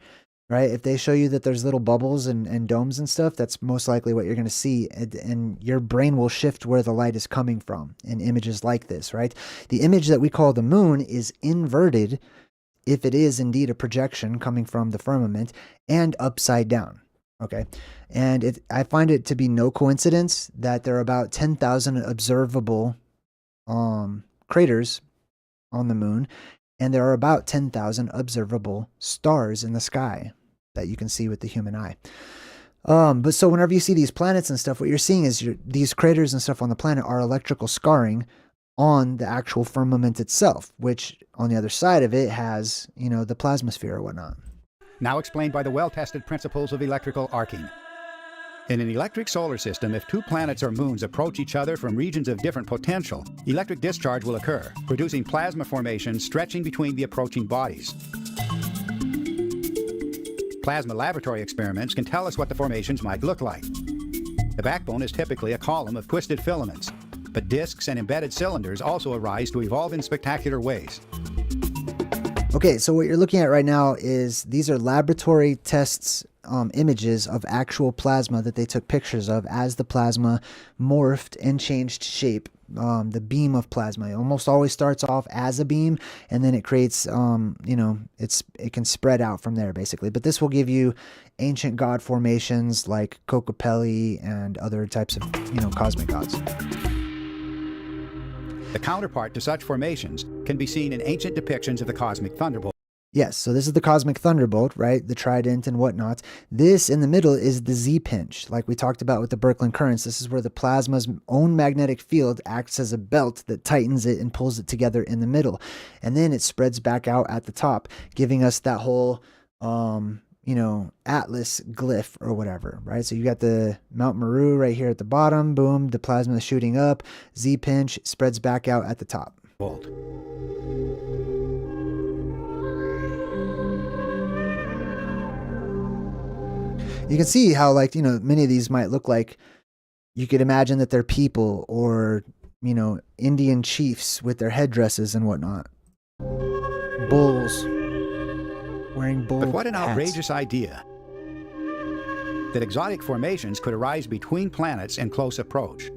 right? If they show you that there's little bubbles and domes and stuff, that's most likely what you're going to see. And your brain will shift where the light is coming from in images like this, right? The image that we call the moon is inverted if it is indeed a projection coming from the firmament, and upside down. Okay. And I find it to be no coincidence that there are about 10,000 observable craters on the moon, and there are about 10,000 observable stars in the sky that you can see with the human eye. But so whenever you see these planets and stuff, what you're seeing is these craters and stuff on the planet are electrical scarring on the actual firmament itself, which on the other side of it has, you know, the plasmasphere or whatnot. Now explained by the well-tested principles of electrical arcing. In an electric solar system, if two planets or moons approach each other from regions of different potential, electric discharge will occur, producing plasma formations stretching between the approaching bodies. Plasma laboratory experiments can tell us what the formations might look like. The backbone is typically a column of twisted filaments, but disks and embedded cylinders also arise to evolve in spectacular ways. Okay, so what you're looking at right now is these are laboratory tests, images of actual plasma that they took pictures of as the plasma morphed and changed shape. The beam of plasma, it almost always starts off as a beam, and then it creates, you know, it can spread out from there basically. But this will give you ancient god formations like Kokopelli and other types of, you know, cosmic gods. The counterpart to such formations can be seen in ancient depictions of the cosmic thunderbolt. Yes, so this is the cosmic thunderbolt, right? The trident and whatnot. This in the middle is the Z-pinch, like we talked about with the Birkeland currents. This is where the plasma's own magnetic field acts as a belt that tightens it and pulls it together in the middle. And then it spreads back out at the top, giving us that whole, you know, atlas glyph or whatever, right? So you got the Mount Meru right here at the bottom, boom, the plasma is shooting up, Z-pinch spreads back out at the top. You can see how, like, you know, many of these might look like, you could imagine that they're people or, you know, Indian chiefs with their headdresses and whatnot. Bulls. Wearing bull But what an hats. outrageous idea. That exotic formations could arise between planets in close approach.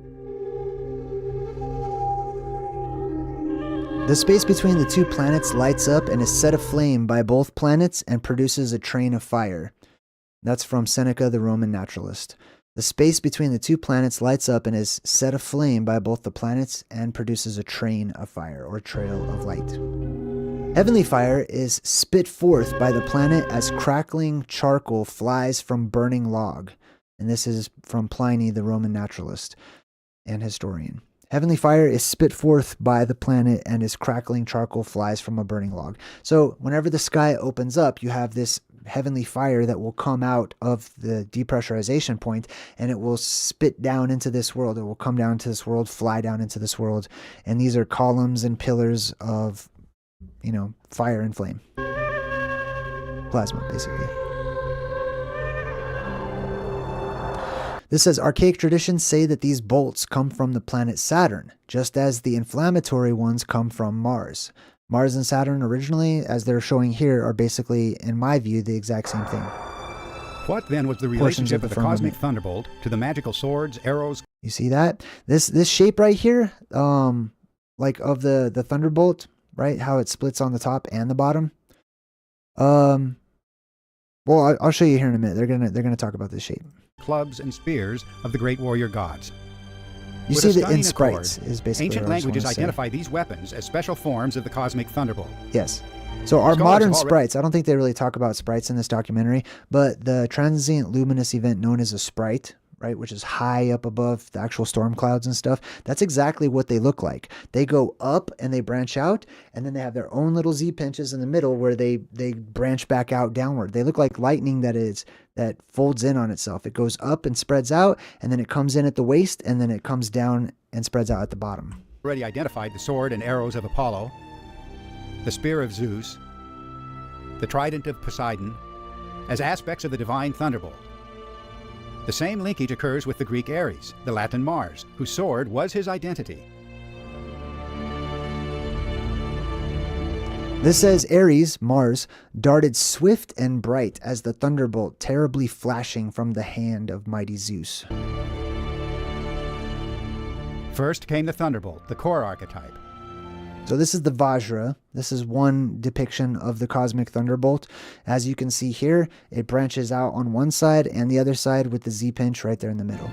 The space between the two planets lights up and is set aflame by both planets and produces a train of fire. That's from Seneca, the Roman naturalist. The space between the two planets lights up and is set aflame by both the planets and produces a train of fire or trail of light. Heavenly fire is spit forth by the planet as crackling charcoal flies from burning log. And this is from Pliny, the Roman naturalist and historian. Heavenly fire is spit forth by the planet and as crackling charcoal flies from a burning log. So whenever the sky opens up, you have this heavenly fire that will come out of the depressurization point, and it will spit down into this world. It will come down to this world, fly down into this world. And these are columns and pillars of, fire and flame. Plasma, basically. This says, archaic traditions say that these bolts come from the planet Saturn, just as the inflammatory ones come from Mars. Mars and Saturn originally, as they're showing here, are basically, in my view, the exact same thing. What then was the relationship of the cosmic thunderbolt to the magical swords, arrows? You see that? This shape right here, like of the thunderbolt, right? How it splits on the top and the bottom. Well, I'll show you here in a minute. They're gonna talk about this shape. Clubs and spears of the great warrior gods. You With see a the stunning in accord, sprites is basically ancient what I just languages wanna say. identify these weapons as special forms of the cosmic thunderbolt. Yes. So our Scholars modern have already- sprites, I don't think they really talk about sprites in this documentary, but the transient luminous event known as a sprite, right, which is high up above the actual storm clouds and stuff, that's exactly what they look like. They go up and they branch out, and then they have their own little Z pinches in the middle where they branch back out downward. They look like lightning that folds in on itself. It goes up and spreads out, and then it comes in at the waist, and then it comes down and spreads out at the bottom. Already identified the sword and arrows of Apollo, the spear of Zeus, the trident of Poseidon, as aspects of the divine thunderbolt. The same linkage occurs with the Greek Ares, the Latin Mars, whose sword was his identity. This says Ares, Mars, darted swift and bright as the thunderbolt terribly flashing from the hand of mighty Zeus. First came the thunderbolt, the core archetype. So this is the Vajra. This is one depiction of the cosmic thunderbolt. As you can see here, it branches out on one side and the other side with the Z-pinch right there in the middle.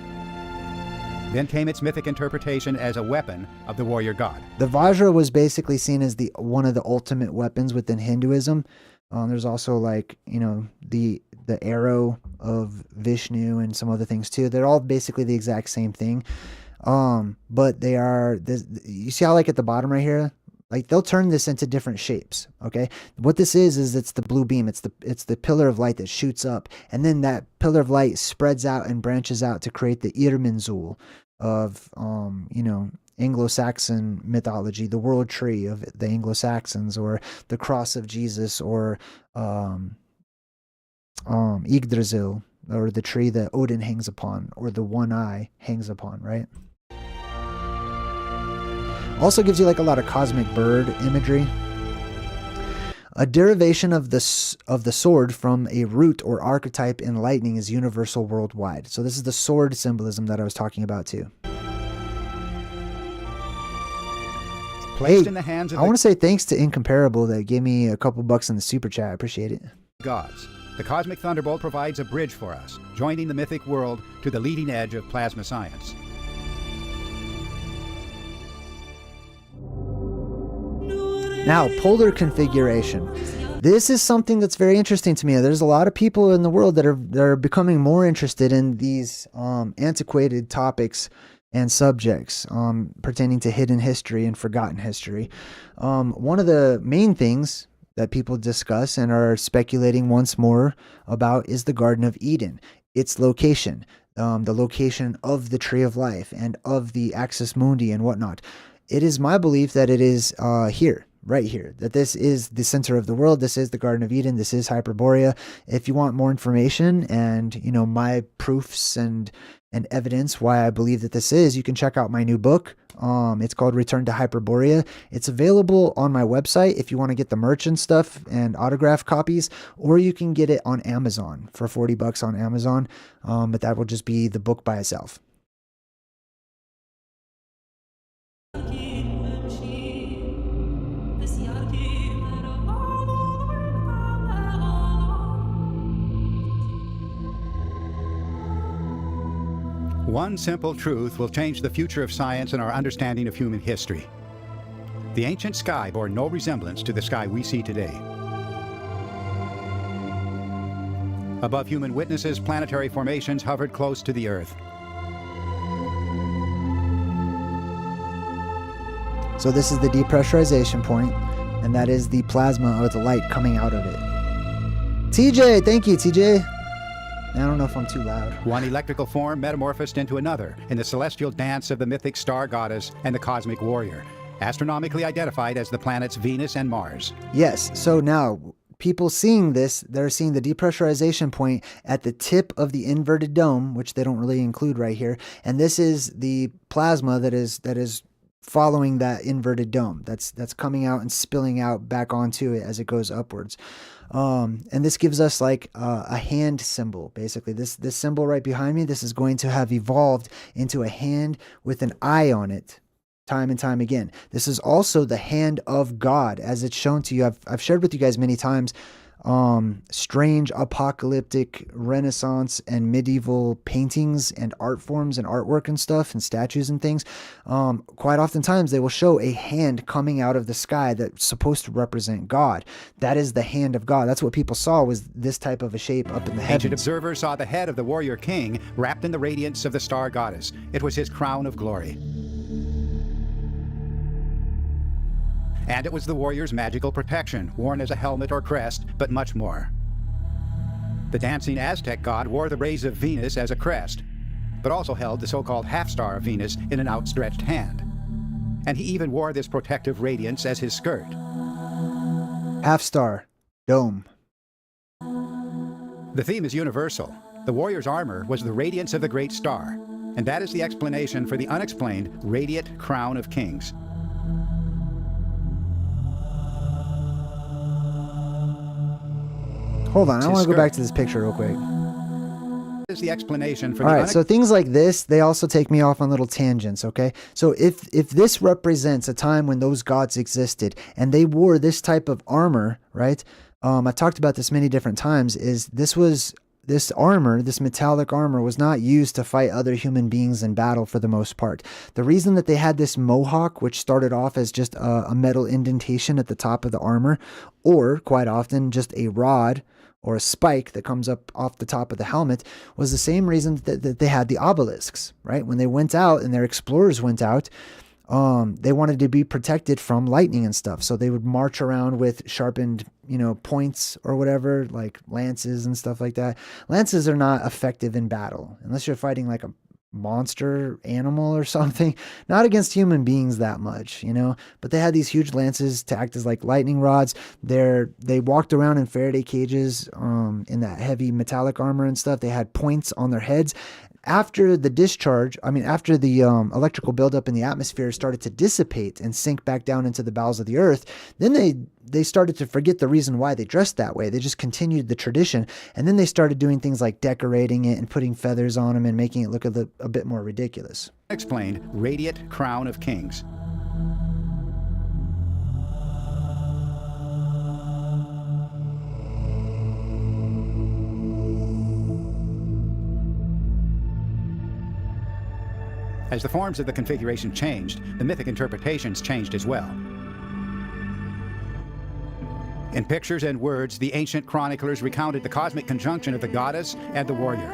Then came its mythic interpretation as a weapon of the warrior god. The Vajra was basically seen as one of the ultimate weapons within Hinduism. There's also the arrow of Vishnu and some other things too. They're all basically the exact same thing. But they are, you see how at the bottom right here, they'll turn this into different shapes. Okay. What this is it's the blue beam. It's the pillar of light that shoots up, and then that pillar of light spreads out and branches out to create the Irminsul of, Anglo-Saxon mythology, the world tree of the Anglo-Saxons, or the cross of Jesus, or, Yggdrasil, or the tree that Odin hangs upon, or the one eye hangs upon, right? Also gives you a lot of cosmic bird imagery. A derivation of the sword from a root or archetype in lightning is universal worldwide. So this is the sword symbolism that I was talking about too. Placed in the hands of I want to say thanks to Incomparable that gave me a couple bucks in the super chat. I appreciate it. gods. The cosmic thunderbolt provides a bridge for us, joining the mythic world to the leading edge of plasma science. Now, polar configuration. This is something that's very interesting to me. There's a lot of people in the world that are becoming more interested in these antiquated topics and subjects pertaining to hidden history and forgotten history. One of the main things that people discuss and are speculating once more about is the Garden of Eden, its location, the location of the Tree of Life and of the Axis Mundi and whatnot. It is my belief that it is here. Right here, that this is the center of the world. This is the Garden of Eden. This is Hyperborea. If you want more information and, my proofs and evidence why I believe that this is, you can check out my new book. It's called Return to Hyperborea. It's available on my website if you want to get the merch and stuff and autograph copies, or you can get it on Amazon for $40 on Amazon. But that will just be the book by itself. One simple truth will change the future of science and our understanding of human history. The ancient sky bore no resemblance to the sky we see today. Above human witnesses, planetary formations hovered close to the Earth. So this is the depressurization point, and that is the plasma or the light coming out of it. TJ, thank you, TJ. I don't know if I'm too loud. One electrical form metamorphosed into another in the celestial dance of the mythic star goddess and the cosmic warrior, astronomically identified as the planets Venus and Mars. Yes, so now people seeing this, they're seeing the depressurization point at the tip of the inverted dome, which they don't really include right here. And this is the plasma that is following that inverted dome. That's coming out and spilling out back onto it as it goes upwards. And this gives us like a hand symbol, basically. This symbol right behind me, this is going to have evolved into a hand with an eye on it. Time and time again. This is also the hand of God, as it's shown to you. I've shared with you guys many times strange apocalyptic Renaissance and medieval paintings and art forms and artwork and stuff and statues and things. Quite oftentimes they will show a hand coming out of the sky that's supposed to represent God. That is the hand of God. That's what people saw, was this type of a shape up in the heavens. Ancient observers saw the head of the warrior king wrapped in the radiance of the star goddess. It was his crown of glory. And it was the warrior's magical protection, worn as a helmet or crest, but much more. The dancing Aztec god wore the rays of Venus as a crest, but also held the so-called half-star of Venus in an outstretched hand. And he even wore this protective radiance as his skirt. Half-star, dome. The theme is universal. The warrior's armor was the radiance of the great star, and that is the explanation for the unexplained radiant crown of kings. Hold on, I want to go back to this picture real quick. Is the explanation for all right, so things like this, they also take me off on little tangents, okay? So if this represents a time when those gods existed and they wore this type of armor, right? I talked about this many different times, is this armor, this metallic armor, was not used to fight other human beings in battle for the most part. The reason that they had this mohawk, which started off as just a metal indentation at the top of the armor, or quite often just a rod or a spike that comes up off the top of the helmet, was the same reason that they had the obelisks, right? When they went out and their explorers went out, they wanted to be protected from lightning and stuff. So they would march around with sharpened, points or whatever, like lances and stuff like that. Lances are not effective in battle unless you're fighting like a monster animal or something, not against human beings that much, but they had these huge lances to act as like lightning rods. They walked around in Faraday cages, in that heavy metallic armor and stuff. They had points on their heads. After the discharge, after the electrical buildup in the atmosphere started to dissipate and sink back down into the bowels of the earth, then they started to forget the reason why they dressed that way. They just continued the tradition, and then they started doing things like decorating it and putting feathers on them and making it look a bit more ridiculous. Explained radiant crown of kings. As the forms of the configuration changed, the mythic interpretations changed as well. In pictures and words, the ancient chroniclers recounted the cosmic conjunction of the goddess and the warrior.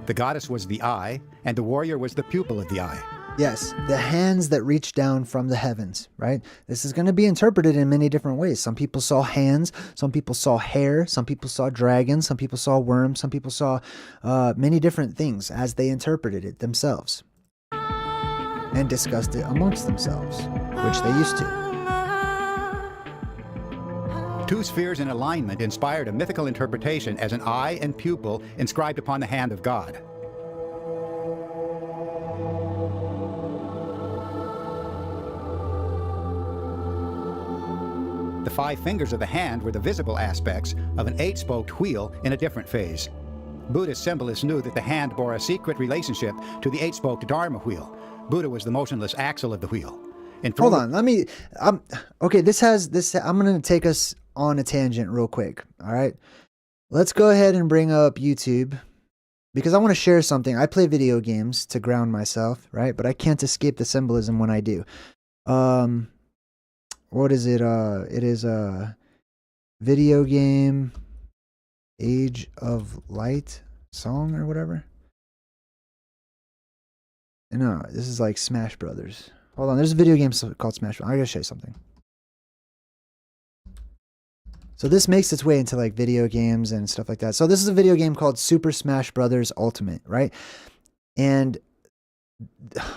The goddess was the eye, and the warrior was the pupil of the eye. Yes, the hands that reach down from the heavens, right? This is going to be interpreted in many different ways. Some people saw hands, some people saw hair, some people saw dragons, some people saw worms, some people saw many different things as they interpreted it themselves and discussed it amongst themselves, which they used to. Two spheres in alignment inspired a mythical interpretation as an eye and pupil inscribed upon the hand of God. The 5 fingers of the hand were the visible aspects of an 8-spoked wheel in a different phase. Buddhist symbolists knew that the hand bore a secret relationship to the 8-spoked Dharma wheel. Buddha was the motionless axle of the wheel. Hold on, let me, okay, I'm going to take us on a tangent real quick, all right? Let's go ahead and bring up YouTube, because I want to share something. I play video games to ground myself, right? But I can't escape the symbolism when I do. What is it? It is a video game Age of Light song or whatever. No, this is like Smash Brothers. Hold on, there's a video game called Smash Brothers. I gotta show you something. So this makes its way into like video games and stuff like that. So this is a video game called Super Smash Brothers Ultimate, right? And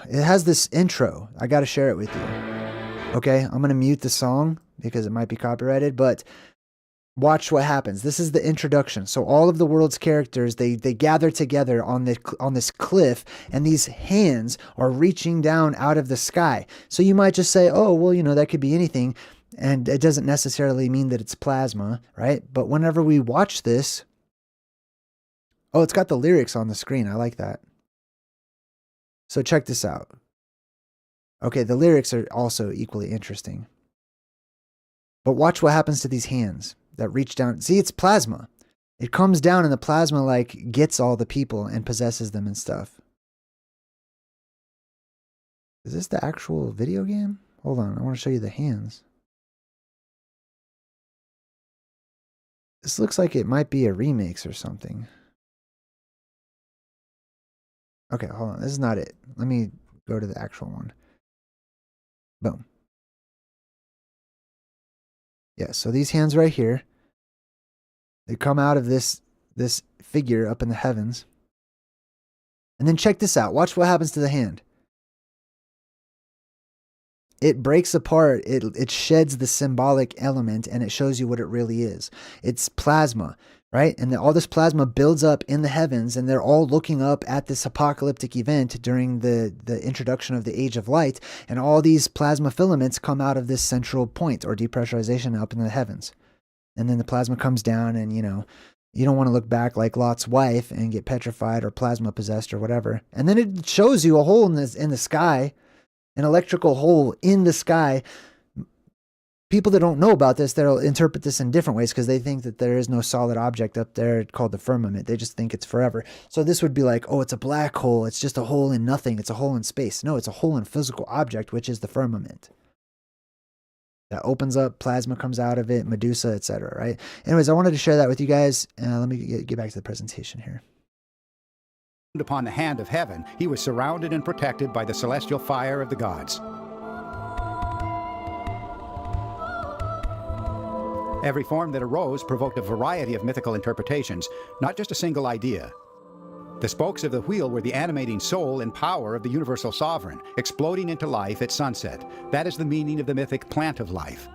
it has this intro. I got to share it with you. Okay, I'm going to mute the song because it might be copyrighted, but watch what happens. This is the introduction. So all of the world's characters, they gather together on this cliff, and these hands are reaching down out of the sky. So you might just say, oh, well, you know, that could be anything. And it doesn't necessarily mean that it's plasma, right? But whenever we watch this, oh, it's got the lyrics on the screen. I like that. So check this out. Okay, the lyrics are also equally interesting. But watch what happens to these hands that reach down. See, it's plasma. It comes down and the plasma like gets all the people and possesses them and stuff. Is this the actual video game? Hold on, I want to show you the hands. This looks like it might be a remix or something. Okay, hold on. This is not it. Let me go to the actual one. Boom. Yeah, so these hands right here, they come out of this figure up in the heavens. And then check this out. Watch what happens to the hand. It breaks apart, it sheds the symbolic element, and it shows you what it really is. It's plasma, right? And all this plasma builds up in the heavens, and they're all looking up at this apocalyptic event during the introduction of the Age of Light, and all these plasma filaments come out of this central point, or depressurization, up in the heavens. And then the plasma comes down, and you know, you don't want to look back like Lot's wife and get petrified or plasma possessed or whatever. And then it shows you a hole in the sky, an electrical hole in the sky. People that don't know about this, they'll interpret this in different ways because they think that there is no solid object up there called the firmament. They just think it's forever. So this would be like, oh, it's a black hole. It's just a hole in nothing. It's a hole in space. No, it's a hole in physical object, which is the firmament. That opens up, plasma comes out of it, Medusa, etc. Right? Anyways, I wanted to share that with you guys. Let me get back to the presentation here. Upon the hand of heaven, he was surrounded and protected by the celestial fire of the gods. Every form that arose provoked a variety of mythical interpretations, not just a single idea. The spokes of the wheel were the animating soul and power of the universal sovereign, exploding into life at sunset. That is the meaning of the mythic plant of life.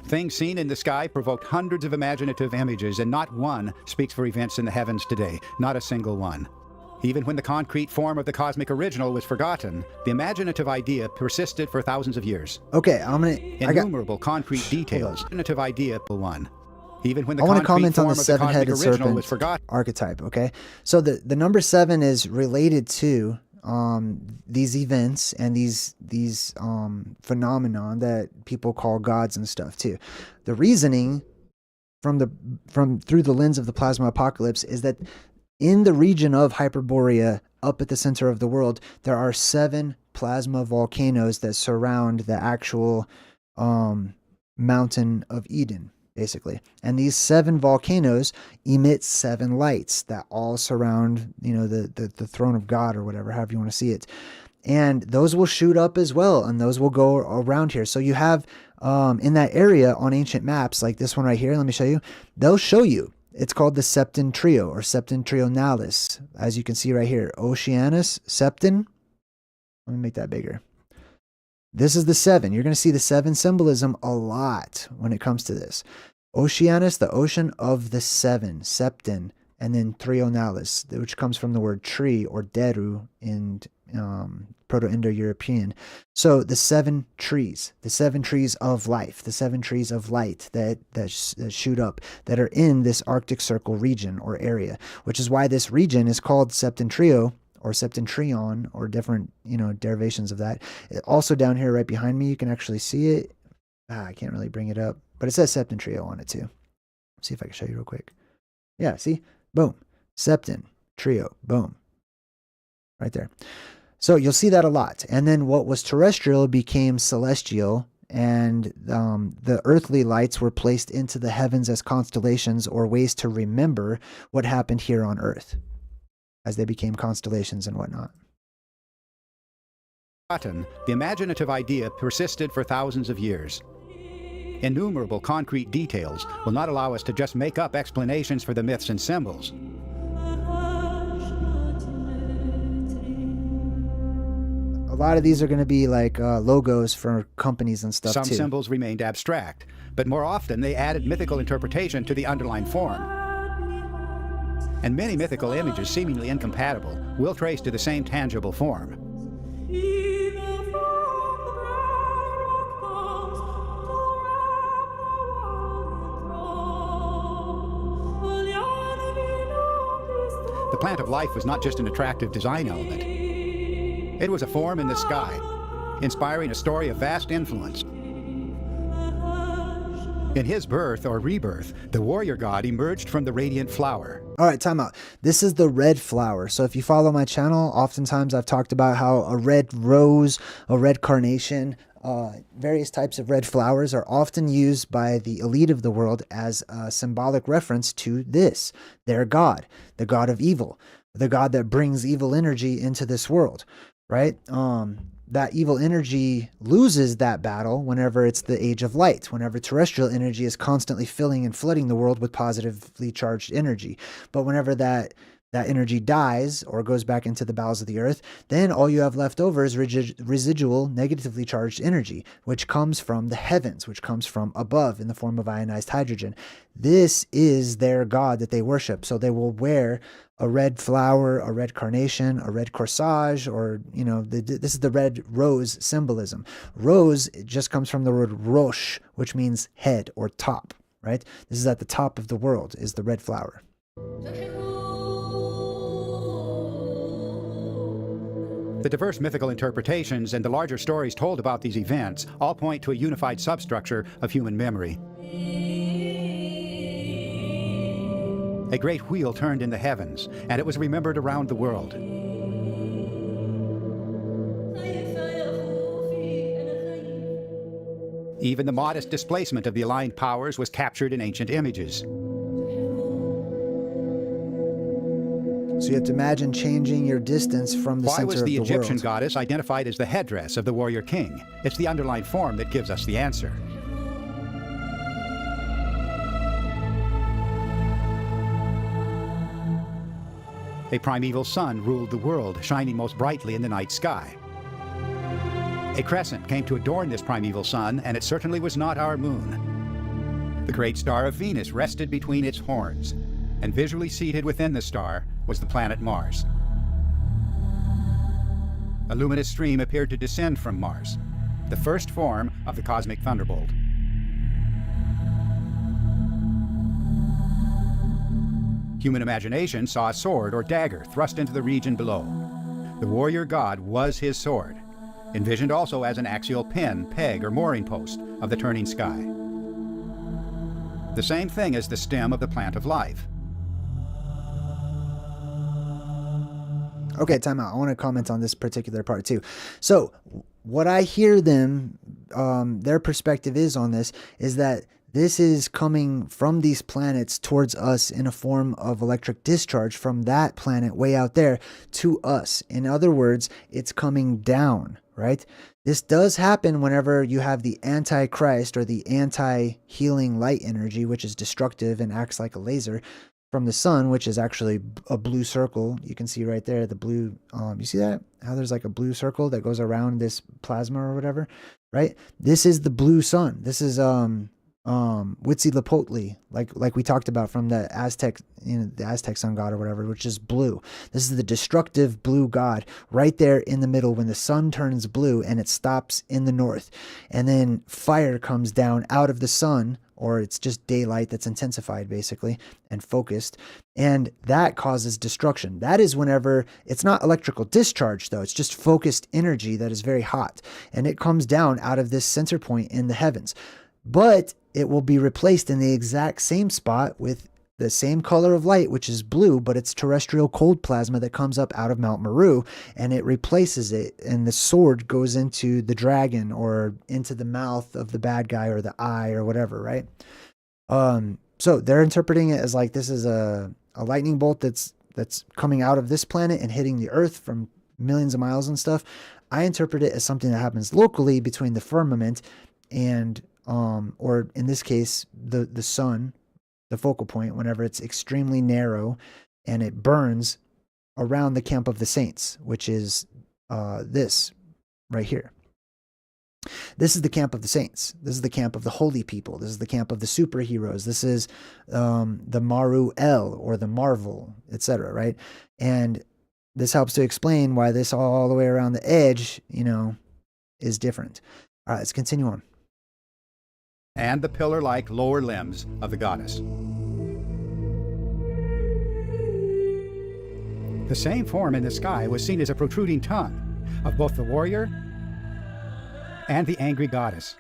Things seen in the sky provoked hundreds of imaginative images, and not one speaks for events in the heavens today, not a single one. Even when the concrete form of the cosmic original was forgotten, the imaginative idea persisted for thousands of years. Okay, Innumerable concrete details. Imaginative idea one. Even when the I want to concrete comment on form the of the cosmic seven-headed original serpent was forgotten. archetype, okay? So the number 7 is related to these events and these phenomenon that people call gods and stuff too. The reasoning through the lens of the plasma apocalypse is that in the region of Hyperborea, up at the center of the world, there are 7 plasma volcanoes that surround the actual mountain of Eden, basically. And these 7 volcanoes emit 7 lights that all surround, you know, the throne of God, or whatever, however you want to see it. And those will shoot up as well, and those will go around here. So you have in that area on ancient maps, like this one right here, let me show you, they'll show you. It's called the Septentrio, or Septentrionalis, as you can see right here. Oceanus, Septen. Let me make that bigger. This is the 7. You're going to see the 7 symbolism a lot when it comes to this. Oceanus, the ocean of the 7, Septen, and then Trionalis, which comes from the word tree, or deru in Proto-Indo-European. So the 7 trees of life, the 7 trees of light that shoot up, that are in this Arctic Circle region or area, which is why this region is called Septentrio, or Septentrion, or different, you know, derivations of that. Also down here right behind me, you can actually see it. I can't really bring it up. But it says Septon Trio on it too. Let's see if I can show you real quick. Yeah, see? Boom. Septon Trio. Boom. Right there. So you'll see that a lot. And then what was terrestrial became celestial, and the earthly lights were placed into the heavens as constellations, or ways to remember what happened here on earth as they became constellations and whatnot. The imaginative idea persisted for thousands of years. Innumerable concrete details will not allow us to just make up explanations for the myths and symbols. A lot of these are going to be like logos for companies and stuff Some too. symbols remained abstract, but more often they added mythical interpretation to the underlying form. And many mythical images, seemingly incompatible, will trace to the same tangible form. The plant of life was not just an attractive design element. It was a form in the sky, inspiring a story of vast influence. In his birth or rebirth, the warrior god emerged from the radiant flower. All right, time out. This is the red flower. So if you follow my channel, oftentimes I've talked about how a red rose, a red carnation, various types of red flowers are often used by the elite of the world as a symbolic reference to this, their god, the god of evil, the god that brings evil energy into this world, right? That evil energy loses that battle whenever it's the age of light, whenever terrestrial energy is constantly filling and flooding the world with positively charged energy. But whenever that energy dies or goes back into the bowels of the earth, then all you have left over is residual negatively charged energy, which comes from the heavens, which comes from above in the form of ionized hydrogen. This is their god that they worship. So they will wear a red flower, a red carnation, a red corsage, or, you know, this is the red rose symbolism. Rose just comes from the word rosh, which means head or top, right? This is at the top of the world, is the red flower. The diverse mythical interpretations and the larger stories told about these events all point to a unified substructure of human memory. A great wheel turned in the heavens, and it was remembered around the world. Even the modest displacement of the aligned powers was captured in ancient images. So you have to imagine changing your distance from the Why center was of the the Egyptian world. goddess identified as the headdress of the warrior king? It's the underlying form that gives us the answer. A primeval sun ruled the world, shining most brightly in the night sky. A crescent came to adorn this primeval sun, and it certainly was not our moon. The great star of Venus rested between its horns, and visually seated within the star was the planet Mars. A luminous stream appeared to descend from Mars, the first form of the cosmic thunderbolt. Human imagination saw a sword or dagger thrust into the region below. The warrior god was his sword, envisioned also as an axial pin, peg, or mooring post of the turning sky. The same thing as the stem of the plant of life. Okay, time out. I want to comment on this particular part too. So what I hear them, their perspective is on this, is that this is coming from these planets towards us in a form of electric discharge from that planet way out there to us. In other words, it's coming down, right? This does happen whenever you have the Antichrist or the anti-healing light energy, which is destructive and acts like a laser, from the sun, which is actually a blue circle. You can see right there, the blue, you see that? How there's like a blue circle that goes around this plasma or whatever, right? This is the blue sun. This is Huitzilopochtli, like we talked about from the Aztec, the Aztec sun god or whatever, which is blue. This is the destructive blue god right there in the middle when the sun turns blue and it stops in the north. And then fire comes down out of the sun, or it's just daylight that's intensified basically and focused. And that causes destruction. That is whenever it's not electrical discharge though. It's just focused energy that is very hot. And it comes down out of this center point in the heavens. but it will be replaced in the exact same spot with the same color of light, which is blue, but it's terrestrial cold plasma that comes up out of Mount Meru, and it replaces it, and the sword goes into the dragon or into the mouth of the bad guy or the eye or whatever, right? So they're interpreting it as like this is a lightning bolt that's coming out of this planet and hitting the Earth from millions of miles and stuff. I interpret it as something that happens locally between the firmament and, or in this case, the sun, the focal point, whenever it's extremely narrow and it burns around the camp of the saints, which is this right here. This is the camp of the saints. This is the camp of the holy people. This is the camp of the superheroes. This is the Maru El or the Marvel, etc. Right? And this helps to explain why this all the way around the edge, you know, is different. All right, let's continue on. And the pillar-like lower limbs of the goddess. The same form in the sky was seen as a protruding tongue of both the warrior and the angry goddess.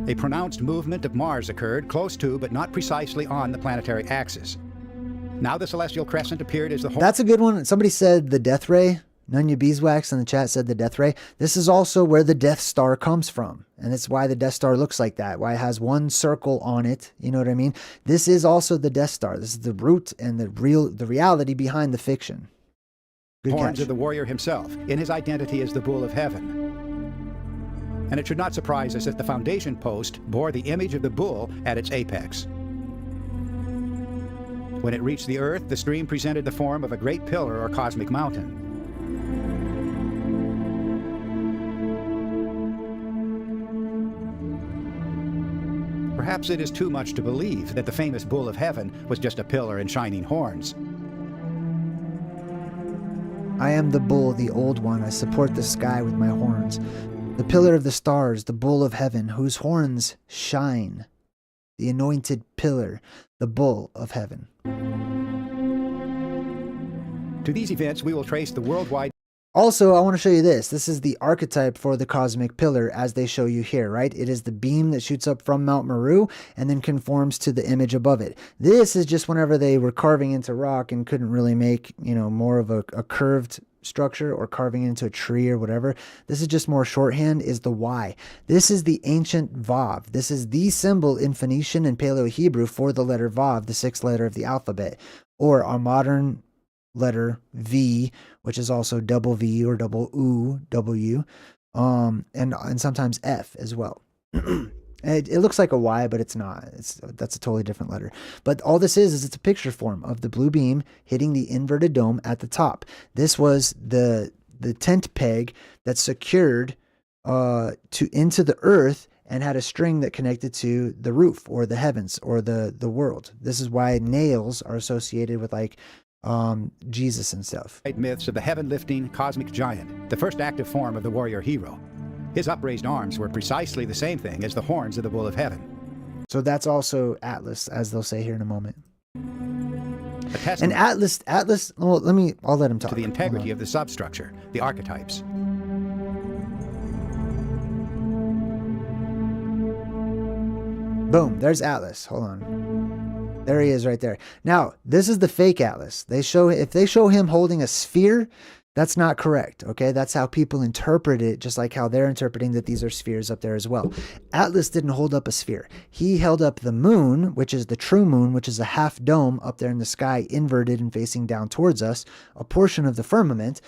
A pronounced movement of Mars occurred close to, but not precisely on, the planetary axis. Now the celestial crescent appeared as the whole... That's a good one. Somebody said the death ray. Nunya Beeswax in the chat said the death ray. This is also where the Death Star comes from. And it's why the Death Star looks like that. Why it has one circle on it. You know what I mean? This is also the Death Star. This is the root and the reality behind the fiction. Good horns catch. of the warrior himself, in his identity as the Bull of Heaven. And it should not surprise us that the foundation post bore the image of the bull at its apex. When it reached the earth, the stream presented the form of a great pillar or cosmic mountain. Perhaps it is too much to believe that the famous Bull of Heaven was just a pillar and shining horns. I am the bull, the old one. I support the sky with my horns. The pillar of the stars, the bull of heaven, whose horns shine. The anointed pillar, the bull of heaven. To these events, we will trace the worldwide... Also, I want to show you this. This is the archetype for the cosmic pillar as they show you here, right? It is the beam that shoots up from Mount Meru and then conforms to the image above it. This is just whenever they were carving into rock and couldn't really make, you know, more of a curved structure or carving into a tree or whatever. This is just more shorthand, is the Y. This is the ancient Vav. This is the symbol in Phoenician and Paleo-Hebrew for the letter Vav, the sixth letter of the alphabet, or our modern letter V, which is also double V or double U, W, and sometimes F as well. It looks like a Y, but it's not. That's a totally different letter. But all this is it's a picture form of the blue beam hitting the inverted dome at the top. This was the tent peg that secured into the earth and had a string that connected to the roof or the heavens or the world. This is why nails are associated with like Jesus and stuff. myths of the heaven-lifting cosmic giant, the first active form of the warrior hero. His upraised arms were precisely the same thing as the horns of the Bull of Heaven. So that's also Atlas, as they'll say here in a moment. A testament And Atlas, well, I'll let him talk. to the integrity of the substructure, the archetypes. Boom, there's Atlas. Hold on. There he is right there. Now, this is the fake Atlas. If they show him holding a sphere, that's not correct, okay? That's how people interpret it, just like how they're interpreting that these are spheres up there as well. Atlas didn't hold up a sphere. He held up the moon, which is the true moon, which is a half dome up there in the sky, inverted and facing down towards us, a portion of the firmament.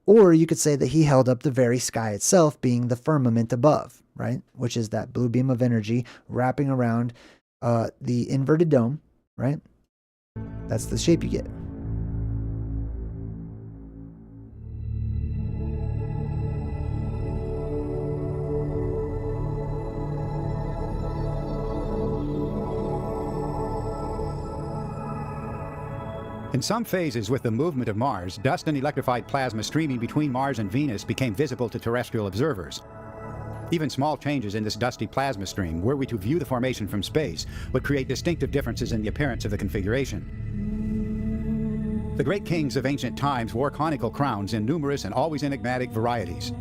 Or you could say that he held up the very sky itself, being the firmament above, right? Which is that blue beam of energy wrapping around the inverted dome, right? That's the shape you get. In some phases with the movement of Mars, dust and electrified plasma streaming between Mars and Venus became visible to terrestrial observers. Even small changes in this dusty plasma stream, were we to view the formation from space, would create distinctive differences in the appearance of the configuration. The great kings of ancient times wore conical crowns in numerous and always enigmatic varieties.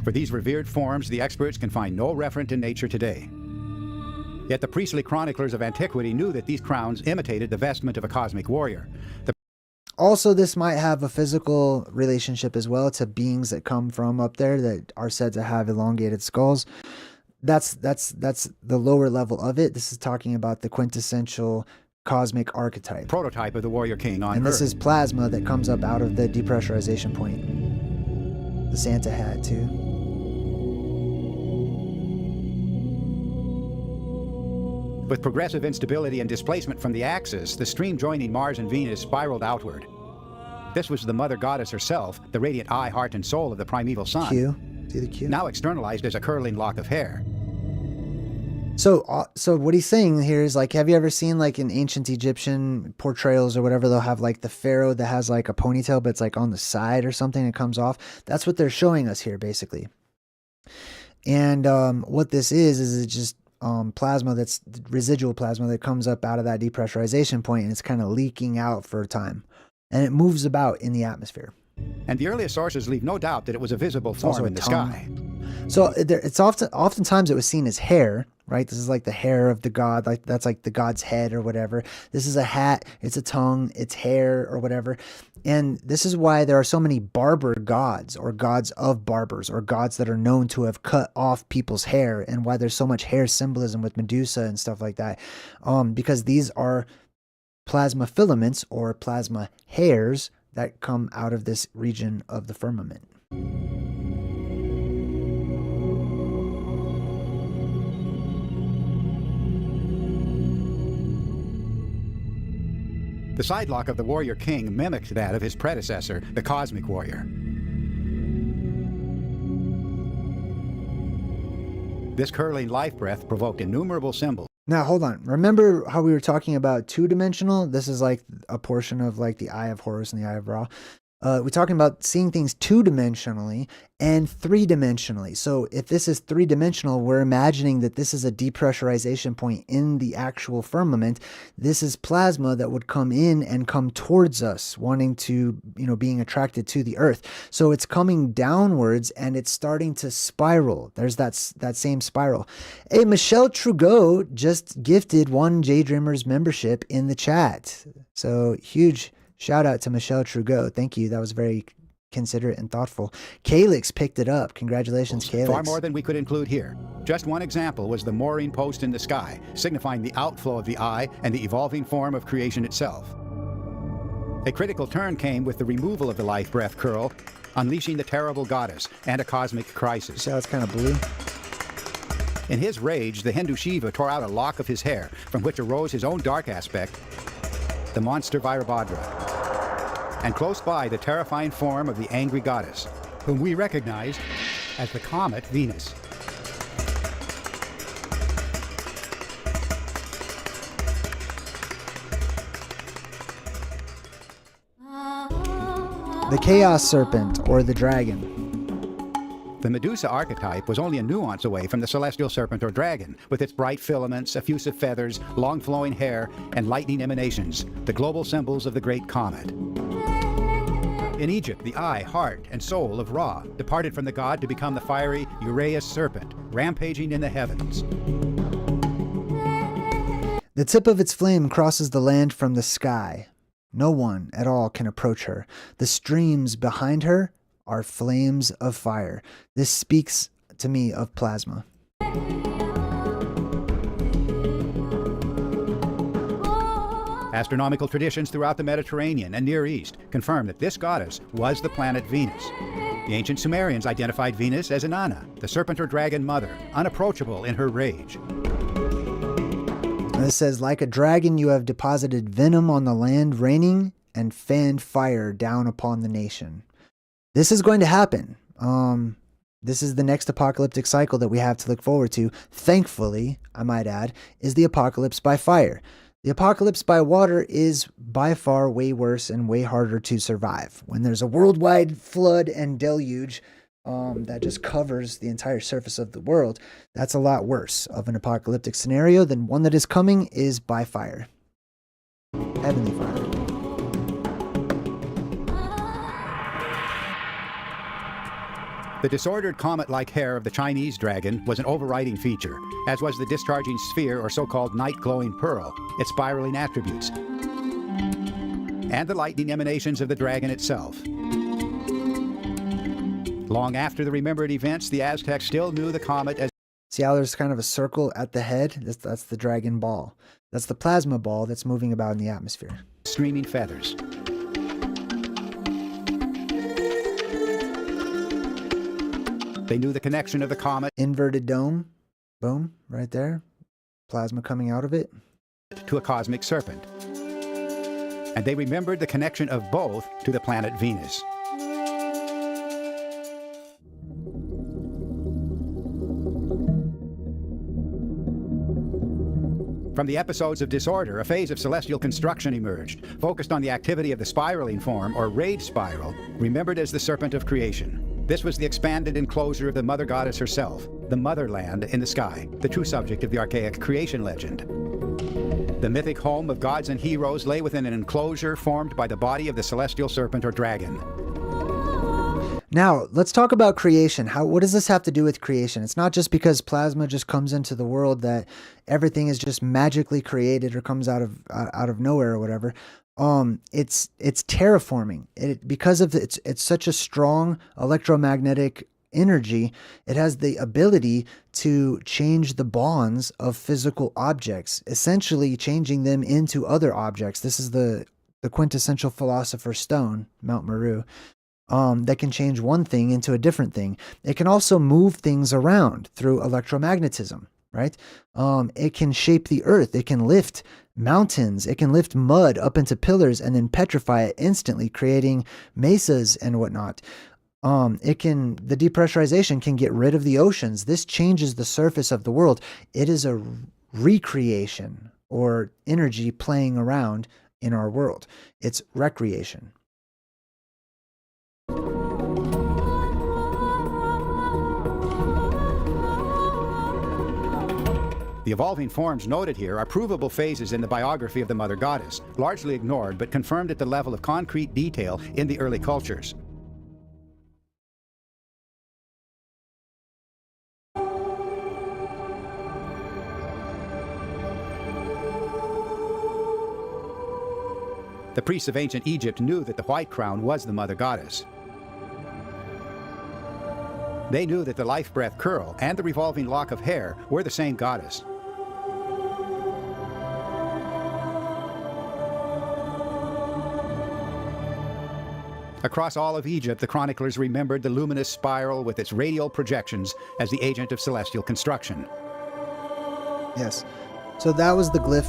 For these revered forms, the experts can find no referent in nature today. Yet the priestly chroniclers of antiquity knew that these crowns imitated the vestment of a cosmic warrior. Also, this might have a physical relationship as well to beings that come from up there that are said to have elongated skulls. That's the lower level of it. This is talking about the quintessential cosmic archetype. Prototype of the warrior king on Earth. And this is plasma that comes up out of the depressurization point. The Santa hat, too. With progressive instability and displacement from the axis, the stream joining Mars and Venus spiraled outward. This was the mother goddess herself, the radiant eye, heart, and soul of the primeval sun. Q. See the Q? Now externalized as a curling lock of hair. So what he's saying here is, like, have you ever seen, like, in ancient Egyptian portrayals or whatever, they'll have, like, the pharaoh that has, like, a ponytail, but it's, like, on the side or something, it comes off. That's what they're showing us here, basically. And what this is it's just plasma, that's residual plasma that comes up out of that depressurization point, and it's kind of leaking out for a time. And it moves about in the atmosphere. And the earliest sources leave no doubt that it was a visible form in the sky. So it's oftentimes it was seen as hair, right? This is like the hair of the god, like that's like the god's head or whatever. This is a hat, it's a tongue, it's hair or whatever. And this is why there are so many barber gods, or gods of barbers, or gods that are known to have cut off people's hair, and why there's so much hair symbolism with Medusa and stuff like that. Because these are plasma filaments or plasma hairs that come out of this region of the firmament. The sidelock of the warrior king mimicked that of his predecessor, the cosmic warrior. This curling life breath provoked innumerable symbols. Now, hold on. Remember how we were talking about two-dimensional? This is like a portion of like the Eye of Horus and the Eye of Ra. We're talking about seeing things two-dimensionally and three-dimensionally. So if this is three-dimensional, we're imagining that this is a depressurization point in the actual firmament. This is plasma that would come in and come towards us, wanting to, being attracted to the Earth. So it's coming downwards and it's starting to spiral. There's that same spiral. Hey, Michelle Trudeau just gifted one JayDreamerZ membership in the chat. So huge shout out to Michelle Trudeau. Thank you. That was very considerate and thoughtful. Calyx picked it up. Congratulations, Calyx. Far more than we could include here. Just one example was the mooring post in the sky, signifying the outflow of the eye and the evolving form of creation itself. A critical turn came with the removal of the life breath curl, unleashing the terrible goddess and a cosmic crisis. See how it's kind of blue? In his rage, the Hindu Shiva tore out a lock of his hair, from which arose his own dark aspect, the monster Virabhadra. And close by, the terrifying form of the angry goddess, whom we recognize as the comet Venus. The Chaos Serpent, or the Dragon. The Medusa archetype was only a nuance away from the celestial serpent or dragon, with its bright filaments, effusive feathers, long flowing hair, and lightning emanations, the global symbols of the great comet. In Egypt, the eye, heart, and soul of Ra departed from the god to become the fiery Uraeus serpent, rampaging in the heavens. The tip of its flame crosses the land from the sky. No one at all can approach her. The streams behind her are flames of fire. This speaks to me of plasma. Astronomical traditions throughout the Mediterranean and Near East confirm that this goddess was the planet Venus. The ancient Sumerians identified Venus as Inanna, the serpent or dragon mother, unapproachable in her rage. And it says, like a dragon, you have deposited venom on the land, raining and fanned fire down upon the nation. This is going to happen. This is the next apocalyptic cycle that we have to look forward to. Thankfully, I might add, is the apocalypse by fire. The apocalypse by water is by far way worse and way harder to survive. When there's a worldwide flood and deluge that just covers the entire surface of the world, that's a lot worse of an apocalyptic scenario than one that is coming is by fire. Heavenly fire. The disordered comet-like hair of the Chinese dragon was an overriding feature, as was the discharging sphere or so-called night-glowing pearl, its spiraling attributes, and the lightning emanations of the dragon itself. Long after the remembered events, the Aztecs still knew the comet as... See how there's kind of a circle at the head? That's the dragon ball. That's the plasma ball that's moving about in the atmosphere. streaming feathers. They knew the connection of the comet Inverted dome. Boom. Right there. Plasma coming out of it. to a cosmic serpent. And they remembered the connection of both to the planet Venus. From the episodes of disorder, a phase of celestial construction emerged, focused on the activity of the spiraling form, or rayed spiral, remembered as the serpent of creation. This was the expanded enclosure of the mother goddess herself, the motherland in the sky, the true subject of the archaic creation legend. The mythic home of gods and heroes lay within an enclosure formed by the body of the celestial serpent or dragon. Now, let's talk about creation. What does this have to do with creation? It's not just because plasma just comes into the world that everything is just magically created or comes out of nowhere or whatever. It's terraforming. Because of it's such a strong electromagnetic energy, it has the ability to change the bonds of physical objects, essentially changing them into other objects. This is the quintessential philosopher's stone, Mount Meru. That can change one thing into a different thing. It can also move things around through electromagnetism, right? It can shape the earth. It can lift mountains. It can lift mud up into pillars and then petrify it instantly, creating mesas and whatnot. The depressurization can get rid of the oceans. This changes the surface of the world. It is a recreation or energy playing around in our world. It's recreation. The evolving forms noted here are provable phases in the biography of the Mother Goddess, largely ignored but confirmed at the level of concrete detail in the early cultures. The priests of ancient Egypt knew that the white crown was the Mother Goddess. They knew that the life breath curl and the revolving lock of hair were the same goddess. Across all of Egypt, the chroniclers remembered the luminous spiral with its radial projections as the agent of celestial construction. Yes. So that was the glyph.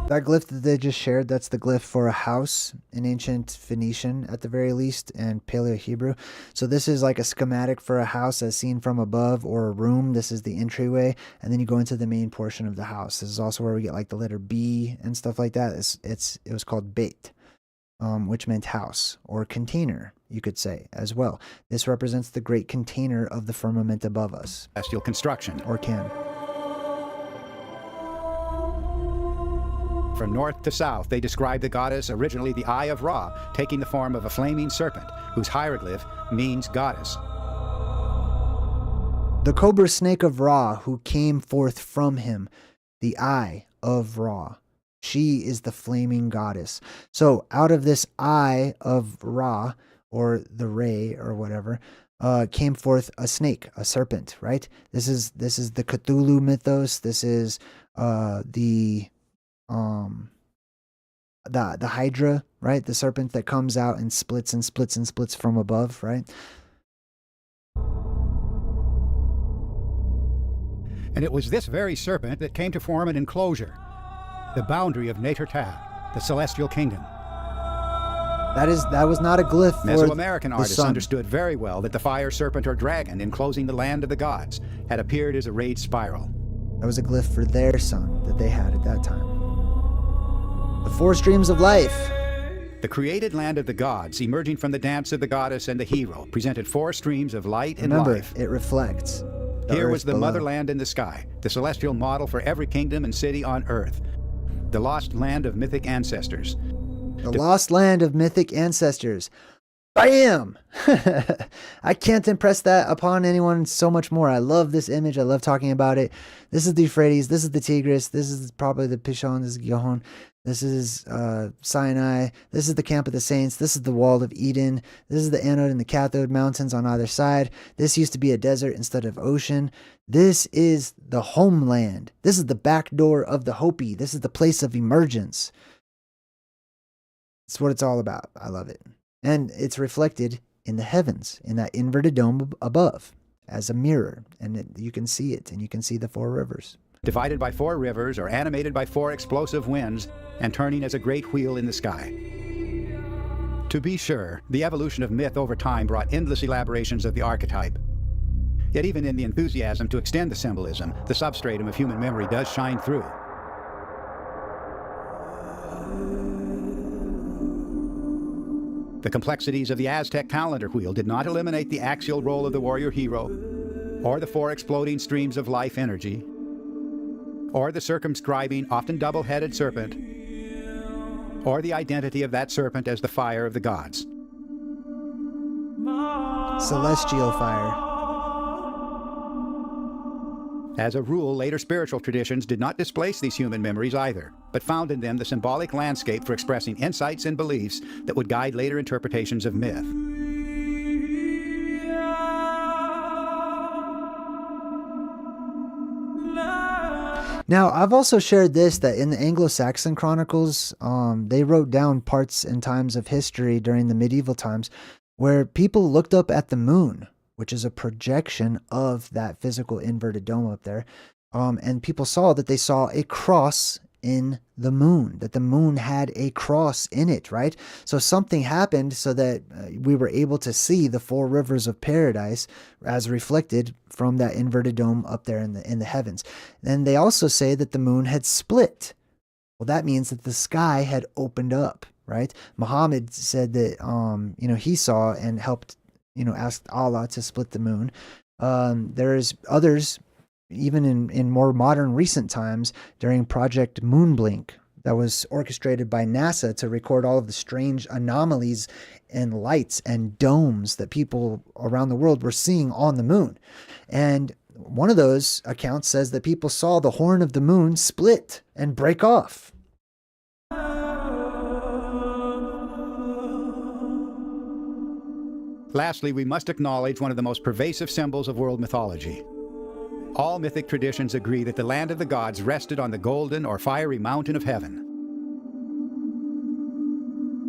That glyph that they just shared, that's the glyph for a house in ancient Phoenician at the very least and Paleo-Hebrew. So this is like a schematic for a house as seen from above, or a room. This is the entryway, and then you go into the main portion of the house. This is also where we get like the letter B and stuff like that. It was called Beit, which meant house or container, you could say as well. This represents the great container of the firmament above us. Celestial construction. Or can. From north to south, they describe the goddess, originally the Eye of Ra, taking the form of a flaming serpent, whose hieroglyph means goddess. The cobra snake of Ra, who came forth from him, the Eye of Ra. She is the flaming goddess. So out of this Eye of Ra, or the Ray, or whatever, came forth a snake, a serpent, right? This is the Cthulhu mythos. This is the Hydra, right? The serpent that comes out and splits and splits and splits from above, right? And it was this very serpent that came to form an enclosure, the boundary of Neterta, the celestial kingdom. That was not a glyph for Mesoamerican the artists sun. understood very well that the fire serpent or dragon enclosing the land of the gods had appeared as a rayed spiral. That was a glyph for their sun that they had at that time. The four streams of life. The created land of the gods, emerging from the dance of the goddess and the hero, presented four streams of light and Remember, life. it reflects. Here was the below. motherland in the sky, the celestial model for every kingdom and city on earth. the lost land of mythic ancestors. The lost land of mythic ancestors. Bam! I can't impress that upon anyone so much more. I love this image. I love talking about it. This is the Euphrates. This is the Tigris. This is probably the Pishon. This is Gihon. This is Sinai. This is the camp of the saints. This is the wall of Eden. This is the anode and the cathode mountains on either side. This used to be a desert instead of ocean. This is the homeland. This is the back door of the Hopi. This is the place of emergence. It's what it's all about. I love it. And it's reflected in the heavens, in that inverted dome above, as a mirror. And you can see it, and you can see the four rivers. Divided by 4 rivers or animated by 4 explosive winds and turning as a great wheel in the sky. To be sure, the evolution of myth over time brought endless elaborations of the archetype. Yet even in the enthusiasm to extend the symbolism, the substratum of human memory does shine through. The complexities of the Aztec calendar wheel did not eliminate the axial role of the warrior hero, or the 4 exploding streams of life energy, or the circumscribing, often double-headed serpent, or the identity of that serpent as the fire of the gods. Celestial fire. As a rule, later spiritual traditions did not displace these human memories either, but found in them the symbolic landscape for expressing insights and beliefs that would guide later interpretations of myth. Now, I've also shared this, that in the Anglo-Saxon chronicles, they wrote down parts and times of history during the medieval times where people looked up at the moon, which is a projection of that physical inverted dome up there. And people saw that they saw a cross in the moon, that the moon had a cross in it, right? So something happened so that we were able to see the 4 rivers of paradise as reflected from that inverted dome up there in the heavens. Then they also say that the moon had split. Well, that means that the sky had opened up, right? Muhammad said that, he saw and helped, asked Allah to split the moon. There's others, even in more modern recent times, during Project Moonblink, that was orchestrated by NASA to record all of the strange anomalies and lights and domes that people around the world were seeing on the moon. And one of those accounts says that people saw the horn of the moon split and break off. Lastly, we must acknowledge one of the most pervasive symbols of world mythology. All mythic traditions agree that the land of the gods rested on the golden or fiery mountain of heaven.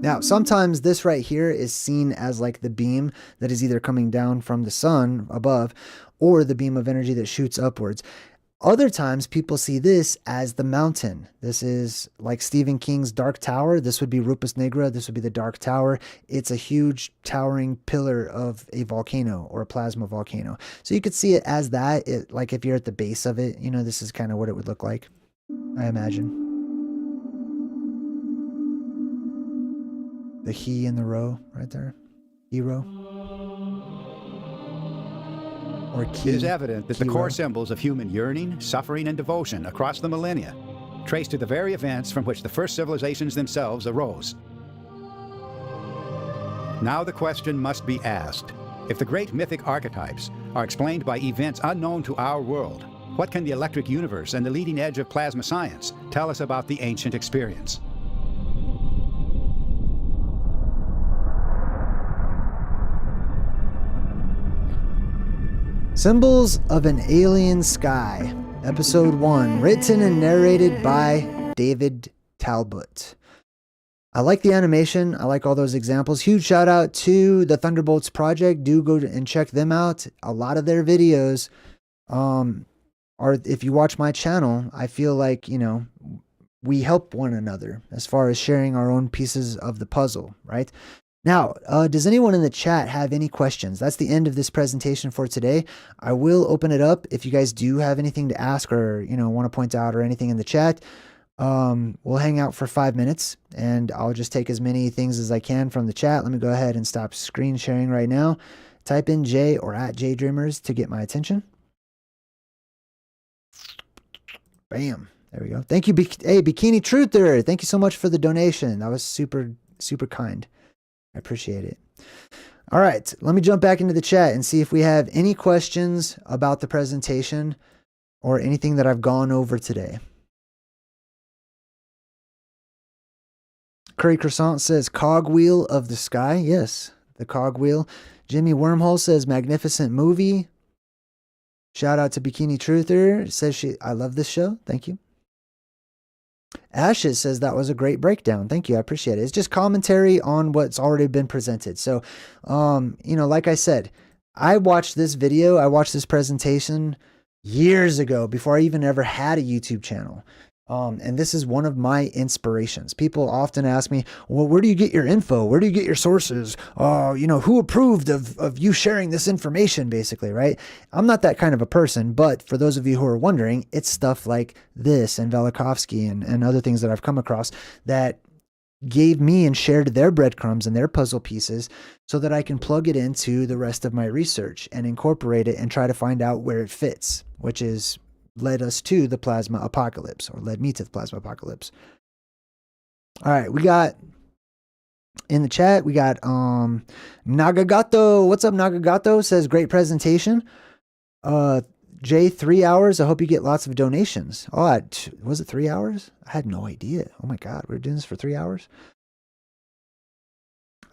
Now, sometimes this right here is seen as like the beam that is either coming down from the sun above or the beam of energy that shoots upwards. Other times people see this as the mountain. This is like Stephen King's Dark Tower. This would be Rupus Nigra. This would be the Dark Tower. It's a huge towering pillar of a volcano or a plasma volcano. So you could see it as that. Like if you're at the base of it, this is kind of what it would look like, I imagine. The he in the row right there. Hero. It is evident that the core symbols of human yearning, suffering, and devotion across the millennia trace to the very events from which the first civilizations themselves arose. Now the question must be asked: if the great mythic archetypes are explained by events unknown to our world, what can the electric universe and the leading edge of plasma science tell us about the ancient experience? Symbols of an Alien Sky, Episode 1, written and narrated by David Talbot. I like the animation. I like all those examples. Huge shout out to the Thunderbolts Project. Do go and check them out. A lot of their videos are, if you watch my channel, I feel like, we help one another as far as sharing our own pieces of the puzzle, right? Now, does anyone in the chat have any questions? That's the end of this presentation for today. I will open it up if you guys do have anything to ask or, want to point out or anything in the chat. We'll hang out for 5 minutes and I'll just take as many things as I can from the chat. Let me go ahead and stop screen sharing right now. Type in J or at JayDreamerZ to get my attention. Bam. There we go. Thank you. Hey, Bikini Truther. Thank you so much for the donation. That was super, super kind. I appreciate it. All right. Let me jump back into the chat and see if we have any questions about the presentation or anything that I've gone over today. Curry Croissant says, Cogwheel of the Sky. Yes, the Cogwheel. Jimmy Wormhole says, magnificent movie. Shout out to Bikini Truther. Says I love this show. Thank you. Ashes says that was a great breakdown. Thank you. I appreciate it. It's just commentary on what's already been presented. So, you know, like I said, I watched this video. I watched this presentation years ago before I even ever had a YouTube channel. And this is one of my inspirations. People often ask me, well, where do you get your info? Where do you get your sources? You know, who approved of you sharing this information, basically, right? I'm not that kind of a person, but for those of you who are wondering, it's stuff like this and Velikovsky and other things that I've come across that gave me and shared their breadcrumbs and their puzzle pieces so that I can plug it into the rest of my research and incorporate it and try to find out where it fits, which is led us to the plasma apocalypse, or led me to the plasma apocalypse. All right, we got in the chat, we got Nagagato. What's up, Nagagato? Says great presentation. Jay, 3 hours. I hope you get lots of donations. Oh, was it 3 hours? I had no idea. Oh my God, we were doing this for 3 hours.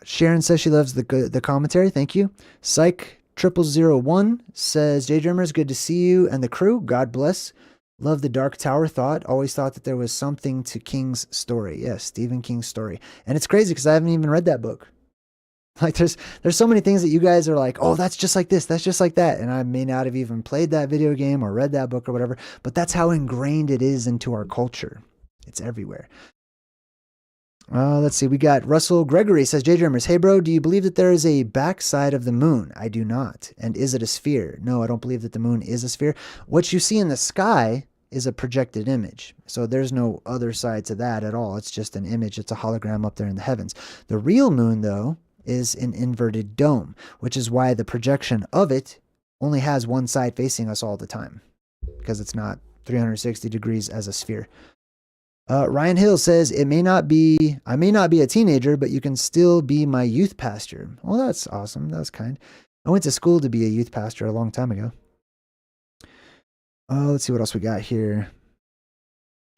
Sharon says she loves the commentary. Thank you. Psych0001 says, JayDreamerZ, good to see you and the crew. God bless. Love the Dark Tower thought. Always thought that there was something to King's story. Yes, Stephen King's story. And it's crazy because I haven't even read that book. Like there's so many things that you guys are like, oh, that's just like this, that's just like that. And I may not have even played that video game or read that book or whatever, but that's how ingrained it is into our culture. It's everywhere. Let's see. We got Russell Gregory says, JayDreamerZ, hey bro, do you believe that there is a backside of the moon? I do not. And is it a sphere? No, I don't believe that the moon is a sphere. What you see in the sky is a projected image. So there's no other side to that at all. It's just an image. It's a hologram up there in the heavens. The real moon, though, is an inverted dome, which is why the projection of it only has one side facing us all the time, because it's not 360 degrees as a sphere. Ryan Hill says, I may not be a teenager, but you can still be my youth pastor. Well, that's awesome. That's kind. I went to school to be a youth pastor a long time ago. Let's see what else we got here.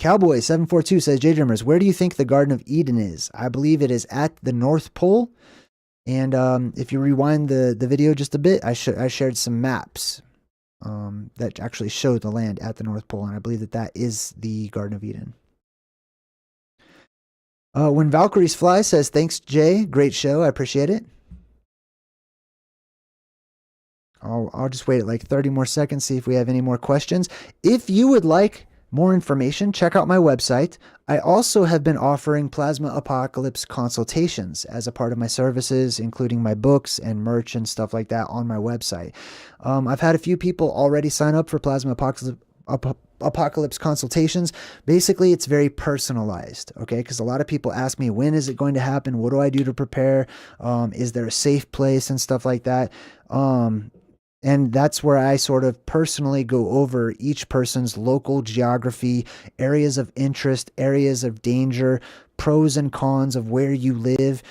Cowboy742 says, JayDreamerZ, where do you think the Garden of Eden is? I believe it is at the North Pole. And if you rewind the video just a bit, I shared some maps that actually show the land at the North Pole. And I believe that is the Garden of Eden. When Valkyries Fly says, thanks, Jay. Great show. I appreciate it. I'll just wait like 30 more seconds, see if we have any more questions. If you would like more information, check out my website. I also have been offering Plasma Apocalypse consultations as a part of my services, including my books and merch and stuff like that on my website. I've had a few people already sign up for Plasma Apocalypse consultations. Basically, it's very personalized, okay? Because a lot of people ask me, when is it going to happen? What do I do to prepare? Is there a safe place and stuff like that? And that's where I sort of personally go over each person's local geography, areas of interest, areas of danger, pros and cons of where you live.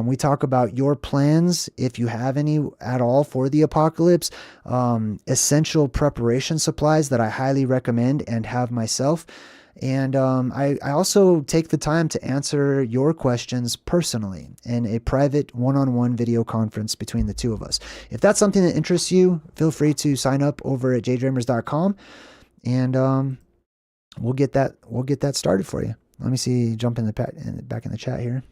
We talk about your plans, if you have any at all, for the apocalypse, essential preparation supplies that I highly recommend and have myself. And I also take the time to answer your questions personally in a private one-on-one video conference between the two of us. If that's something that interests you, feel free to sign up over at jaydreamers.com, and we'll get that started for you. Let me see, jump in back in the chat here.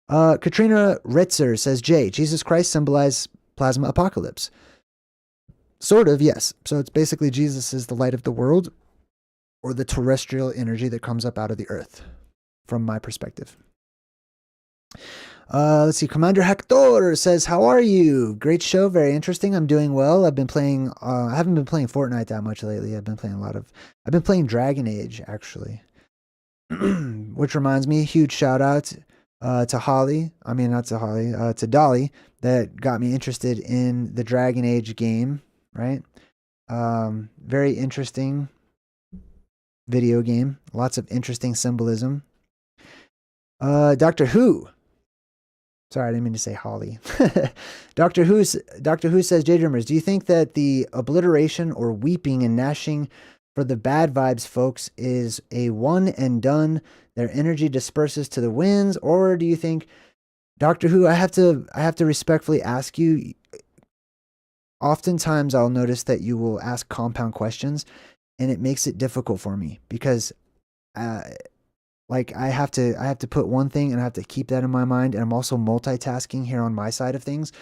Katrina Retzer says, Jay, Jesus Christ symbolized plasma apocalypse. Sort of, yes. So it's basically Jesus is the light of the world, or the terrestrial energy that comes up out of the earth, from my perspective. Let's see. Commander Hector says, how are you? Great show. Very interesting. I'm doing well. I've been playing, I haven't been playing Fortnite that much lately. I've been playing Dragon Age, actually. Which reminds me, huge shout out to Holly. I mean, not to Holly, to Dolly, that got me interested in the Dragon Age game, right? Very interesting. video game. Lots of interesting symbolism. Doctor Who. Sorry, I didn't mean to say Holly. Doctor Who says, JayDreamerZ, do you think that the obliteration or weeping and gnashing for the bad vibes folks is a one and done, their energy disperses to the winds, or do you think, Doctor Who, I have to respectfully ask you, oftentimes I'll notice that you will ask compound questions and it makes it difficult for me because like I have to put one thing and I have to keep that in my mind, and I'm also multitasking here on my side of things.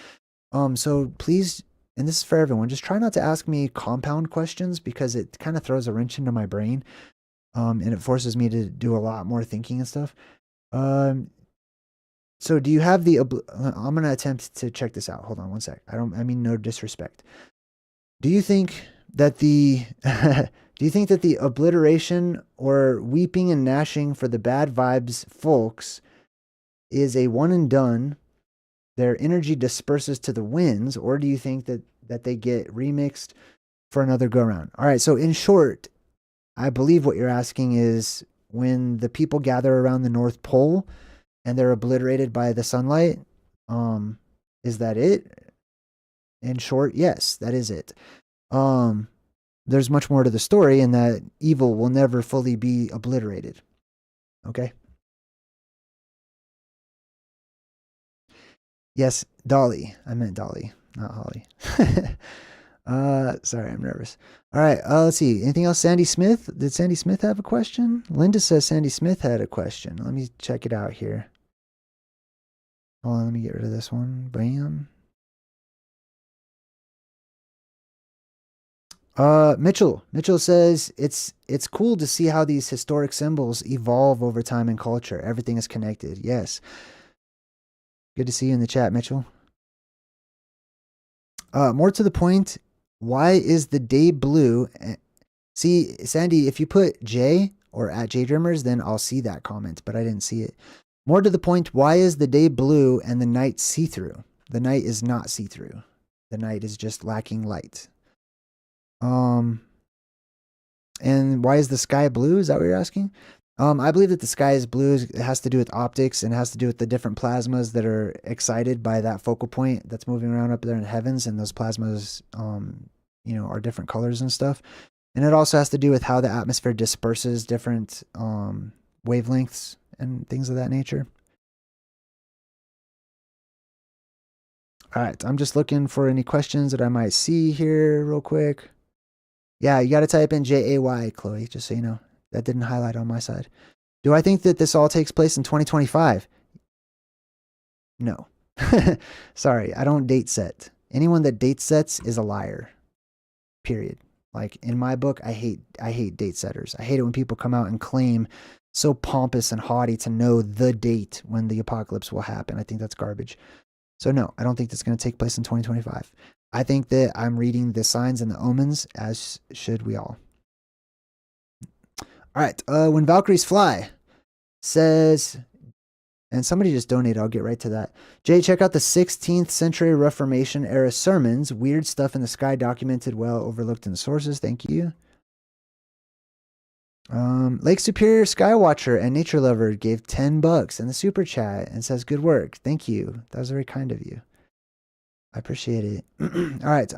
So please, and this is for everyone, just try not to ask me compound questions because it kind of throws a wrench into my brain. And it forces me to do a lot more thinking and stuff. So do you have the, I'm going to attempt to check this out. Hold on one sec. I mean no disrespect. Do you think that the, do you think that the obliteration or weeping and gnashing for the bad vibes folks is a one and done, their energy disperses to the winds, or do you think that they get remixed for another go round? All right. So in short, I believe what you're asking is when the people gather around the North Pole and they're obliterated by the sunlight, is that it? In short, yes, that is it. There's much more to the story in that evil will never fully be obliterated. Okay? Yes, Dolly. I meant Dolly, not Holly. Sorry, I'm nervous. All right, let's see. Anything else? Sandy Smith? Did Sandy Smith have a question? Linda says Sandy Smith had a question. Let me check it out here. Hold on, let me get rid of this one. Bam. Mitchell says it's cool to see how these historic symbols evolve over time and culture. Everything is connected. Yes. Good to see you in the chat, Mitchell. More to the point, why is the day blue? See, Sandy, if you put J or at JayDreamerZ, then I'll see that comment, but I didn't see it. More to the point, why is the day blue and the night see-through? The night is not see-through. The night is just lacking light. And why is the sky blue? Is that what you're asking? I believe that the sky is blue. It has to do with optics and it has to do with the different plasmas that are excited by that focal point that's moving around up there in the heavens. And those plasmas, you know, are different colors and stuff. And it also has to do with how the atmosphere disperses different wavelengths and things of that nature. All right, I'm just looking for any questions that I might see here real quick. Yeah, you got to type in JAY, Chloe, just so you know. That didn't highlight on my side. Do I think that this all takes place in 2025? No. Sorry, I don't date set. Anyone that date sets is a liar. Period. Like in my book, I hate date setters. I hate it when people come out and claim so pompous and haughty to know the date when the apocalypse will happen. I think that's garbage. So no, I don't think that's going to take place in 2025. I think that I'm reading the signs and the omens, as should we all. All right, when Valkyries Fly says, and somebody just donated, I'll get right to that. Jay, check out the 16th century Reformation era sermons. Weird stuff in the sky documented well, overlooked in the sources. Thank you. Lake Superior Skywatcher and Nature Lover gave $10 in the super chat and says, good work. Thank you. That was very kind of you. I appreciate it. All right.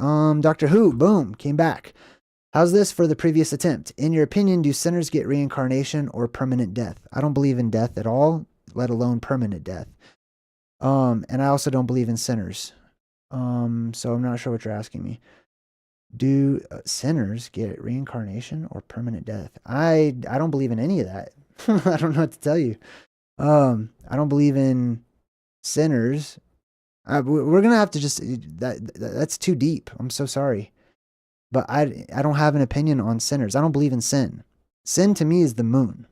Doctor Who, boom, came back. How's this for the previous attempt? In your opinion, do sinners get reincarnation or permanent death? I don't believe in death at all, let alone permanent death. And I also don't believe in sinners. So I'm not sure what you're asking me. Do sinners get reincarnation or permanent death? I don't believe in any of that. I don't know what to tell you. I don't believe in sinners. We're gonna have to just that's too deep. I'm so sorry, but I don't have an opinion on sinners. I don't believe in sin. Sin to me is the moon,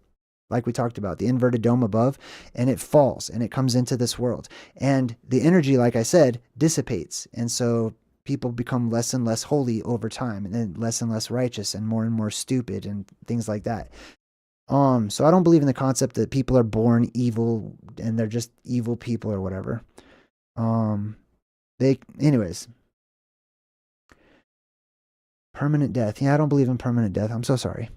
like we talked about, the inverted dome above, and it falls and it comes into this world, and the energy, like I said, dissipates, and so people become less and less holy over time, and then less righteous, and more stupid, and things like that. So I don't believe in the concept that people are born evil and they're just evil people or whatever. Anyways, permanent death. Yeah, I don't believe in permanent death. I'm so sorry.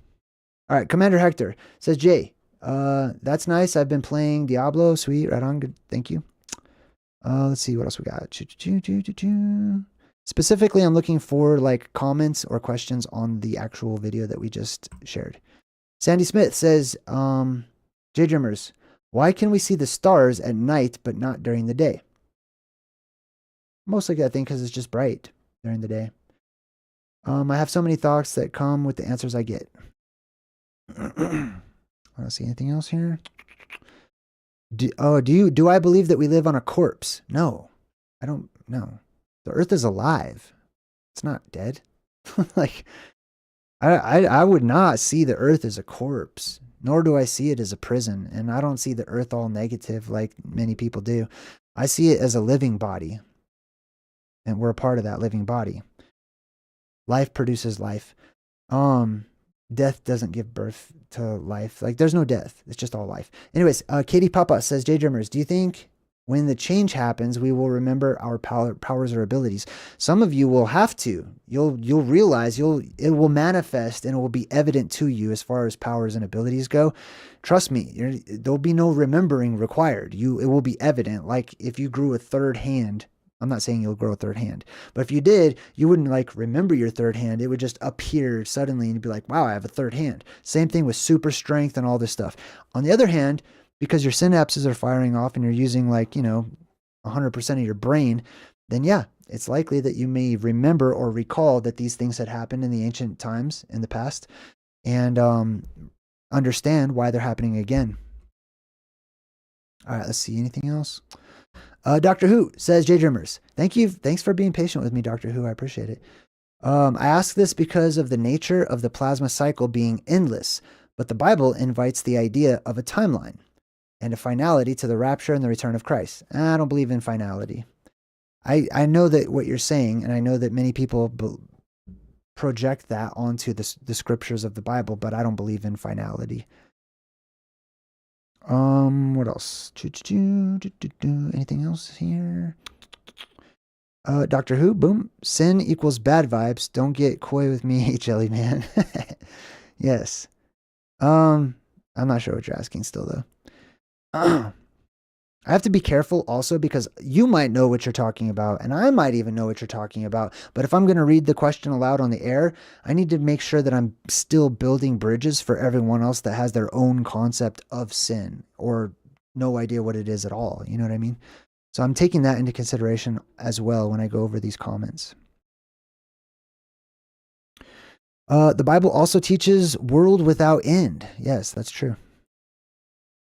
All right, Commander Hector says, Jay, that's nice. I've been playing Diablo. Sweet, right on. Good, thank you. Let's see what else we got. Specifically, I'm looking for like comments or questions on the actual video that we just shared. Sandy Smith says, JayDreamerZ, why can we see the stars at night but not during the day? Mostly, I think, because it's just bright during the day. I have so many thoughts that come with the answers I get. Let's see, anything else here? Do I believe that we live on a corpse? No, I don't know. The earth is alive. It's not dead. Like, I would not see the earth as a corpse, nor do I see it as a prison. And I don't see the earth all negative like many people do. I see it as a living body. And we're a part of that living body. Life produces life. Death doesn't give birth to life. Like, there's no death. It's just all life. Anyways, Katie Papa says, JayDreamerZ, do you think when the change happens, we will remember our powers or abilities? Some of you will have to. You'll realize it will manifest and it will be evident to you as far as powers and abilities go. Trust me, there'll be no remembering required. It will be evident. Like if you grew a third hand. I'm not saying you'll grow a third hand, but if you did, you wouldn't like remember your third hand. It would just appear suddenly and you'd be like, wow, I have a third hand. Same thing with super strength and all this stuff. On the other hand, because your synapses are firing off and you're using 100% of your brain, then yeah, it's likely that you may remember or recall that these things had happened in the ancient times in the past and understand why they're happening again. All right, let's see. Anything else? Doctor Who says, JayDreamerZ, thank you. Thanks for being patient with me, Doctor Who. I appreciate it. I ask this because of the nature of the plasma cycle being endless, but the Bible invites the idea of a timeline and a finality to the rapture and the return of Christ. I don't believe in finality. I know that what you're saying, and I know that many people project that onto the scriptures of the Bible, but I don't believe in finality. What else? Anything else here? Doctor Who, boom. Sin equals bad vibes. Don't get coy with me, Jelly Man. Yes. I'm not sure what you're asking still though. I have to be careful also because you might know what you're talking about and I might even know what you're talking about. But if I'm going to read the question aloud on the air, I need to make sure that I'm still building bridges for everyone else that has their own concept of sin or no idea what it is at all. You know what I mean? So I'm taking that into consideration as well when I go over these comments. The Bible also teaches world without end. Yes, that's true.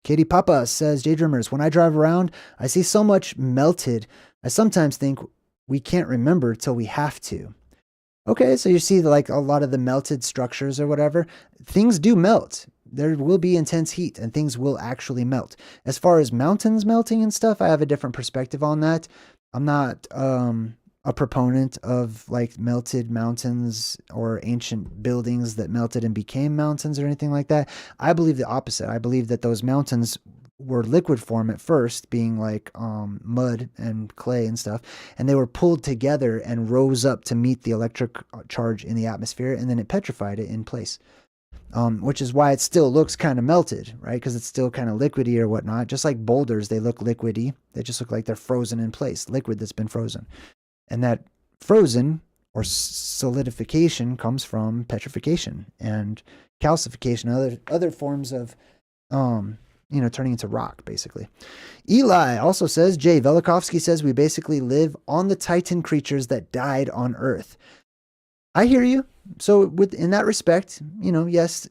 Katie Papa says, JayDreamerZ, when I drive around, I see so much melted. I sometimes think we can't remember till we have to. Okay, so you see like a lot of the melted structures or whatever. Things do melt. There will be intense heat and things will actually melt. As far as mountains melting and stuff, I have a different perspective on that. I'm not a proponent of like melted mountains or ancient buildings that melted and became mountains or anything like that. I believe the opposite. I believe that those mountains were liquid form at first, being like mud and clay and stuff, and they were pulled together and rose up to meet the electric charge in the atmosphere, and then it petrified it in place. Which is why it still looks kind of melted, right? Because it's still kind of liquidy or whatnot. Just like boulders, they look liquidy. They just look like they're frozen in place, liquid that's been frozen. And that frozen or solidification comes from petrification and calcification, other forms of, turning into rock, basically. Eli also says, Jay Velikovsky says, we basically live on the Titan creatures that died on Earth. I hear you. So in that respect, yes,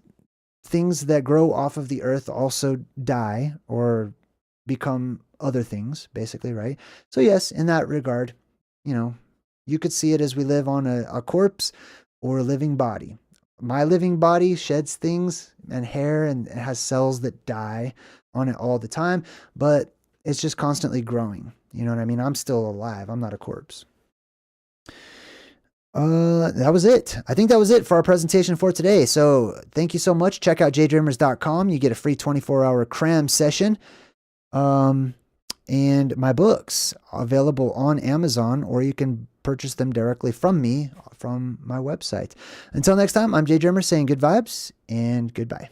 things that grow off of the Earth also die or become other things, basically, right? So yes, in that regard, you could see it as we live on a corpse or a living body. My living body sheds things and hair and it has cells that die on it all the time, but it's just constantly growing. You know what I mean? I'm still alive. I'm not a corpse. That was it. I think that was it for our presentation for today. So thank you so much. Check out JayDreamerZ.com. You get a free 24-hour cram session. and my books available on Amazon, or you can purchase them directly from me from my website. Until next time, I'm JayDreamerZ saying good vibes and goodbye.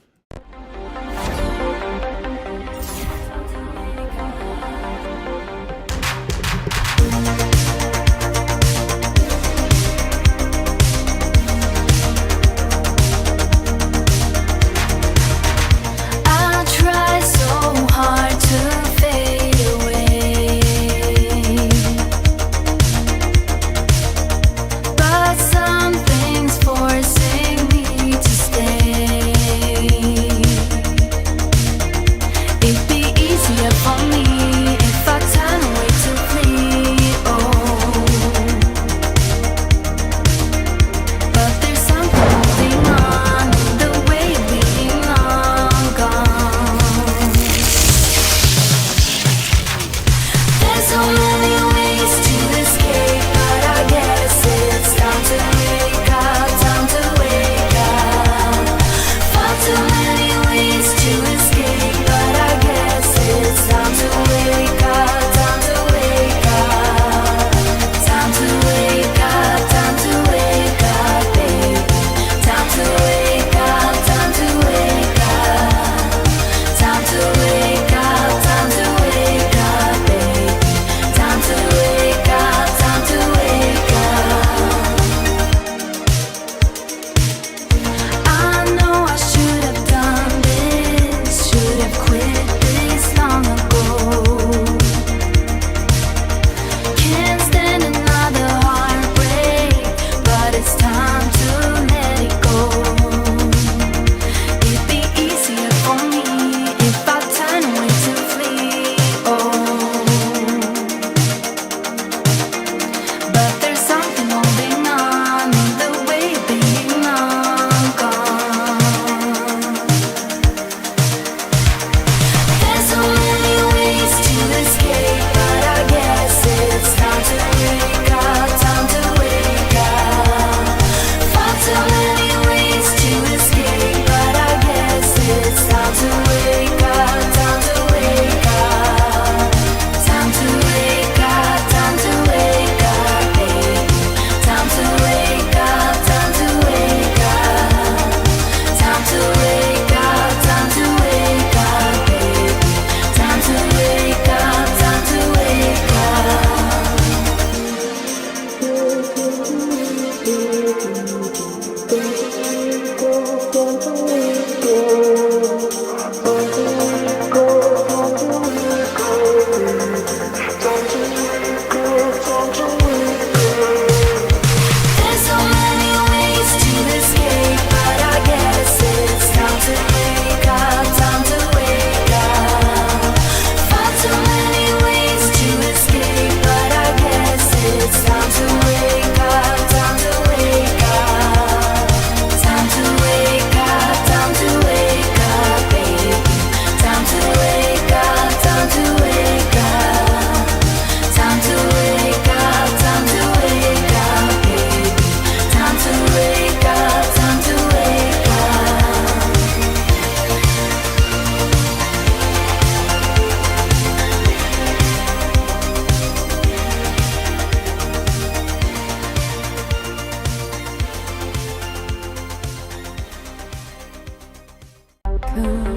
Cool.